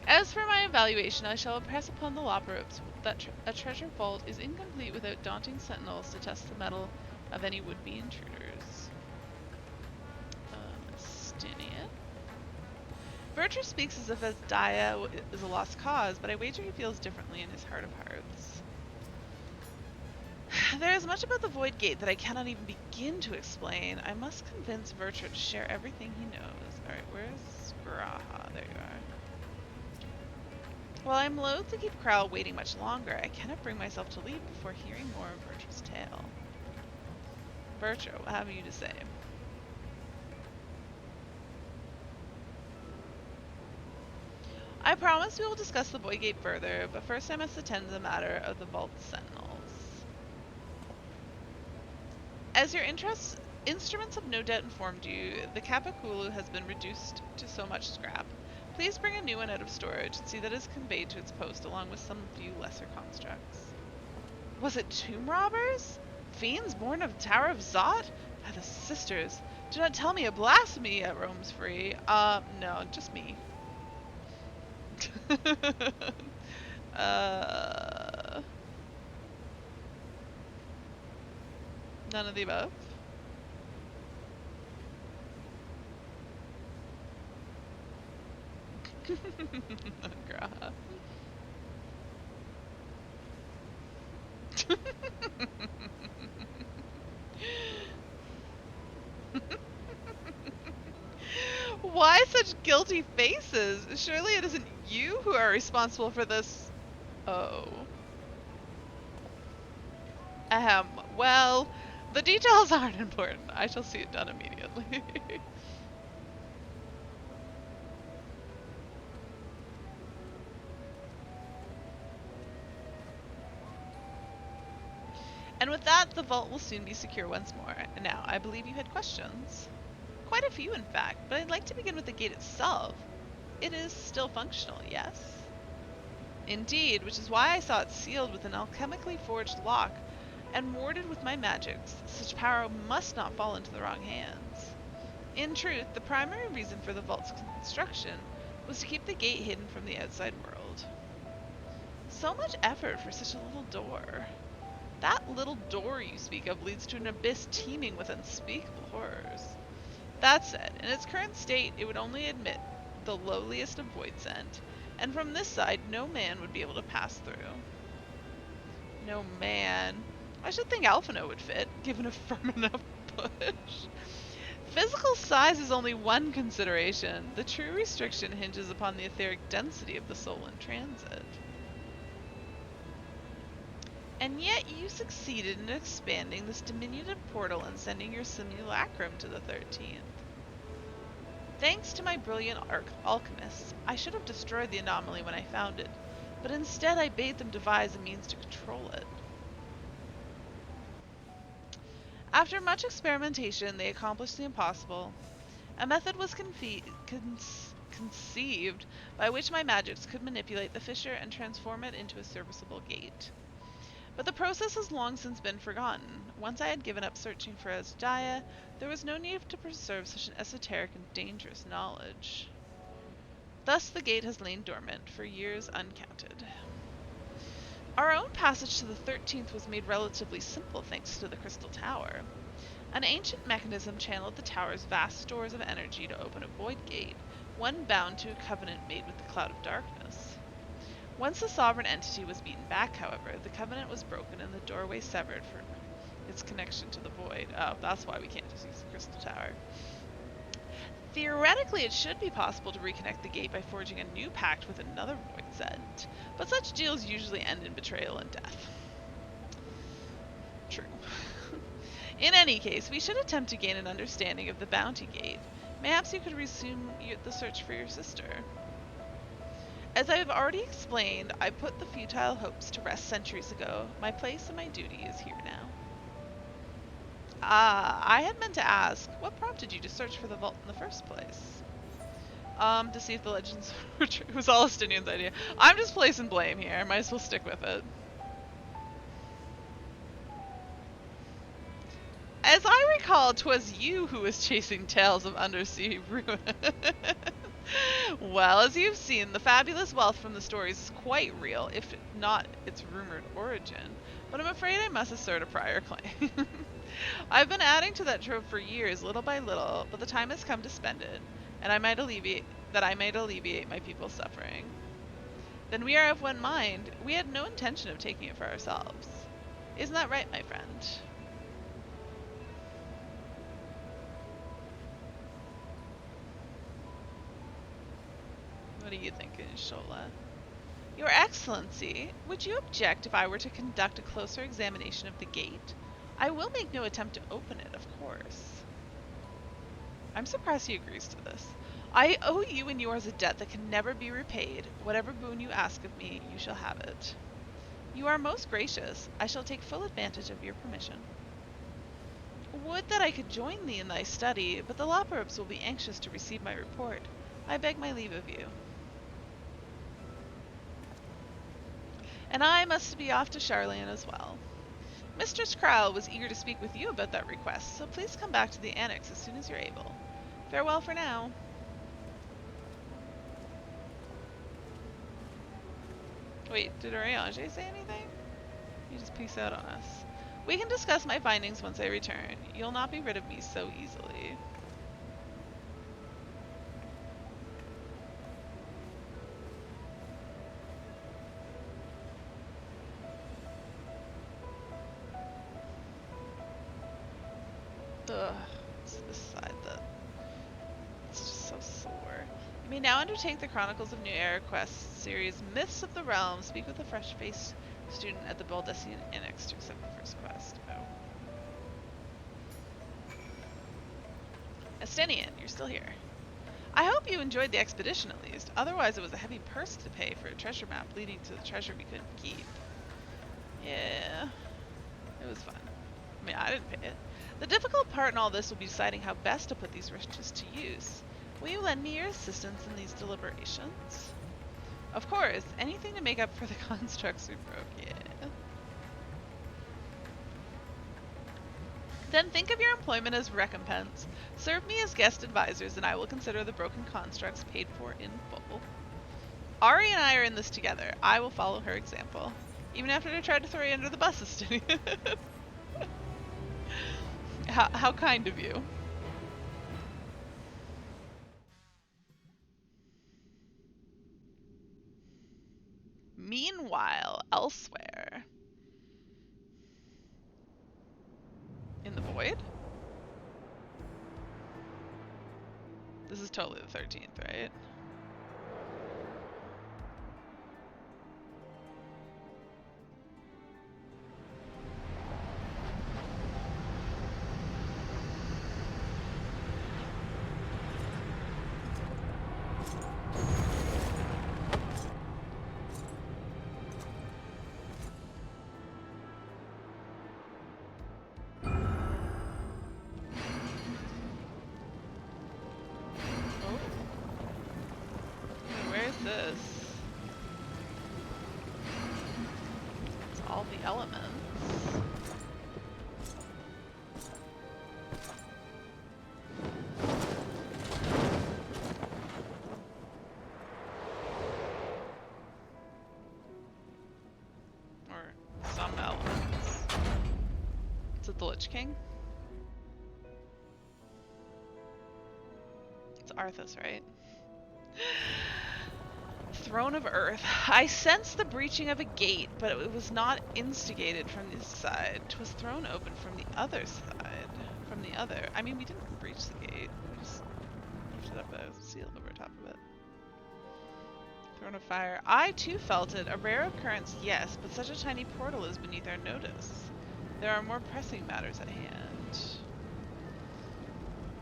As for my evaluation, I shall impress upon the Loporobes that a treasure vault is incomplete without daunting sentinels to test the mettle of any would-be intruders. Stinian. Bertram speaks as if Asdaya is a lost cause, but I wager he feels differently in his heart of hearts. There is much about the Void Gate that I cannot even begin to explain. I must convince Vertra to share everything he knows. Alright, where's Graha? There you are. While I'm loath to keep Kral waiting much longer, I cannot bring myself to leave before hearing more of Vertra's tale. Vertra, what have you to say? I promise we will discuss the Void Gate further, but first I must attend to the matter of the Vault Sentinels. As your instruments have no doubt informed you, the Kapakulu has been reduced to so much scrap. Please bring a new one out of storage and see that it is conveyed to its post along with some few lesser constructs. Was it tomb robbers? Fiends born of the Tower of Zot? By the sisters, do not tell me a blasphemy yet roams free. No, just me. None of the above. Graha. Why such guilty faces? Surely it isn't you who are responsible for this. Oh. Well, the details aren't important. I shall see it done immediately. And with that, the vault will soon be secure once more. Now, I believe you had questions. Quite a few, in fact, but I'd like to begin with the gate itself. It is still functional, yes? Indeed, which is why I saw it sealed with an alchemically forged lock and warded with my magics. Such power must not fall into the wrong hands. In truth, the primary reason for the vault's construction was to keep the gate hidden from the outside world. So much effort for such a little door. That little door you speak of leads to an abyss teeming with unspeakable horrors. That said, in its current state, it would only admit the lowliest of void sent, and from this side, no man would be able to pass through. No man. I should think Alphino would fit, given a firm enough push. Physical size is only one consideration. The true restriction hinges upon the etheric density of the soul in transit. And yet you succeeded in expanding this diminutive portal and sending your simulacrum to the 13th. Thanks to my brilliant alchemists, I should have destroyed the anomaly when I found it, but instead I bade them devise a means to control it. After much experimentation, they accomplished the impossible. A method was conceived by which my magics could manipulate the fissure and transform it into a serviceable gate. But the process has long since been forgotten. Once I had given up searching for Asdaya, there was no need to preserve such an esoteric and dangerous knowledge. Thus the gate has lain dormant for years uncounted. Our own passage to the 13th was made relatively simple thanks to the Crystal Tower. An ancient mechanism channeled the tower's vast stores of energy to open a void gate, one bound to a covenant made with the Cloud of Darkness. Once the sovereign entity was beaten back, however, the covenant was broken and the doorway severed for its connection to the void. Oh, that's why we can't just use the Crystal Tower. Theoretically, it should be possible to reconnect the gate by forging a new pact with another Void Zed, but such deals usually end in betrayal and death. True. In any case, we should attempt to gain an understanding of the Bounty Gate. Perhaps you could resume the search for your sister. As I have already explained, I put the futile hopes to rest centuries ago. My place and my duty is here now. I had meant to ask, what prompted you to search for the vault in the first place? To see if the legends were true. It was Alistinian's idea. I'm just placing blame here. Might as well stick with it. As I recall, 'twas you who was chasing tales of undersea ruin. Well, as you've seen, the fabulous wealth from the stories is quite real, if not its rumored origin. But I'm afraid I must assert a prior claim. I've been adding to that trove for years, little by little, but the time has come to spend it, and I might alleviate my people's suffering. Then we are of one mind. We had no intention of taking it for ourselves. Isn't that right, my friend? What are you thinking, Shola? Your Excellency, would you object if I were to conduct a closer examination of the gate? I will make no attempt to open it, of course. I'm surprised he agrees to this. I owe you and yours a debt that can never be repaid. Whatever boon you ask of me, you shall have it. You are most gracious. I shall take full advantage of your permission. Would that I could join thee in thy study, but the Loporobs will be anxious to receive my report. I beg my leave of you. And I must be off to Charlian as well. Mistress Crowell was eager to speak with you about that request, so please come back to the annex as soon as you're able. Farewell for now. Wait, did Oriange say anything? He just peace out on us. We can discuss my findings once I return. You'll not be rid of me so easily. Ugh, it's this side that it's just so sore. You may now undertake the Chronicles of New Era Quest series Myths of the Realm. Speak with a fresh-faced student at the Baldessian Annex to accept the first quest. Oh. Estinian, you're still here. I hope you enjoyed the expedition at least. Otherwise, it was a heavy purse to pay for a treasure map leading to the treasure we couldn't keep. Yeah, it was fun. I mean, I didn't pay it. The difficult part in all this will be deciding how best to put these riches to use. Will you lend me your assistance in these deliberations? Of course, anything to make up for the constructs we broke, yeah. Then think of your employment as recompense. Serve me as guest advisors and I will consider the broken constructs paid for in full. Ari and I are in this together. I will follow her example. Even after I tried to throw you under the bus, Estinian. How kind of you. Meanwhile, elsewhere. In the void? This is totally the 13th, right? the elements. Or some elements. Is it the Lich King? It's Arthas, right? Throne of Earth. I sensed the breaching of a gate, but it was not instigated from this side. 'Twas thrown open from the other side. From the other. I mean, we didn't breach the gate. We just lifted up a seal over top of it. Throne of Fire. I too felt it. A rare occurrence, yes, but such a tiny portal is beneath our notice. There are more pressing matters at hand.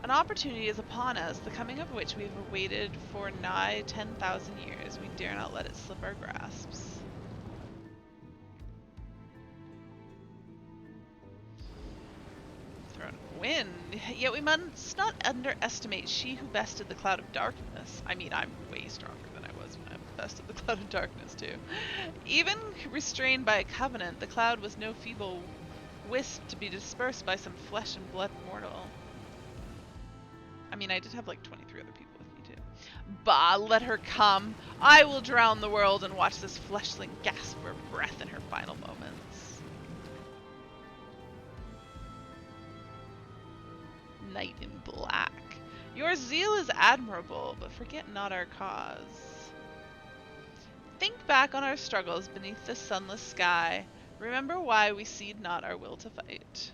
An opportunity is upon us, the coming of which we have awaited for nigh 10,000 years. We dare not let it slip our grasps. Throne of Wind. Yet we must not underestimate she who bested the Cloud of Darkness. I mean, I'm way stronger than I was when I bested the Cloud of Darkness, too. Even restrained by a covenant, the cloud was no feeble wisp to be dispersed by some flesh and blood mortal. I mean, I did have like 23 other people with me too. Bah, let her come. I will drown the world and watch this fleshling gasp for breath in her final moments. Knight in Black. Your zeal is admirable, but forget not our cause. Think back on our struggles beneath the sunless sky. Remember why we cede not our will to fight.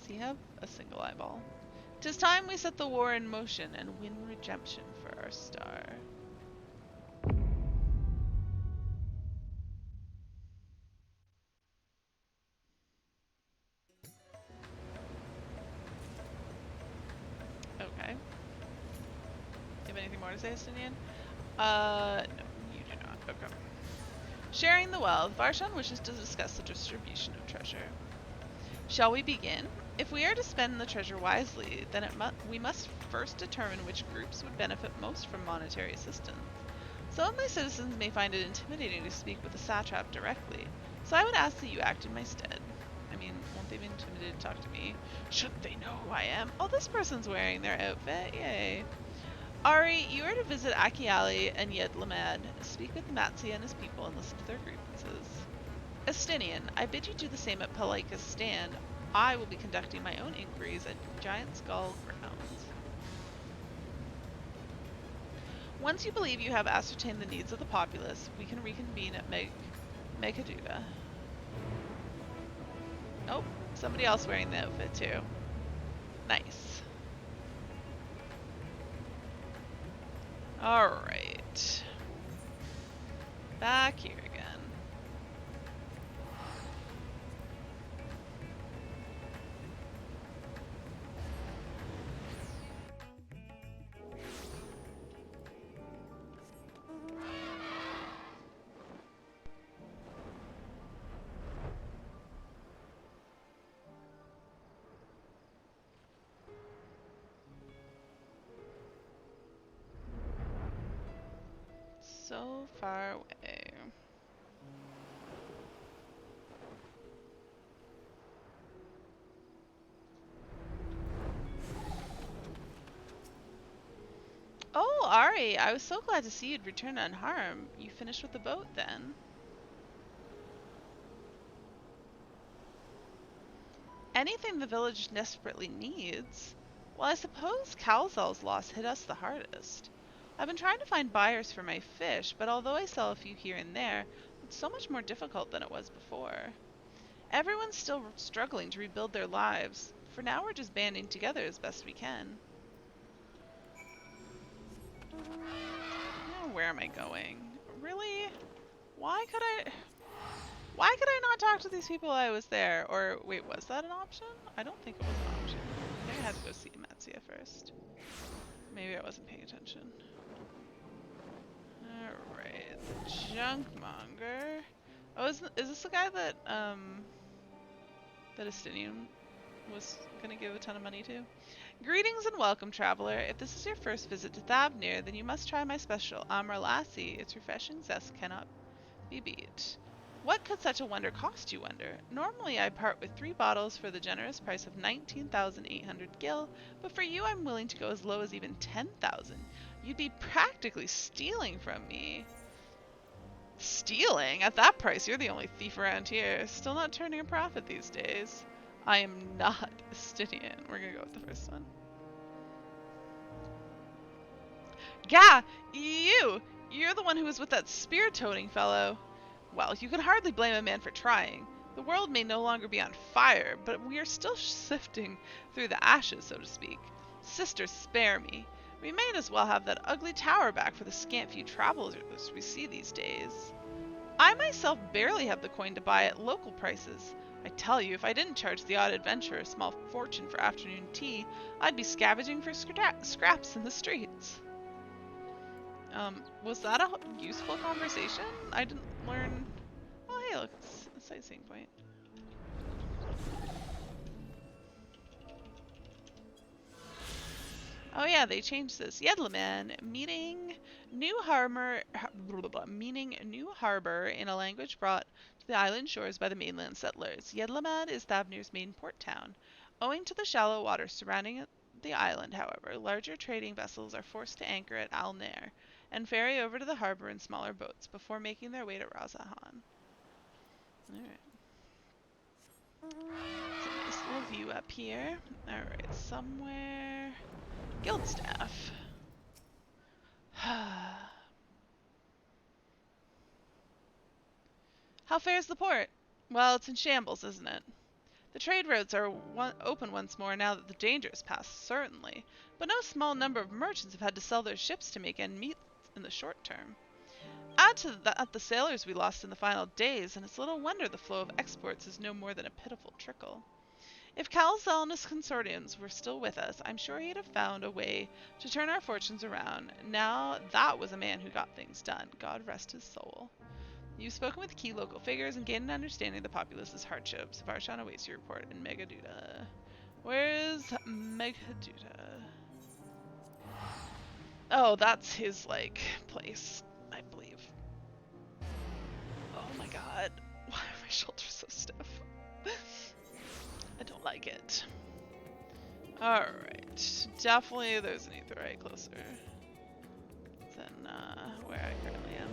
He have a single eyeball. 'Tis time we set the war in motion and win redemption for our star. Okay. You have anything more to say, Estinian? No, you do not. Okay. Sharing the wealth. Varshan wishes to discuss the distribution of treasure. Shall we begin? If we are to spend the treasure wisely, then we must first determine which groups would benefit most from monetary assistance. Some of my citizens may find it intimidating to speak with the satrap directly, so I would ask that you act in my stead. I mean, won't they be intimidated to talk to me? Shouldn't they know who I am? Oh, this person's wearing their outfit. Yay. Ari, you are to visit Akiali and Yedlamad. Speak with Matsia and his people and listen to their grievances. Estinian, I bid you do the same at Palika's stand. I will be conducting my own inquiries at Giant Skull grounds. Once you believe you have ascertained the needs of the populace, we can reconvene at Megaduda. Oh, somebody else wearing the outfit too. Nice. Alright. Back here again. So far away. Oh, Ari, I was so glad to see you'd returned unharmed. You finished with the boat then? Anything the village desperately needs? Well, I suppose Calzal's loss hit us the hardest. I've been trying to find buyers for my fish, but although I sell a few here and there, it's so much more difficult than it was before. Everyone's still struggling to rebuild their lives. For now, we're just banding together as best we can. Now, where am I going? Really? Why could I not talk to these people while I was there? Or, wait, was that an option? I don't think it was an option. I think I had to go see Matsia first. Maybe I wasn't paying attention. Alright, the Junkmonger. Oh, is this the guy that, that Estinian was gonna give a ton of money to? Greetings and welcome, traveler. If this is your first visit to Thavnir, then you must try my special Amra Lassie. Its refreshing zest cannot be beat. What could such a wonder cost, you wonder? Normally I part with 3 bottles for the generous price of 19,800 gil, but for you I'm willing to go as low as even 10,000. You'd be practically stealing from me. Stealing? At that price, you're the only thief around here. Still not turning a profit these days. I am not Estinian. We're gonna go with the first one. Gah! You're the one who was with that spear-toting fellow. Well, you can hardly blame a man for trying. The world may no longer be on fire, but we are still sifting through the ashes, so to speak. Sister, spare me. We may as well have that ugly tower back for the scant few travelers we see these days. I myself barely have the coin to buy at local prices. I tell you, if I didn't charge the odd adventurer a small fortune for afternoon tea, I'd be scavenging for scraps in the streets. Was that a useful conversation? I didn't learn... Oh, hey, look, it's a sightseeing point. Oh yeah, they changed this. Yedlaman, meaning new harbor in a language brought to the island shores by the mainland settlers. Yedlaman is Thavnir's main port town. Owing to the shallow water surrounding the island, however, larger trading vessels are forced to anchor at Alnair and ferry over to the harbor in smaller boats before making their way to Razahan. Alright. It's a nice little view up here. Alright, somewhere... Guildstaff. How fares the port? Well, it's in shambles, isn't it? The trade routes are open once more now that the danger is past, certainly, but no small number of merchants have had to sell their ships to make ends meet in the short term. Add to that the sailors we lost in the final days, and it's little wonder the flow of exports is no more than a pitiful trickle. If Calzel and his consortiums were still with us, I'm sure he'd have found a way to turn our fortunes around. Now that was a man who got things done. God rest his soul. You've spoken with key local figures and gained an understanding of the populace's hardships. Varshan awaits your report in Megaduta. Where's Megaduta? Oh, that's his, place, I believe. Oh my god. Why are my shoulders so stiff? I don't like it. Alright. Definitely there's an Aetheryte closer than where I currently am.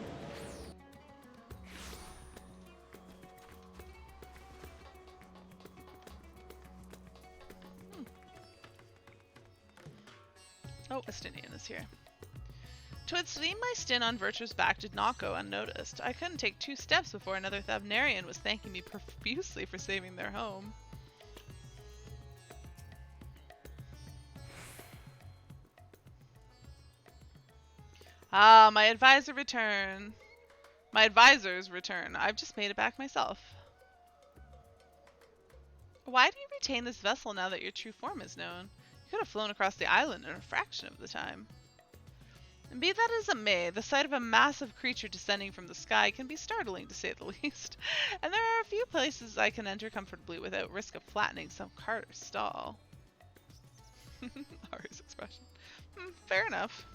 Oh, Estinian is here. To seem my stint on Virtue's back did not go unnoticed. I couldn't take 2 steps before another Thavnarian was thanking me profusely for saving their home. Ah, my advisor's return. I've just made it back myself. Why do you retain this vessel now that your true form is known? You could have flown across the island in a fraction of the time. And be that as it may, the sight of a massive creature descending from the sky can be startling, to say the least. And there are a few places I can enter comfortably without risk of flattening some cart or stall. Ari's expression. Fair enough.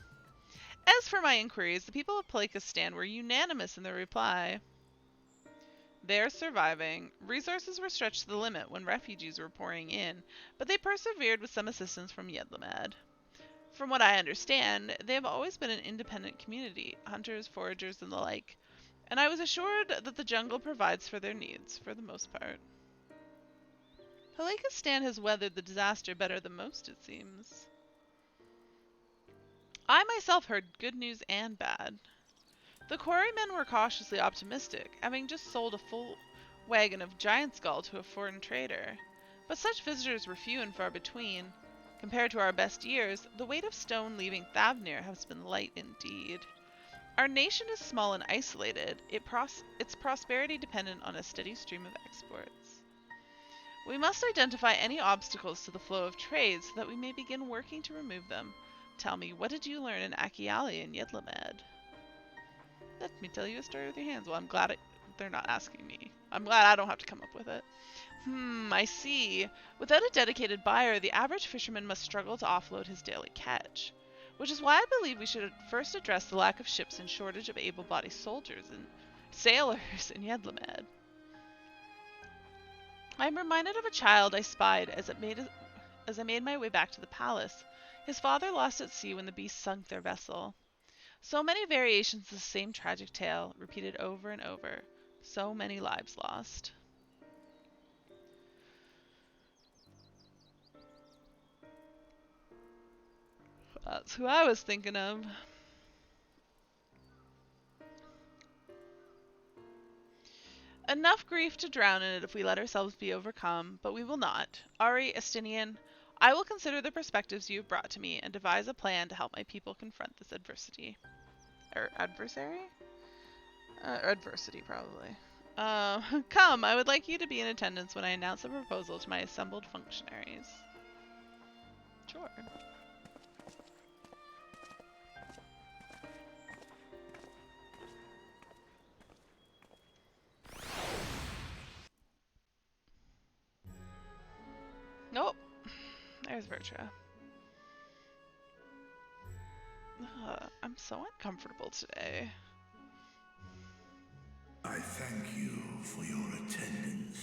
As for my inquiries, the people of Palekistan were unanimous in their reply. They're surviving. Resources were stretched to the limit when refugees were pouring in, but they persevered with some assistance from Yedlamad. From what I understand, they have always been an independent community, hunters, foragers, and the like, and I was assured that the jungle provides for their needs, for the most part. Palekistan has weathered the disaster better than most, it seems. I myself heard good news and bad. The quarrymen were cautiously optimistic, having just sold a full wagon of giant skull to a foreign trader. But such visitors were few and far between. Compared to our best years, the weight of stone leaving Thavnir has been light indeed. Our nation is small and isolated, its prosperity dependent on a steady stream of exports. We must identify any obstacles to the flow of trade so that we may begin working to remove them. Tell me, what did you learn in Akiali and Yedlamad? Let me tell you a story with your hands. Well, I'm glad they're not asking me. I'm glad I don't have to come up with it. I see. Without a dedicated buyer, the average fisherman must struggle to offload his daily catch. Which is why I believe we should first address the lack of ships and shortage of able-bodied soldiers and sailors in Yedlamed. I am reminded of a child I spied as I made my way back to the palace. His father lost at sea when the beast sunk their vessel. So many variations of the same tragic tale, repeated over and over. So many lives lost. That's who I was thinking of. Enough grief to drown in it if we let ourselves be overcome, but we will not. Ari, Estinian, I will consider the perspectives you have brought to me and devise a plan to help my people confront this adversity. Adversary? Adversity, probably. Come, I would like you to be in attendance when I announce the proposal to my assembled functionaries. Sure. Nope. There's Vertra. I'm so uncomfortable today. I thank you for your attendance.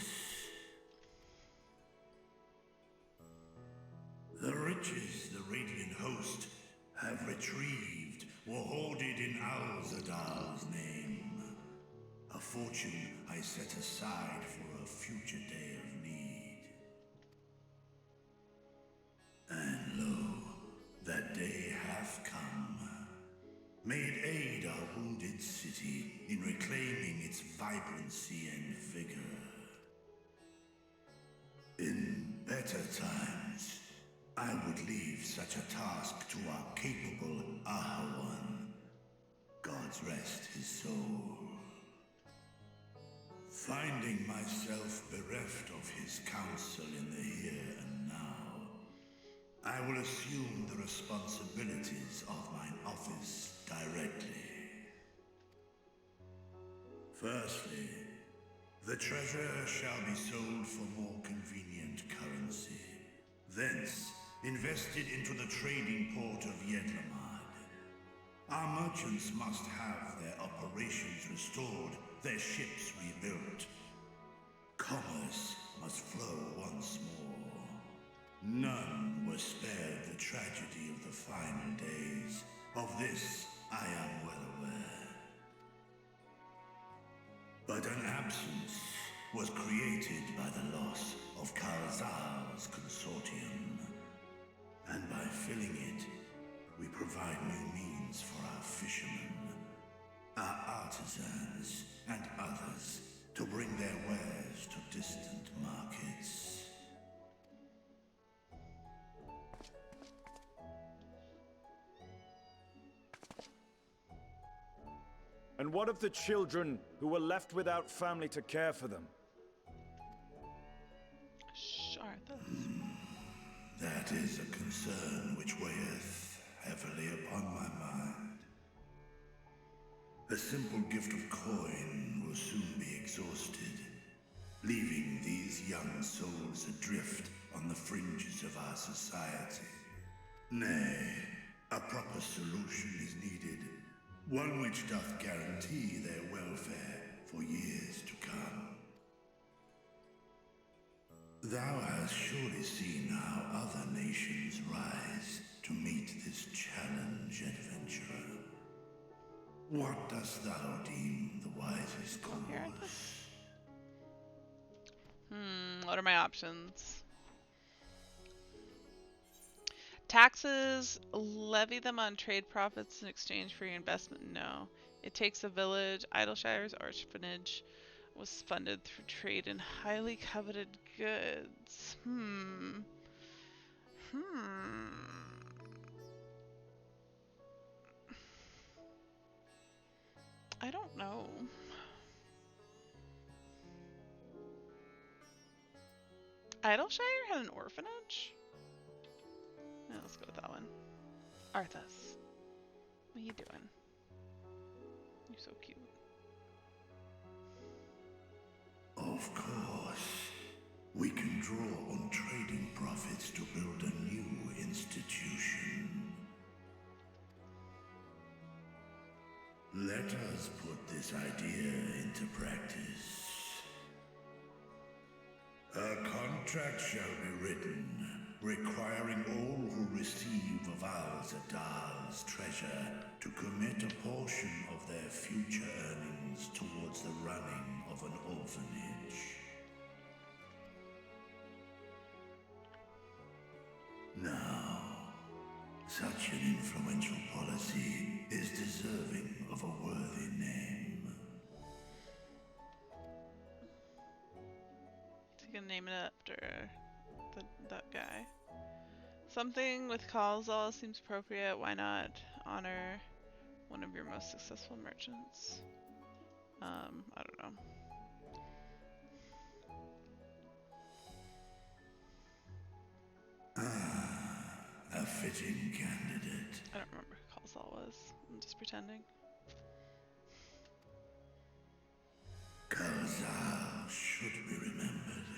The riches the Radiant Host have retrieved were hoarded in Alzadal's name. A fortune I set aside for a future day of need. And lo, that day hath come. May it aid our wounded city in reclaiming its vibrancy and vigor. In better times, I would leave such a task to our capable Ahawan. God's rest his soul. Finding myself bereft of his counsel in the here and now, I will assume the responsibilities of mine office directly. Firstly, the treasure shall be sold for more convenient currency. Thence, invested into the trading port of Yedlamad. Our merchants must have their operations restored, their ships rebuilt. Commerce must flow once more. None were spared the tragedy of the final days. Of this, I am well aware. But an absence was created by the loss of Kalzar's consortium. And by filling it, we provide new means for our fishermen, our artisans, and others to bring their wares to distant markets. And what of the children who were left without family to care for them? That is a concern which weigheth heavily upon my mind. A simple gift of coin will soon be exhausted, leaving these young souls adrift on the fringes of our society. Nay, a proper solution is needed, one which doth guarantee their welfare for years to come. Thou hast surely seen how other nations rise to meet this challenge, adventurer. What dost thou deem the wisest course? What are my options? Taxes, levy them on trade profits in exchange for your investment? No. It takes a village. Idleshire's orphanage was funded through trade in highly coveted goods. I don't know. Idleshire had an orphanage? Yeah, let's go with that one. Arthas. What are you doing? You're so cute. Of course. We can draw on trading profits to build a new institution. Let us put this idea into practice. A contract shall be written, requiring all who receive of Al-Zadal's treasure to commit a portion of their future earnings towards the running of an orphanage. Now, such an influential policy is deserving of a worthy name. So you can name it after that guy. Something with Kalzal seems appropriate. Why not honor one of your most successful merchants? I don't know. A fitting candidate. I don't remember who Kalzal was. I'm just pretending. Kalzal should be remembered.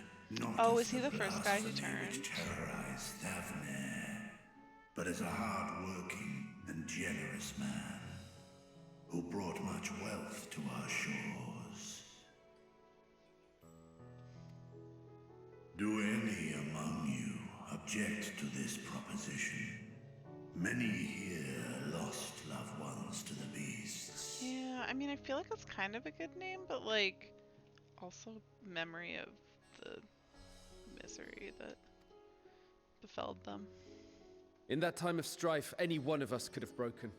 Not Oh, as is he the first guy who blasphemy turned? which terrorized Thavne, but as a hard-working and generous man who brought much wealth to our shores. Do any among you object to this proposition? Many here lost loved ones to the beasts. Yeah, I mean, I feel like it's kind of a good name, but like, also memory of the misery that befell them. In that time of strife, any one of us could have broken.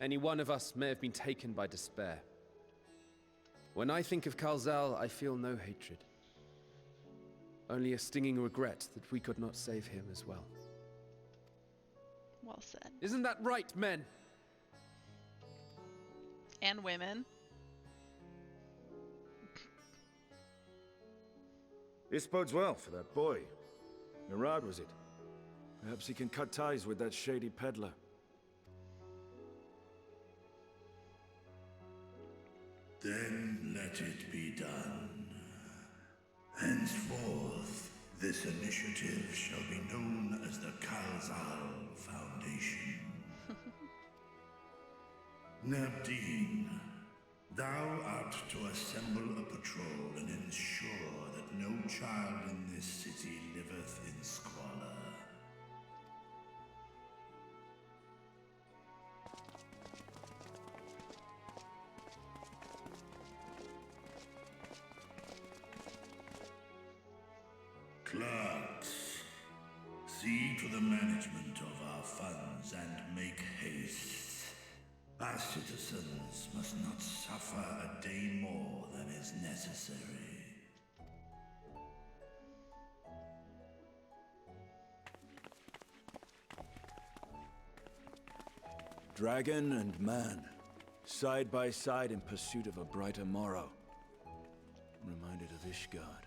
Any one of us may have been taken by despair. When I think of Kalzal, I feel no hatred. Only a stinging regret that we could not save him as well. Well said. Isn't that right, men? And women. This bodes well for that boy. Murad, was it? Perhaps he can cut ties with that shady peddler. Then let it be done. Henceforth, this initiative shall be known as the Kalzal Foundation. Nabdeen, thou art to assemble a patrol and ensure that no child in this city liveth in squalor. Clerks, see to the management of our funds and make haste. Our citizens must not suffer a day more than is necessary. Dragon and man, side by side in pursuit of a brighter morrow. I'm reminded of Ishgard.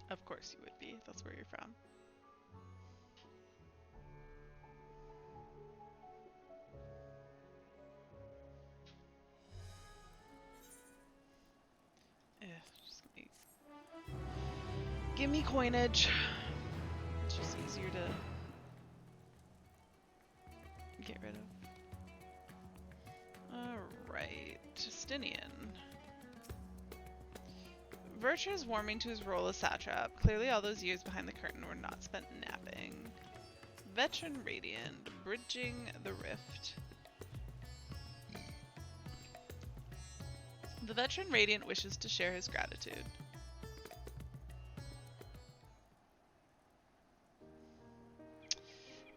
Of course you would be. That's where you're from. Yeah, just give me coinage. It's just easier to get rid of. Alright, Justinian. Virtue is warming to his role as satrap. Clearly all those years behind the curtain were not spent napping. Veteran Radiant, bridging the rift. The Veteran Radiant wishes to share his gratitude.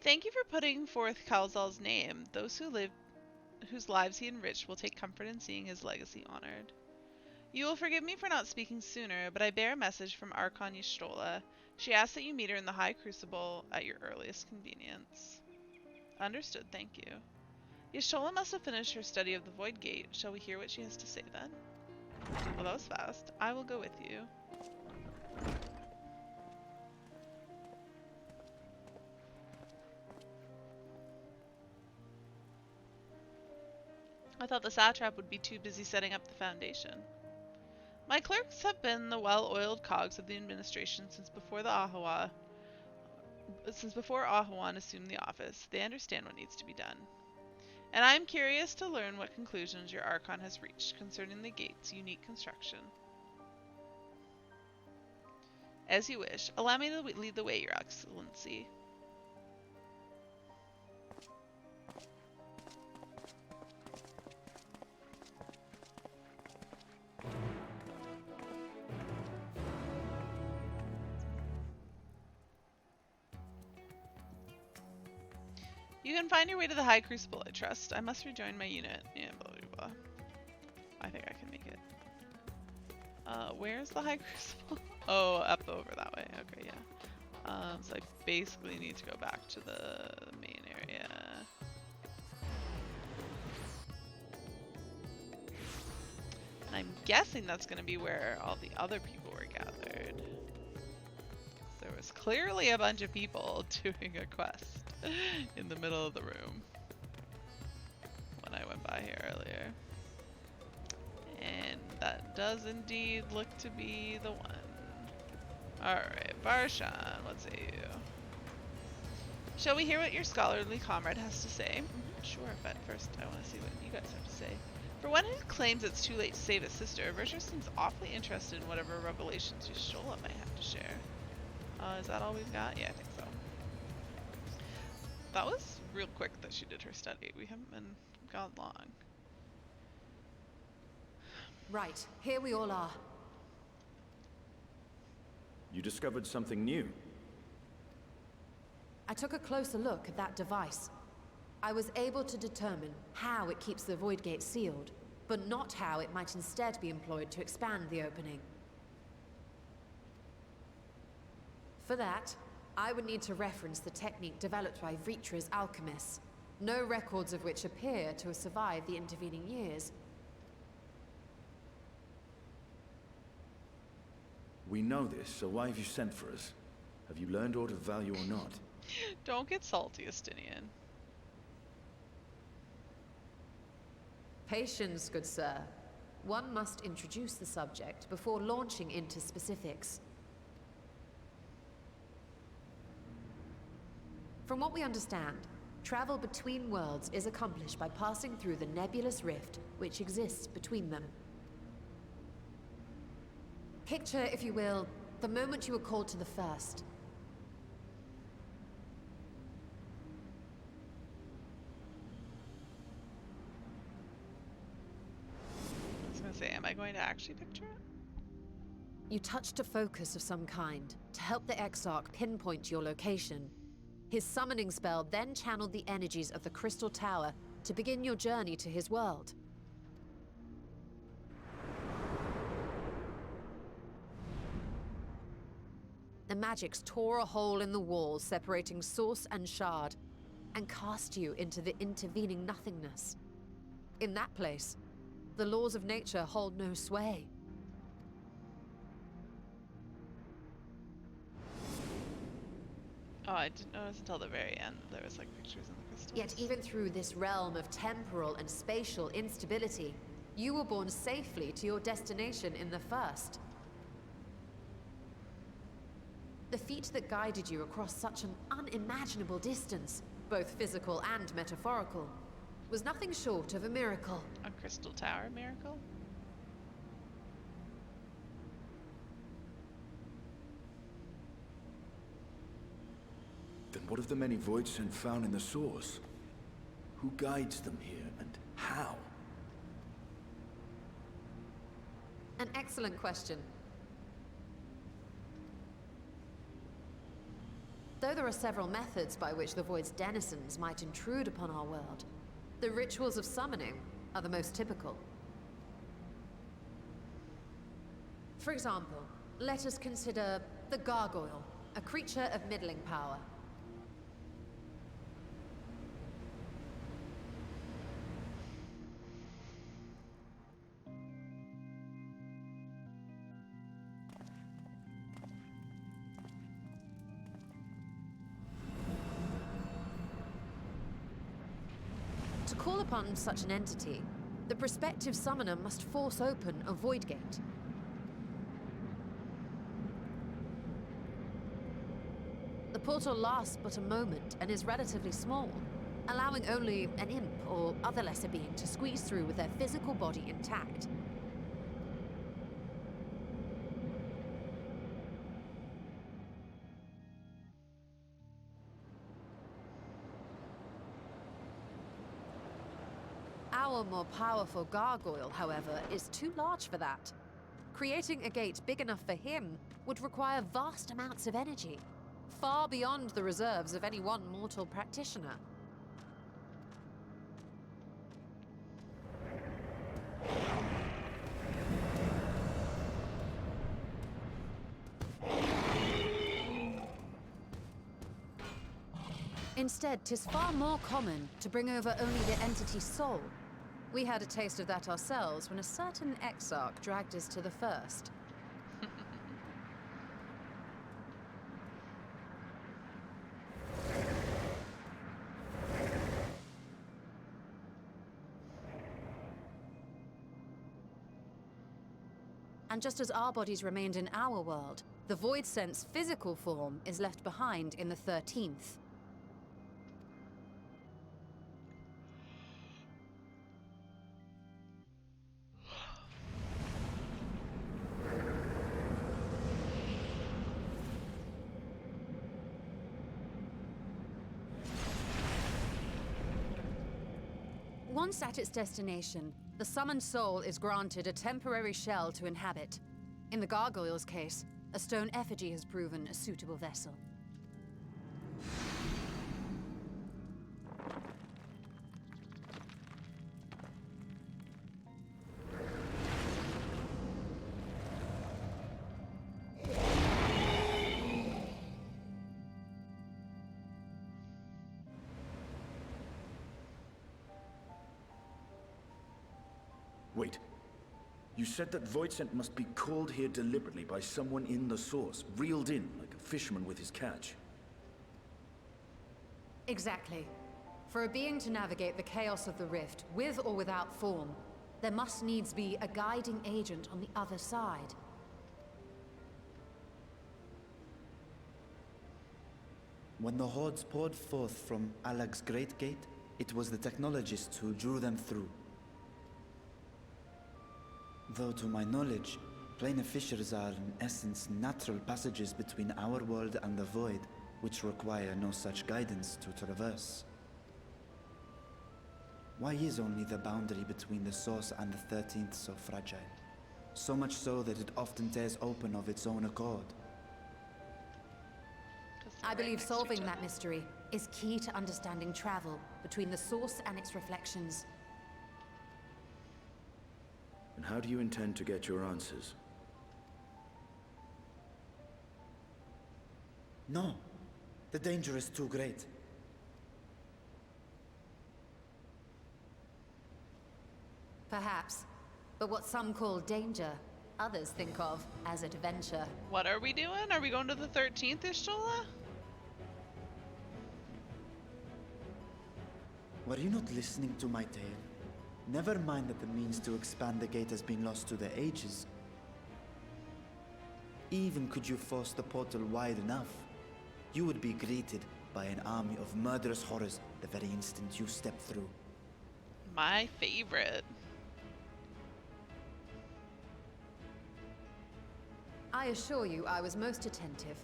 Thank you for putting forth Kalzal's name. Those whose lives he enriched will take comfort in seeing his legacy honored. You will forgive me for not speaking sooner, but I bear a message from Archon Y'shtola. She asks that you meet her in the High Crucible at your earliest convenience. Understood, thank you. Y'shtola must have finished her study of the Void Gate. Shall we hear what she has to say then? Well, that was fast. I will go with you. I thought the satrap would be too busy setting up the foundation. My clerks have been the well-oiled cogs of the administration since before Ahawan assumed the office. They understand what needs to be done. And I am curious to learn what conclusions your Archon has reached concerning the gate's unique construction. As you wish. Allow me to lead the way, Your Excellency. You can find your way to the High Crucible, I trust. I must rejoin my unit. Yeah, blah, blah, blah. I think I can make it. Where's the High Crucible? Oh, up over that way. Okay, yeah. So I basically need to go back to the main area. And I'm guessing that's going to be where all the other people were gathered. There was clearly a bunch of people doing a quest in the middle of the room when I went by here earlier. And that does indeed look to be the one. Alright, Barshan, what say you? Shall we hear what your scholarly comrade has to say? Sure, but first I want to see what you guys have to say. For one who claims it's too late to save his sister, Virtue seems awfully interested in whatever revelations Y'shtola might have to share. Is that all we've got? Yeah, I think so. That was real quick that she did her study. We haven't been gone long. Right, here we all are. You discovered something new. I took a closer look at that device. I was able to determine how it keeps the Void Gate sealed, but not how it might instead be employed to expand the opening. For that, I would need to reference the technique developed by Vritra's alchemists, no records of which appear to have survived the intervening years. We know this, so why have you sent for us? Have you learned aught of value or not? Don't get salty, Estinian. Patience, good sir. One must introduce the subject before launching into specifics. From what we understand, travel between worlds is accomplished by passing through the nebulous rift which exists between them. Picture, if you will, the moment you were called to the first. I was gonna say, am I going to actually picture it? You touched a focus of some kind to help the Exarch pinpoint your location. His summoning spell then channeled the energies of the Crystal Tower to begin your journey to his world. The magics tore a hole in the wall separating source and shard, and cast you into the intervening nothingness. In that place, the laws of nature hold no sway. Oh, I didn't notice until the very end. There was like pictures in the crystals. Yet even through this realm of temporal and spatial instability, you were borne safely to your destination in the first. The feat that guided you across such an unimaginable distance, both physical and metaphorical, was nothing short of a miracle. A Crystal Tower miracle? Then what of the many voids sent found in the source? Who guides them here, and how? An excellent question. Though there are several methods by which the Void's denizens might intrude upon our world, the rituals of summoning are the most typical. For example, let us consider the Gargoyle, a creature of middling power. To call upon such an entity, the prospective summoner must force open a void gate. portal lasts but a moment and is relatively small, allowing only an imp or other lesser being to squeeze through with their physical body intact. Our more powerful gargoyle, however, is too large for that. Creating a gate big enough for him would require vast amounts of energy, far beyond the reserves of any one mortal practitioner. Instead, 'tis far more common to bring over only the entity's soul. We had a taste of that ourselves when a certain exarch dragged us to the first. And just as our bodies remained in our world, the Void Sense physical form is left behind in the 13th. Once at its destination, the summoned soul is granted a temporary shell to inhabit. In the gargoyle's case, a stone effigy has proven a suitable vessel. Wait. You said that Voidsent must be called here deliberately by someone in the source, reeled in like a fisherman with his catch. Exactly. For a being to navigate the chaos of the rift, with or without form, there must needs be a guiding agent on the other side. When the hordes poured forth from Alag's Great Gate, it was the technologists who drew them through. Though to my knowledge, planar fissures are in essence natural passages between our world and the void, which require no such guidance to traverse. Why is only the boundary between the source and the 13th so fragile? So much so that it often tears open of its own accord. I believe solving that mystery is key to understanding travel between the source and its reflections. And how do you intend to get your answers? No. The danger is too great. Perhaps. But what some call danger, others think of as adventure. What are we doing? Are we going to the 13th, Ishtola? Were you not listening to my tale? Never mind that the means to expand the gate has been lost to the ages. Even could you force the portal wide enough, you would be greeted by an army of murderous horrors the very instant you step through. My favorite. I assure you I was most attentive.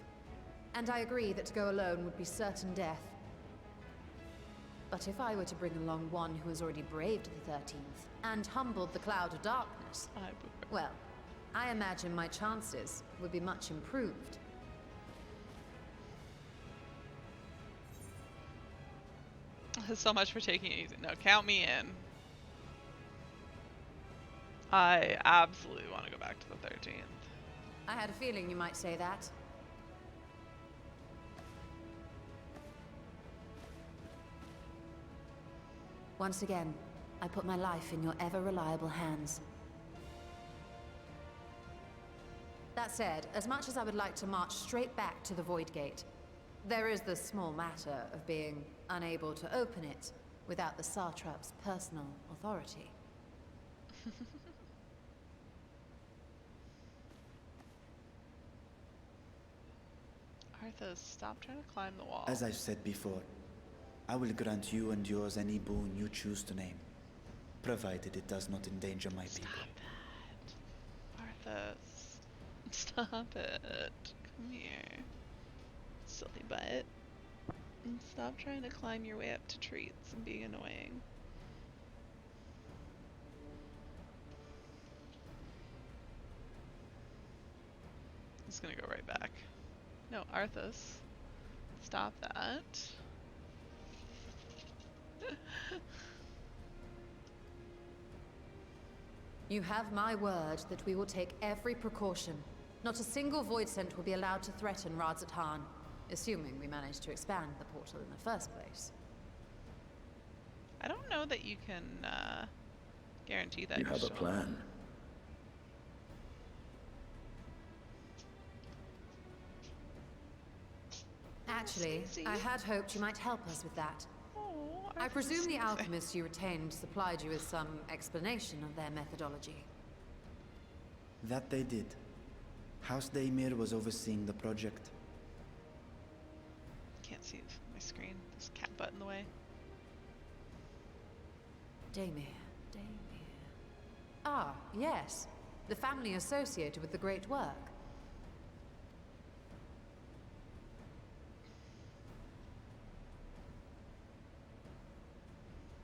And I agree that to go alone would be certain death. But if I were to bring along one who has already braved the 13th and humbled the cloud of darkness, well, I imagine my chances would be much improved. So much for taking it easy. No, count me in. I absolutely want to go back to the 13th. I had a feeling you might say that. Once again, I put my life in your ever-reliable hands. That said, as much as I would like to march straight back to the Void Gate, there is the small matter of being unable to open it without the Satrap's personal authority. Arthas, stop trying to climb the wall. As I've said before, I will grant you and yours any boon you choose to name, provided it does not endanger my people. Stop that. Arthas, stop it. Come here. Silly butt. And stop trying to climb your way up to treats and being annoying. I'm just gonna go right back. No, Arthas. Stop that. You have my word that we will take every precaution. Not a single void scent will be allowed to threaten Radzatan, assuming we manage to expand the portal in the first place. I don't know that you can guarantee that. You have a plan. Actually, I had hoped you might help us with that. Oh, I presume the alchemists you retained supplied you with some explanation of their methodology. That they did. House Daimir was overseeing the project. Can't see my screen. There's a cat butt in the way. Daimir. Ah, yes. The family associated with the great work.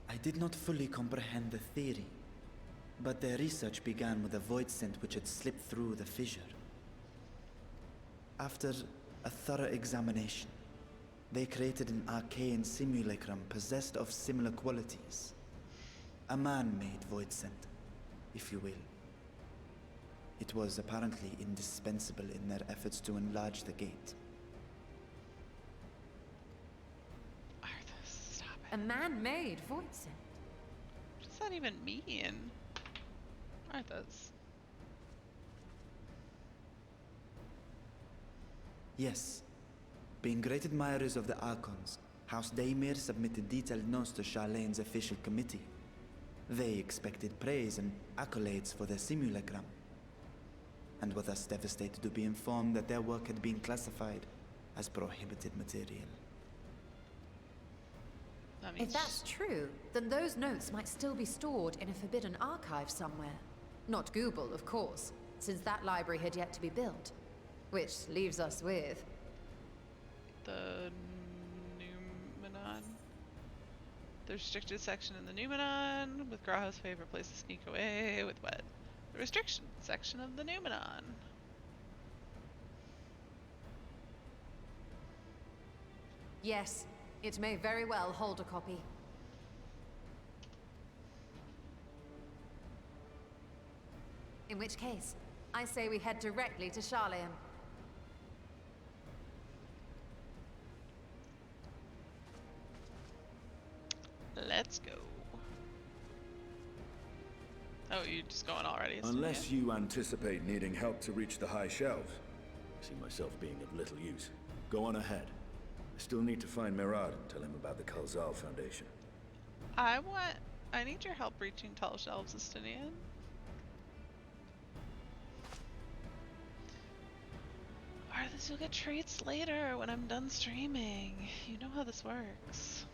I did not fully comprehend the theory, but their research began with a void scent which had slipped through the fissure. After a thorough examination, they created an arcane simulacrum possessed of similar qualities. A man-made void scent, if you will. It was apparently indispensable in their efforts to enlarge the gate. Arthas, stop it. A man-made void scent? What does that even mean? Arthas. Yes. Being great admirers of the Archons, House Daimir submitted detailed notes to Charlene's official committee. They expected praise and accolades for their simulacrum, and were thus devastated to be informed that their work had been classified as prohibited material. If that's true, then those notes might still be stored in a forbidden archive somewhere. Not Google, of course, since that library had yet to be built. Which leaves us with... the Numenon. The restricted section in the Numenon, with Graha's favorite place to sneak away, with what? The restriction section of the Numenon. Yes, it may very well hold a copy. In which case, I say we head directly to Charleon. Let's go. Oh, you're just going already? Unless you anticipate needing help to reach the high shelves. I see myself being of little use. Go on ahead. I still need to find Mirad and tell him about the Kalzal Foundation. I need your help reaching tall shelves, Estinian. Arthas, you'll get treats later when I'm done streaming. You know how this works.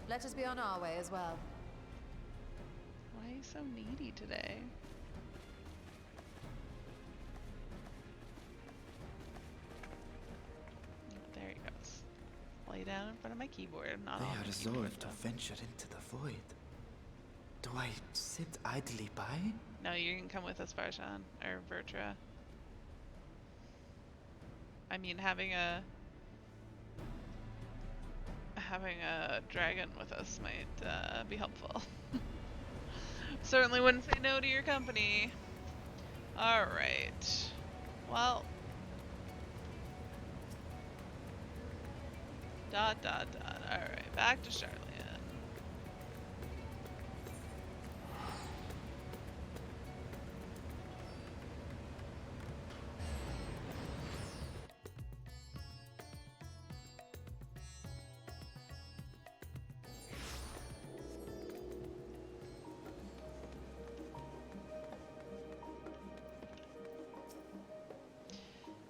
Let us be on our way as well. Why are you so needy today? There he goes. Lay down in front of my keyboard. I'm not They on are my keyboard, resolved to venture into the void. Do I sit idly by? No, you can come with us, Varshan. Or Vertra. I mean, having a dragon with us might be helpful. Certainly wouldn't say no to your company. Alright. Well. Dot. Alright, back to Charleon.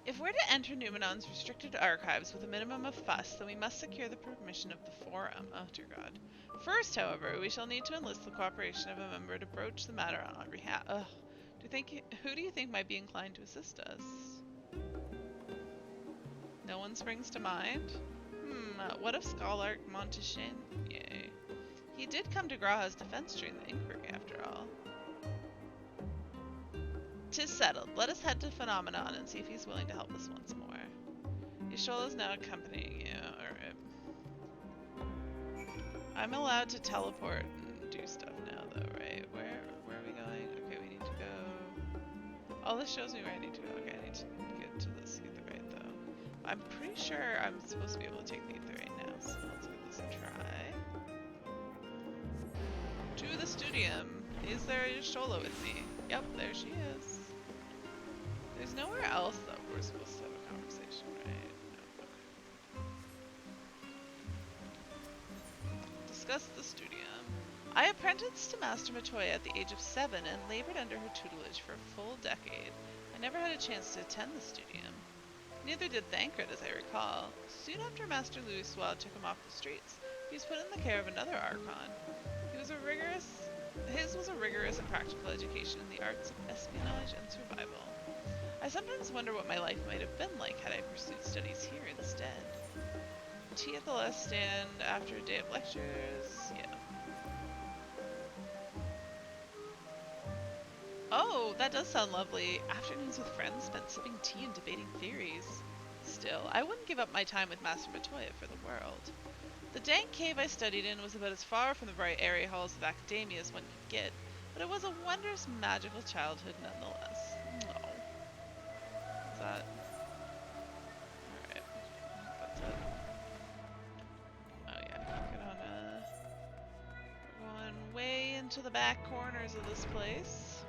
If If we're to enter Numenon's restricted archives with a minimum of fuss, then we must secure the permission of the Forum. Oh dear God. First, however, we shall need to enlist the cooperation of a member to broach the matter on our behalf. Ugh. Who do you think might be inclined to assist us? No one springs to mind? What of Scholark Montesquieu? He did come to Graha's defense during the inquiry, after all. 'Tis settled. Let us head to Phenomenon and see if he's willing to help us once more. Yashola's now accompanying you. Alright. I'm allowed to teleport and do stuff now, though, right? Where are we going? Okay, we need to go... Oh, this shows me where I need to go. Okay, I need to get to this Aetherite, though. I'm pretty sure I'm supposed to be able to take the Aetherite now, so let's give this a try. To the Studium. Is there Yashola with me? Yep, there she is. There's nowhere else that we're supposed to have a conversation, right? No. Okay. Discuss the Studium. I apprenticed to Master Matoya at the age of 7 and labored under her tutelage for a full decade. I never had a chance to attend the Studium. Neither did Thancred, as I recall. Soon after Master Louis Swell took him off the streets, he was put in the care of another Archon. His was a rigorous and practical education in the arts of espionage and survival. I sometimes wonder what my life might have been like had I pursued studies here instead. Tea at the last stand after a day of lectures, yeah. Oh, that does sound lovely. Afternoons with friends spent sipping tea and debating theories. Still, I wouldn't give up my time with Master Matoya for the world. The dank cave I studied in was about as far from the bright airy halls of academia as one could get, but it was a wondrous magical childhood nonetheless. Oh. Is that... Alright. That's it. Oh yeah, we're going way into the back corners of this place.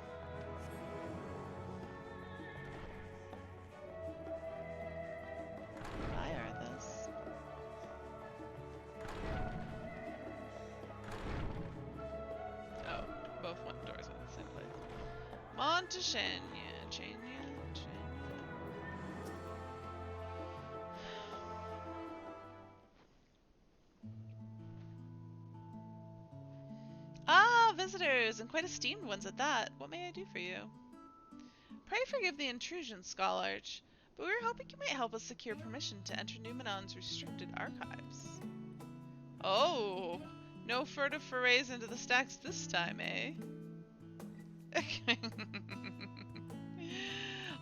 Hi, Arthas. Oh, both doors went the same place. Montesquieu, Chania. Ah, visitors, and quite esteemed ones at that. What may I do for you? Pray forgive the intrusion, Scholarch, but we were hoping you might help us secure permission to enter Numenon's restricted archives. Oh, no furtive forays into the stacks this time, eh?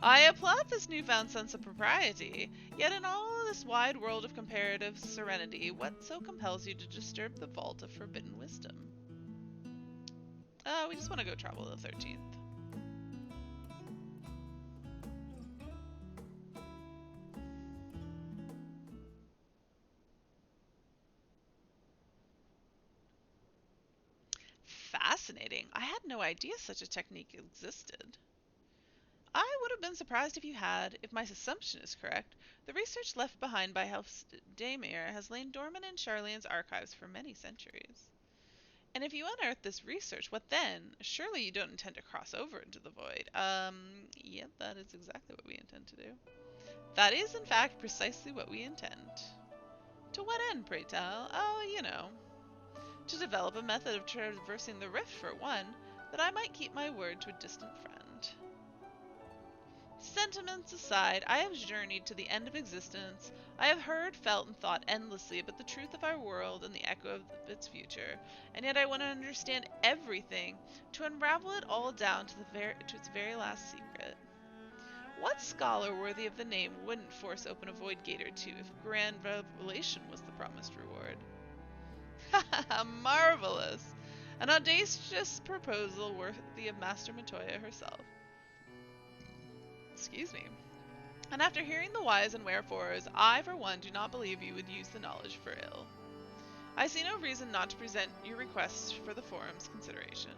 I applaud this newfound sense of propriety, yet in all this wide world of comparative serenity, what so compels you to disturb the vault of forbidden wisdom? We just want to go travel the 13th. Fascinating. I had no idea such a technique existed. I would have been surprised if you had. If my assumption is correct, the research left behind by House Daymere has lain dormant in Charlene's archives for many centuries. And if you unearth this research, what then? Surely you don't intend to cross over into the void. Yep, that is exactly what we intend to do. That is, in fact, precisely what we intend. To what end, pray tell? Oh, you know. To develop a method of traversing the rift, for one, that I might keep my word to a distant friend. Sentiments aside, I have journeyed to the end of existence. I have heard, felt, and thought endlessly about the truth of our world and the echo of its future, and yet I want to understand everything, to unravel it all down to its very last secret. What scholar worthy of the name wouldn't force open a void gate or two if grand revelation was the promised reward? Ha! Marvelous! An audacious proposal worthy of Master Matoya herself. Excuse me. And after hearing the whys and wherefores, I, for one, do not believe you would use the knowledge for ill. I see no reason not to present your request for the forum's consideration.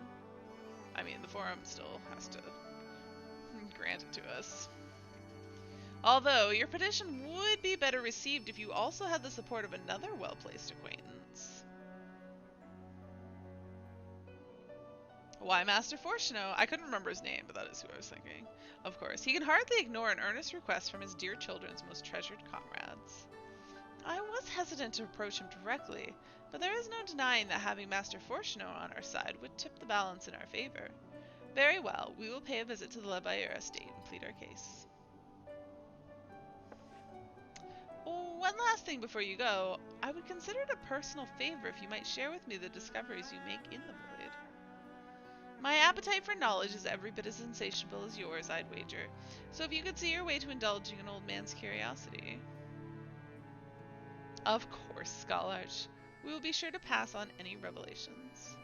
I mean, the forum still has to grant it to us. Although, your petition would be better received if you also had the support of another well-placed acquaintance. Why Master Fortuno? I couldn't remember his name, but that is who I was thinking. Of course, he can hardly ignore an earnest request from his dear children's most treasured comrades. I was hesitant to approach him directly, but there is no denying that having Master Fortuno on our side would tip the balance in our favor. Very well, we will pay a visit to the Levailleur estate and plead our case. Oh, one last thing before you go. I would consider it a personal favor if you might share with me the discoveries you make in the void. My appetite for knowledge is every bit as insatiable as yours, I'd wager. So if you could see your way to indulging an old man's curiosity... Of course, Scholarch. We will be sure to pass on any revelations.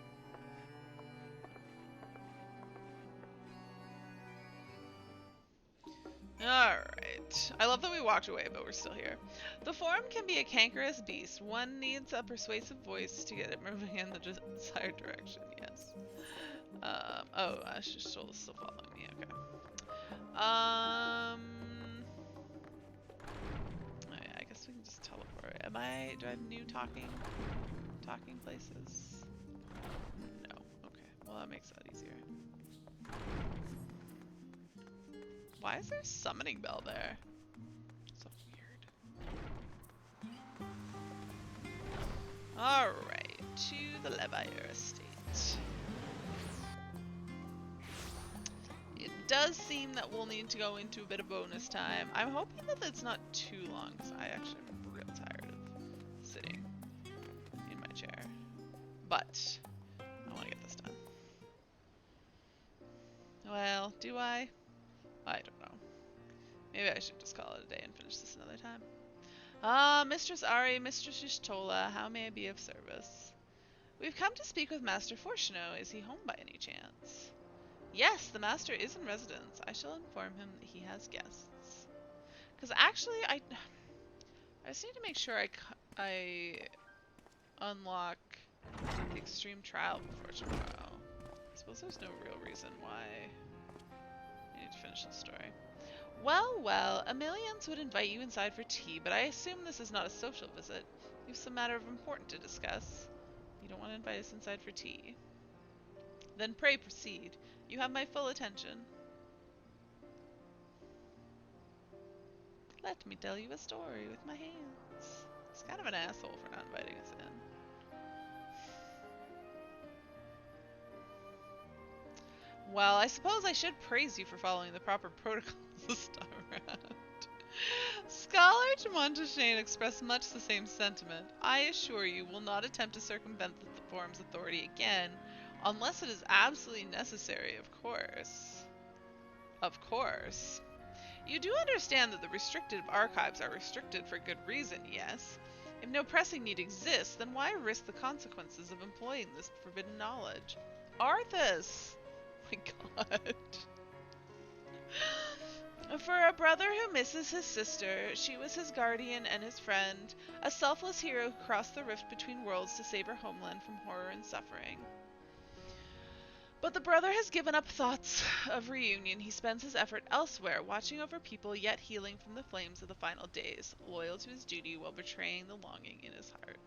Alright. I love that we walked away, but we're still here. The Forum can be a cankerous beast. One needs a persuasive voice to get it moving in the desired direction, yes. Oh, she's still following me, okay. Oh yeah, I guess we can just teleport. Do I have new talking places? No, okay. Well, that makes that easier. Why is there a summoning bell there? So weird. Alright, to the Levailleur estate. It does seem that we'll need to go into a bit of bonus time. I'm hoping that it's not too long, because I actually am real tired of sitting in my chair. But I want to get this done. Well, do I? I don't know. Maybe I should just call it a day and finish this another time. Ah, Mistress Ari, Mistress Y'shtola, how may I be of service? We've come to speak with Master Fortuno. Is he home by any chance? Yes, the master is in residence. I shall inform him that he has guests. Because actually, I just need to make sure I unlock the extreme trial before tomorrow. I suppose there's no real reason why I need to finish the story. Well, well, Emilians would invite you inside for tea, but I assume this is not a social visit. You have some matter of importance to discuss. You don't want to invite us inside for tea. Then pray proceed. You have my full attention. Let me tell you a story with my hands. He's kind of an asshole for not inviting us in. Well, I suppose I should praise you for following the proper protocols this time around. Scholar de Montaigne expressed much the same sentiment. I assure you will not attempt to circumvent the Forum's authority again, unless it is absolutely necessary, of course. Of course. You do understand that the restricted archives are restricted for good reason, yes? If no pressing need exists, then why risk the consequences of employing this forbidden knowledge? Arthas! My god. For a brother who misses his sister, she was his guardian and his friend, a selfless hero who crossed the rift between worlds to save her homeland from horror and suffering. But the brother has given up thoughts of reunion. He spends his effort elsewhere, watching over people yet healing from the flames of the final days, loyal to his duty while betraying the longing in his heart.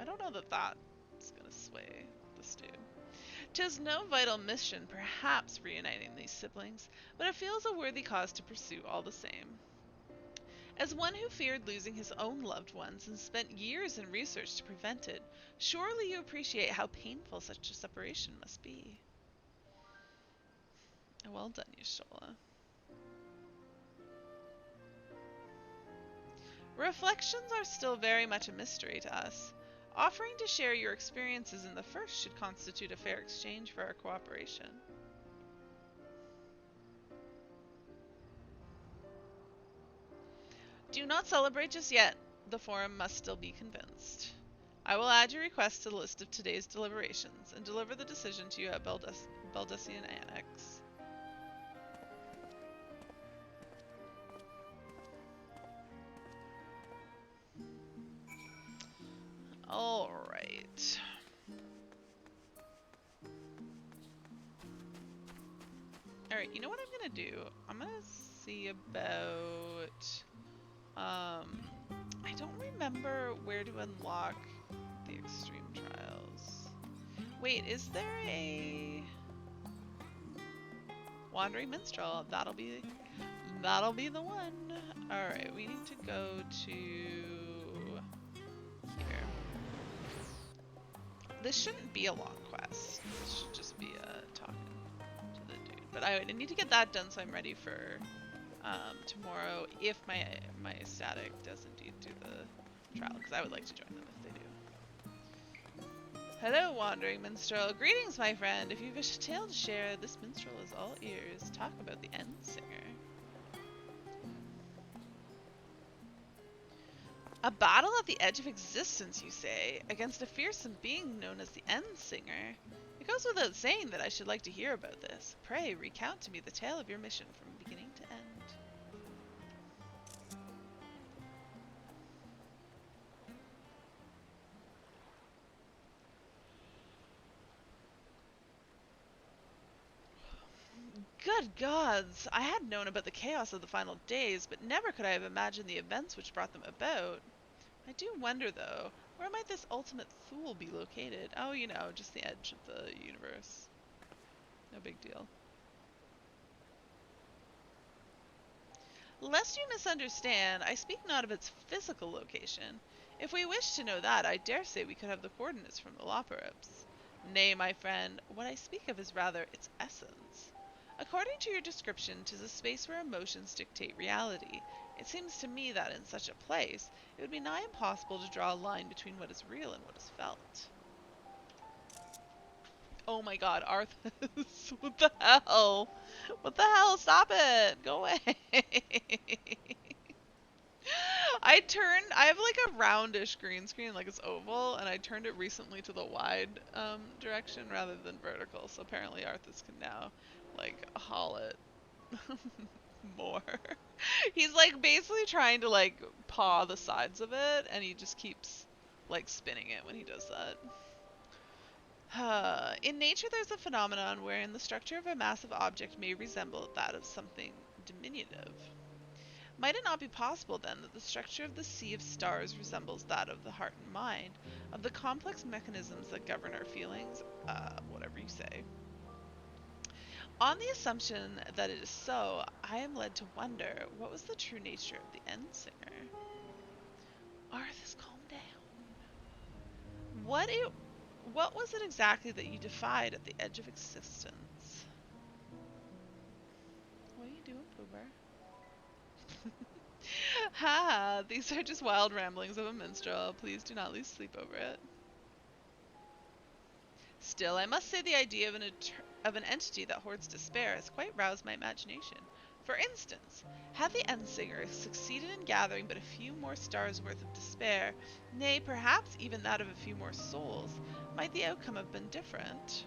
I don't know that that's gonna sway this dude. 'Tis no vital mission, perhaps, reuniting these siblings, but it feels a worthy cause to pursue all the same. As one who feared losing his own loved ones and spent years in research to prevent it, surely you appreciate how painful such a separation must be. Well done, Y'shtola. Reflections are still very much a mystery to us. Offering to share your experiences in the first should constitute a fair exchange for our cooperation. Do not celebrate just yet. The Forum must still be convinced. I will add your request to the list of today's deliberations and deliver the decision to you at Baldessian Annex. Alright. Alright, you know what I'm gonna do? I'm gonna see about... I don't remember where to unlock the extreme trials. Wait, is there a Wandering Minstrel? That'll be the one. Alright, we need to go to here. This shouldn't be a long quest. This should just be talking to the dude. But I need to get that done so I'm ready for tomorrow if my static does indeed do the trial, because I would like to join them if they do. Hello, Wandering Minstrel. Greetings, my friend. If you've a tale to share, this minstrel is all ears. Talk about the End Singer. A battle at the edge of existence, you say, against a fearsome being known as the End Singer. It goes without saying that I should like to hear about this. Pray, recount to me the tale of your mission from beginning to end. Good gods! I had known about the chaos of the final days, but never could I have imagined the events which brought them about. I do wonder, though, where might this ultimate Thule be located? Oh, you know, just the edge of the universe. No big deal. Lest you misunderstand, I speak not of its physical location. If we wish to know that, I dare say we could have the coordinates from the Loperips. Nay, my friend, what I speak of is rather its essence. According to your description, 'tis a space where emotions dictate reality. It seems to me that in such a place, it would be nigh impossible to draw a line between what is real and what is felt. Oh my god, Arthas, what the hell? What the hell? Stop it! Go away! I have like a roundish green screen, like it's oval, and I turned it recently to the wide direction rather than vertical, so apparently Arthas can now, like, haul it more. He's like basically trying to like paw the sides of it, and he just keeps like spinning it when he does that. In nature, there's a phenomenon wherein the structure of a massive object may resemble that of something diminutive. Might it not be possible, then, that the structure of the sea of stars resembles that of the heart and mind, of the complex mechanisms that govern our feelings? Whatever you say. On the assumption that it is so, I am led to wonder, what was the true nature of the End Singer? Arthas, calm down. What was it exactly that you defied at the edge of existence? What are you doing, Poober? Ha! These are just wild ramblings of a minstrel. Please do not lose sleep over it. Still, I must say the idea of an entity that hoards despair has quite roused my imagination. For instance, had the Endsinger succeeded in gathering but a few more stars' worth of despair, nay, perhaps even that of a few more souls, might the outcome have been different?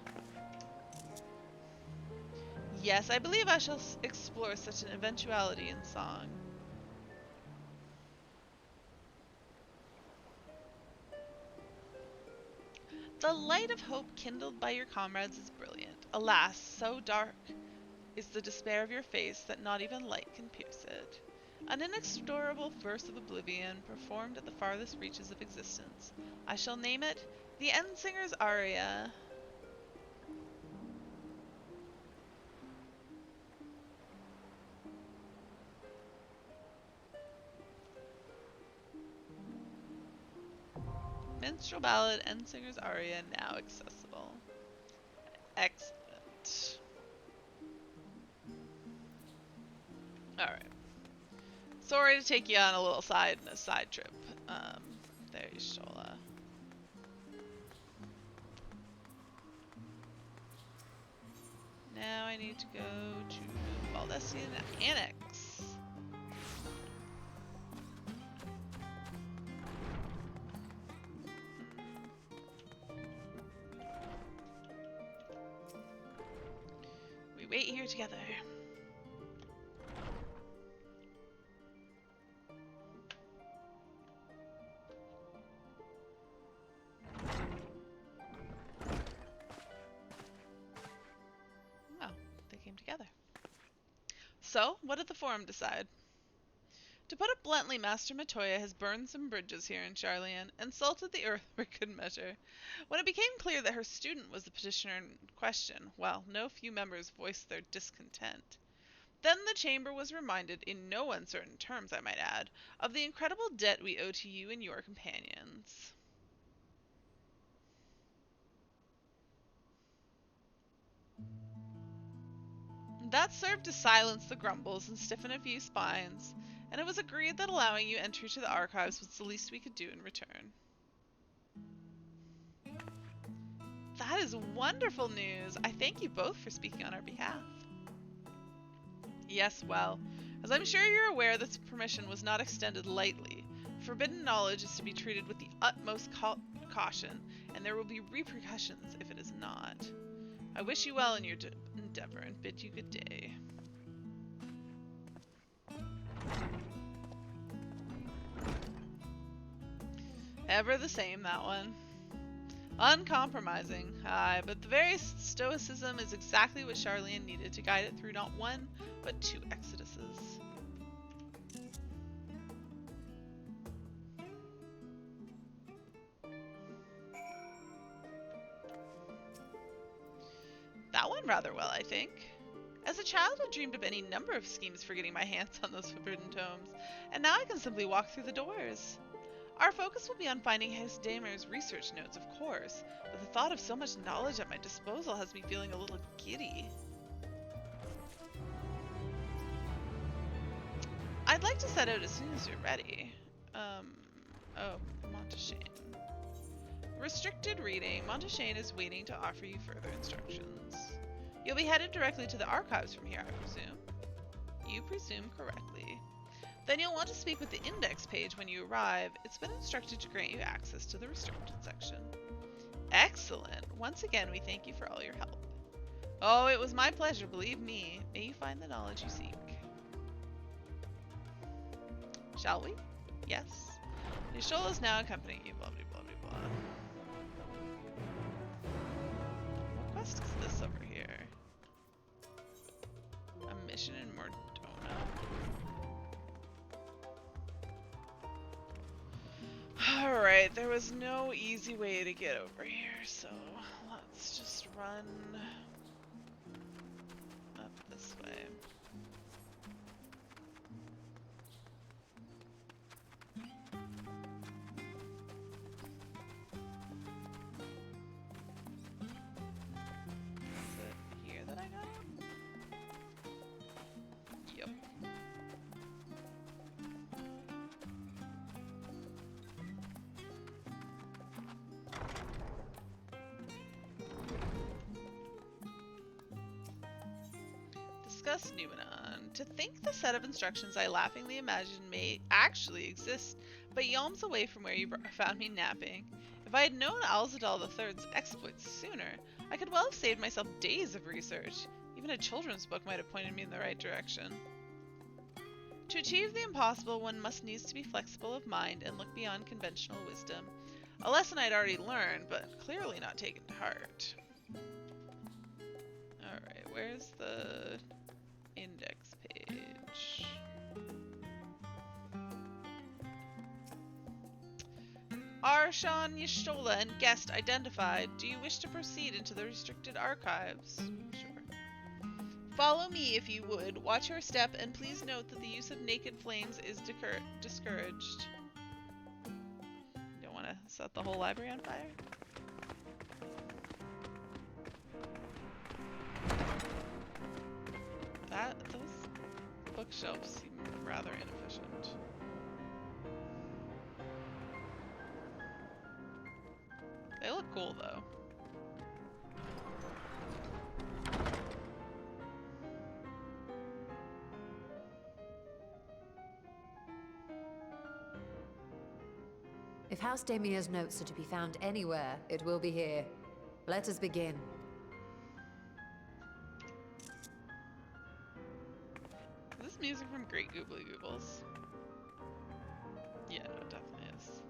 Yes, I believe I shall explore such an eventuality in song. The light of hope kindled by your comrades is brilliant. Alas, so dark is the despair of your face that not even light can pierce it. An inexorable verse of oblivion performed at the farthest reaches of existence. I shall name it the Endsinger's Aria. Minstrel Ballad, Endsinger's Aria, now accessible. Excellent. Alright. Sorry to take you on a little side trip. There you Shola. Now I need to go to Valdesian Annex. We wait here together. Together. So, what did the forum decide? To To put it bluntly, Master Matoya has burned some bridges here in Charlian, and salted the earth for good measure. When it became clear that her student was the petitioner in question, well, no few members voiced their discontent. Then the chamber was reminded, in no uncertain terms I might add, of the incredible debt we owe to you and your companions. That served to silence the grumbles and stiffen a few spines, and it was agreed that allowing you entry to the archives was the least we could do in return. That is wonderful news. I thank you both for speaking on our behalf. Yes, well, as I'm sure you're aware, this permission was not extended lightly. Forbidden knowledge is to be treated with the utmost caution, and there will be repercussions if it is not. I wish you well in your endeavor and bid you good day. Ever the same, that one. Uncompromising, aye, but the very stoicism is exactly what Charlian needed to guide it through not one, but 2 exoduses. That went rather well, I think. As a child, I dreamed of any number of schemes for getting my hands on those forbidden tomes, and now I can simply walk through the doors. Our focus will be on finding House Damer's research notes, of course, but the thought of so much knowledge at my disposal has me feeling a little giddy. I'd like to set out as soon as you're ready. Monteshane. Restricted reading. Monteshane is waiting to offer you further instructions. You'll be headed directly to the archives from here, I presume. You presume correctly. Then you'll want to speak with the index page when you arrive. It's been instructed to grant you access to the restricted section. Excellent. Once again, we thank you for all your help. Oh, it was my pleasure, believe me. May you find the knowledge you seek. Shall we? Yes. Yashola is now accompanying you, blah, blah, blah, blah, blah. What quest is this over here? A mission in Mordona. Alright, there was no easy way to get over here, so let's just run up this way. Is it here that I go? Yep. Discuss Numenon. To think the set of instructions I laughingly imagined may actually exist, but yalms away from where you found me napping. If I had known Alzadal III's exploits sooner, I could well have saved myself days of research. Even a children's book might have pointed me in the right direction. To achieve the impossible, one must needs to be flexible of mind and look beyond conventional wisdom. A lesson I'd already learned, but clearly not taken to heart. Alright, where's the index page? Arshan Yashtola and guest identified. Do you wish to proceed into the restricted archives? Sure. Follow me if you would. Watch your step and please note that the use of naked flames is discouraged. Don't want to set the whole library on fire? Those bookshelves seem rather inefficient. They look cool though. If House Damia's notes are to be found anywhere, it will be here. Let us begin. Is this music from Great Googly Googles? Yeah, no, it definitely is.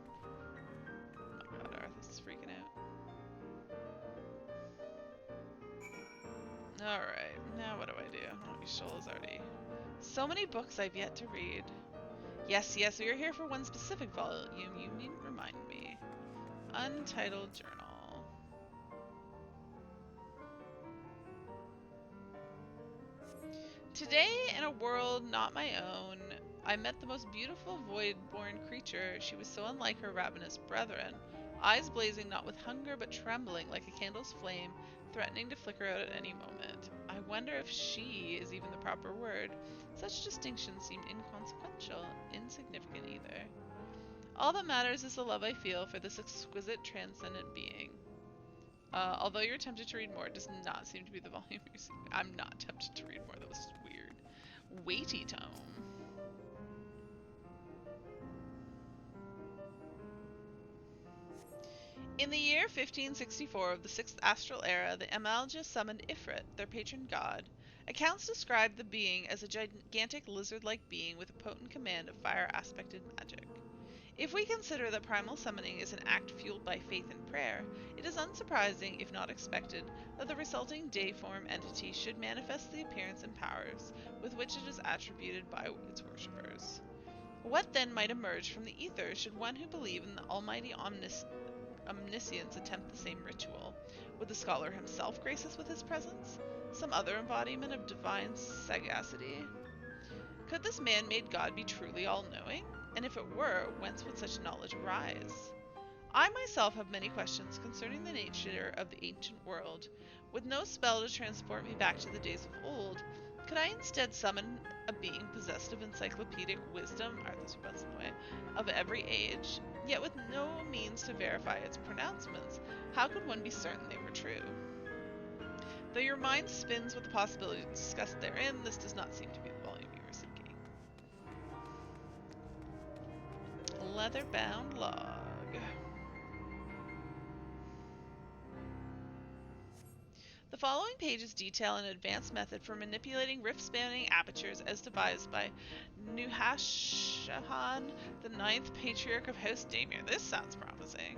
Oh my god, Arthas is freaking out. Alright, now what do I do? Oh, Yashola's already... So many books I've yet to read. Yes, we are here for one specific volume. You needn't remind me. Untitled Journal. Today, in a world not my own, I met the most beautiful void-born creature. She was so unlike her ravenous brethren, eyes blazing not with hunger but trembling like a candle's flame, threatening to flicker out at any moment. I wonder if she is even the proper word. Such distinctions seemed inconsequential, insignificant either. All that matters is the love I feel for this exquisite, transcendent being. Although you're tempted to read more, it does not seem to be the volume you're seeking. I'm not tempted to read more. That was weird. Weighty tome. In the year 1564 of the 6th astral era, the Amalja summoned Ifrit, their patron god. Accounts describe the being as a gigantic lizard-like being with a potent command of fire-aspected magic. If we consider that primal summoning is an act fueled by faith and prayer, it is unsurprising, if not expected, that the resulting deiform entity should manifest the appearance and powers with which it is attributed by its worshippers. What then might emerge from the ether should one who believe in the almighty omniscience attempt the same ritual? Would the scholar himself grace us with his presence? Some other embodiment of divine sagacity? Could this man-made god be truly all-knowing? And if it were, whence would such knowledge arise? I myself have many questions concerning the nature of the ancient world. With no spell to transport me back to the days of old, could I instead summon a being possessed of encyclopedic wisdom, Arthur's Butts in the way, of every age, yet with no means to verify its pronouncements? How could one be certain they were true? Though your mind spins with the possibility discussed therein, this does not seem to be the volume you were seeking. Leather-bound log. The following pages detail an advanced method for manipulating rift-spanning apertures as devised by Nuhashahan, the 9th Patriarch of House Damir. This sounds promising.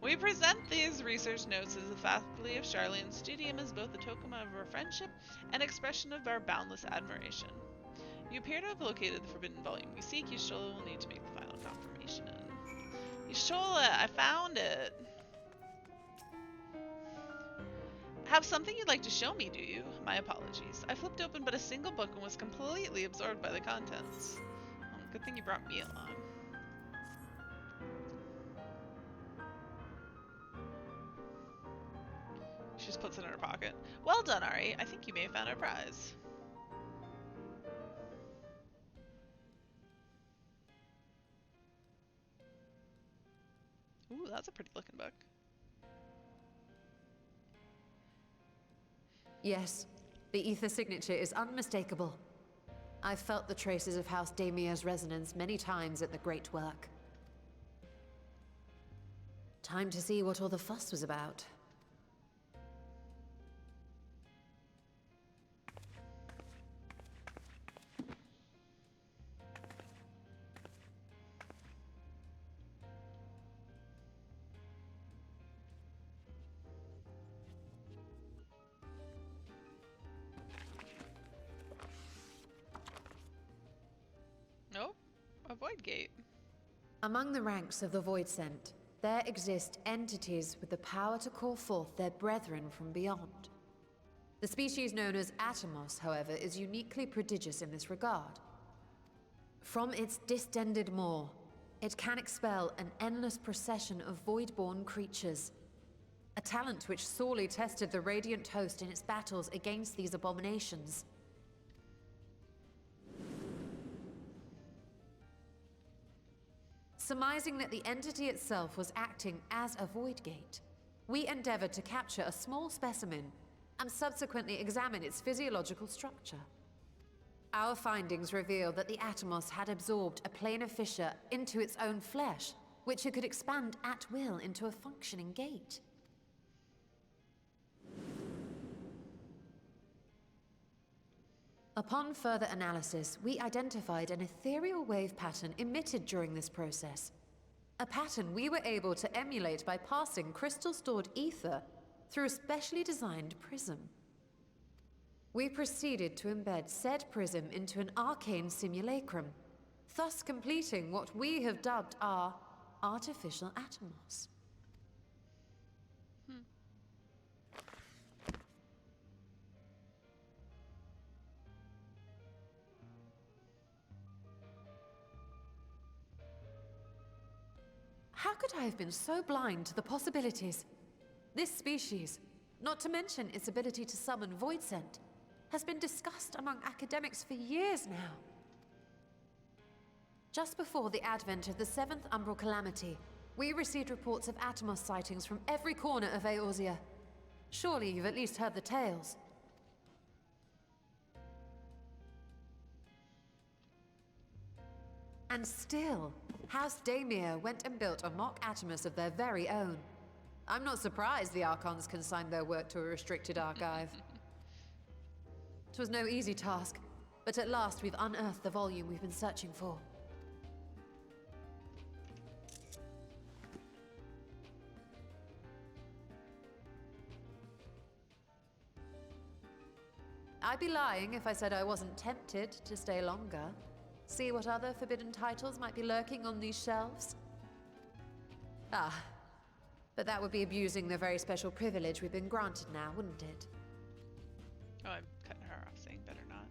We present these research notes as the faculty of Charlene Studium as both a token of our friendship and expression of our boundless admiration. You appear to have located the forbidden volume we seek. Yashola will need to make the final confirmation. Yashola, I found it! Have something you'd like to show me, do you? My apologies. I flipped open but a single book and was completely absorbed by the contents. Oh, good thing you brought me along. She just puts it in her pocket. Well done, Ari. I think you may have found our prize. Ooh, that's a pretty looking book. Yes, the ether signature is unmistakable. I've felt the traces of House Damir's resonance many times at the Great Work. Time to see what all the fuss was about. Nope. A void gate. Among the ranks of the Void Sent, there exist entities with the power to call forth their brethren from beyond. The species known as Atomos, however, is uniquely prodigious in this regard. From its distended maw, it can expel an endless procession of void-born creatures, a talent which sorely tested the Radiant Host in its battles against these abominations. Surmising that the entity itself was acting as a void gate, we endeavored to capture a small specimen and subsequently examine its physiological structure. Our findings revealed that the Atomos had absorbed a planar fissure into its own flesh, which it could expand at will into a functioning gate. Upon further analysis, we identified an ethereal wave pattern emitted during this process. A pattern we were able to emulate by passing crystal-stored ether through a specially designed prism. We proceeded to embed said prism into an arcane simulacrum, thus completing what we have dubbed our artificial Atomos. How could I have been so blind to the possibilities? This species, not to mention its ability to summon void scent, has been discussed among academics for years now. Just before the advent of the 7th Umbral Calamity, we received reports of Atomos sightings from every corner of Eorzea. Surely you've at least heard the tales. And still, House Daemir went and built a mock Atomos of their very own. I'm not surprised the Archons consigned their work to a restricted archive. It was no easy task, but at last we've unearthed the volume we've been searching for. I'd be lying if I said I wasn't tempted to stay longer. See what other forbidden titles might be lurking on these shelves? Ah, but that would be abusing the very special privilege we've been granted now, wouldn't it? Oh, I'm cutting her off, saying better not.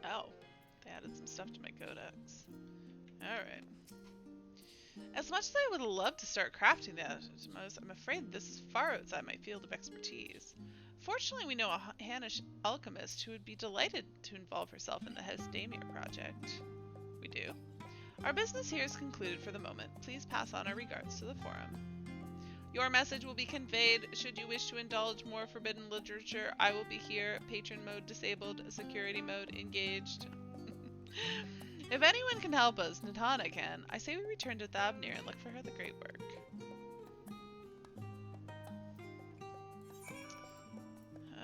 Oh, they added some stuff to my codex. Alright. As much as I would love to start crafting the Atomos, I'm afraid this is far outside my field of expertise. Fortunately, we know a Hanish alchemist who would be delighted to involve herself in the House Daemir project. We do. Our business here is concluded for the moment. Please pass on our regards to the forum. Your message will be conveyed. Should you wish to indulge more forbidden literature, I will be here. Patron mode disabled, security mode engaged. If anyone can help us, Nadhana can. I say we return to Thabnir and look for her the great work.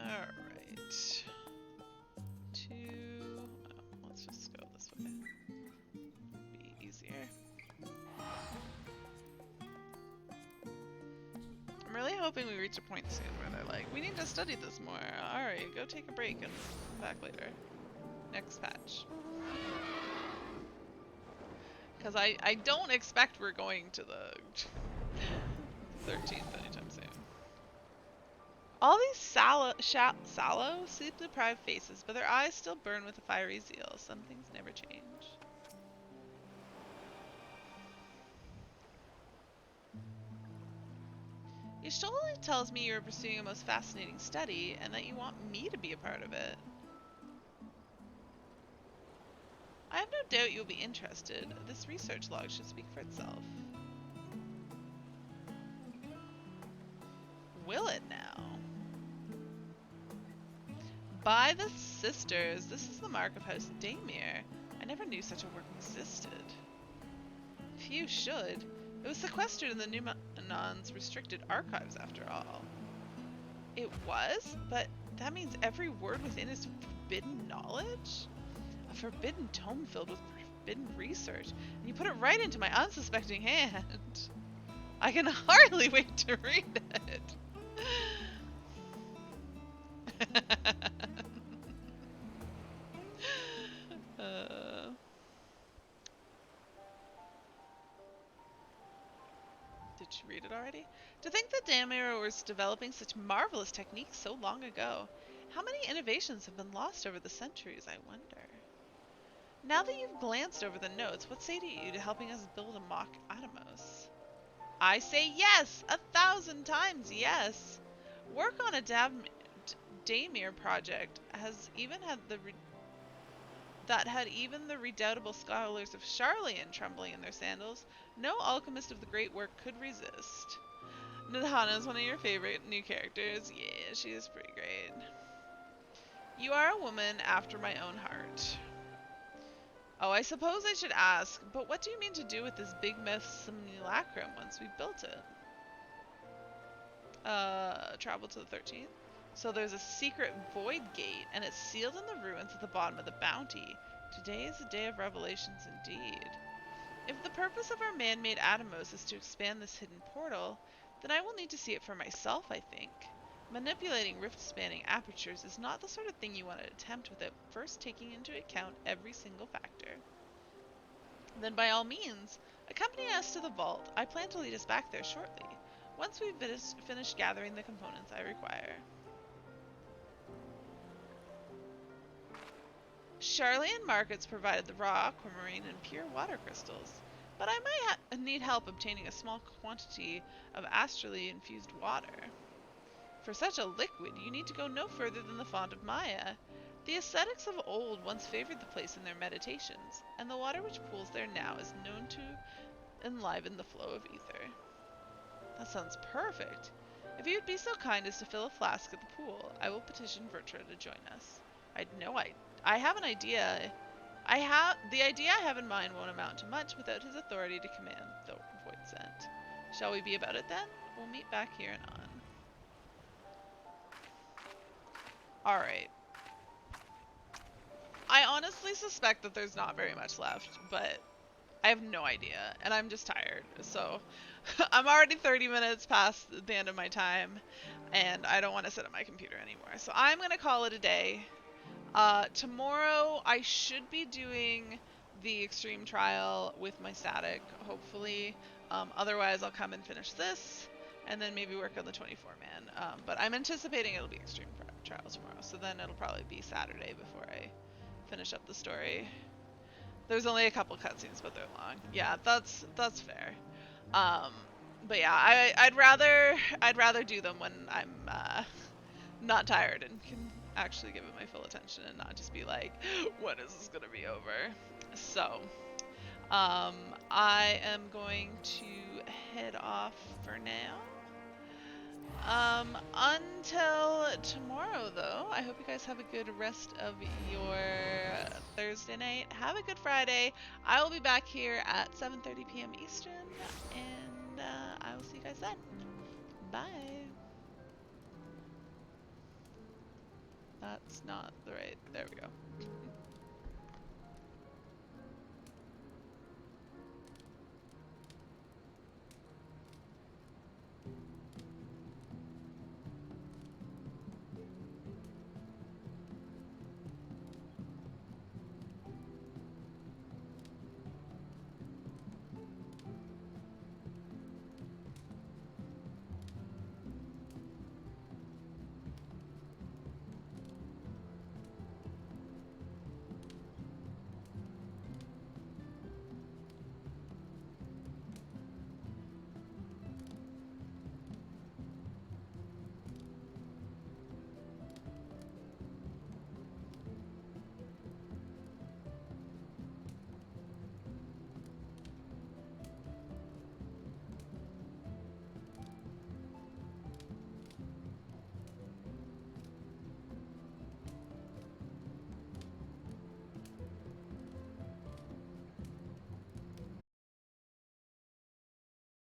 Alright. Let's just go this way. Be easier. I'm really hoping we reach a point soon where they're like, we need to study this more. Alright, go take a break and come back later. Next patch. Because I don't expect we're going to the 13th anytime soon. All these sallow, sleep-deprived faces, but their eyes still burn with a fiery zeal. Some things never change. Y'shtola tells me you're pursuing a most fascinating study, and that you want me to be a part of it. I have no doubt you'll be interested. This research log should speak for itself. Will it now? By the sisters, this is the mark of House Daemir. I never knew such a work existed. Few should. It was sequestered in the Numenon's restricted archives, after all. It was? But that means every word within is forbidden knowledge? A forbidden tome filled with forbidden research, and you put it right into my unsuspecting hand. I can hardly wait to read it. Did you read it already? To think that Daemir was developing such marvelous techniques so long ago. How many innovations have been lost over the centuries, I wonder. Now that you've glanced over the notes, what say you to helping us build a mock Atomos? I say yes! 1,000 times yes! Work on a Daemir project has even had even the redoubtable scholars of Sharlayan trembling in their sandals. No alchemist of the great work could resist. Nadhana is one of your favorite new characters. Yeah, she is pretty great. You are a woman after my own heart. Oh, I suppose I should ask, but what do you mean to do with this big mouth simulacrum once we've built it? travel to the 13th. So there's a secret void gate, and it's sealed in the ruins at the bottom of the bounty. Today is a day of revelations indeed. If the purpose of our man-made Atomos is to expand this hidden portal, then I will need to see it for myself, I think. Manipulating rift-spanning apertures is not the sort of thing you want to attempt without first taking into account every single factor. Then by all means, accompany us to the vault. I plan to lead us back there shortly, once we've finished gathering the components I require. Charlene Markets provided the raw aquamarine and pure water crystals, but I might need help obtaining a small quantity of astrally infused water. For such a liquid, you need to go no further than the font of Maya. The ascetics of old once favored the place in their meditations, and the water which pools there now is known to enliven the flow of ether. That sounds perfect. If you would be so kind as to fill a flask at the pool, I will petition Vertra to join us. I have an idea. The idea I have in mind won't amount to much without his authority to command the void sent. Shall we be about it then? We'll meet back here and on. Alright. I honestly suspect that there's not very much left, but I have no idea, and I'm just tired. So I'm already 30 minutes past the end of my time, and I don't want to sit at my computer anymore. So I'm going to call it a day. Tomorrow I should be doing the extreme trial with my static, hopefully. Otherwise I'll come and finish this, and then maybe work on the 24-man. But I'm anticipating it'll be extreme trial tomorrow, so then it'll probably be Saturday before I finish up the story. There's only a couple cutscenes, but they're long. Yeah, that's fair. But yeah, I'd rather do them when I'm not tired and can actually give it my full attention and not just be like, when is this gonna be over? So, I am going to head off for now. Until tomorrow, though, I hope you guys have a good rest of your Thursday night. Have a good Friday. I will be back here at 7:30 p.m. Eastern, and I will see you guys then. Bye. That's not the right. There we go.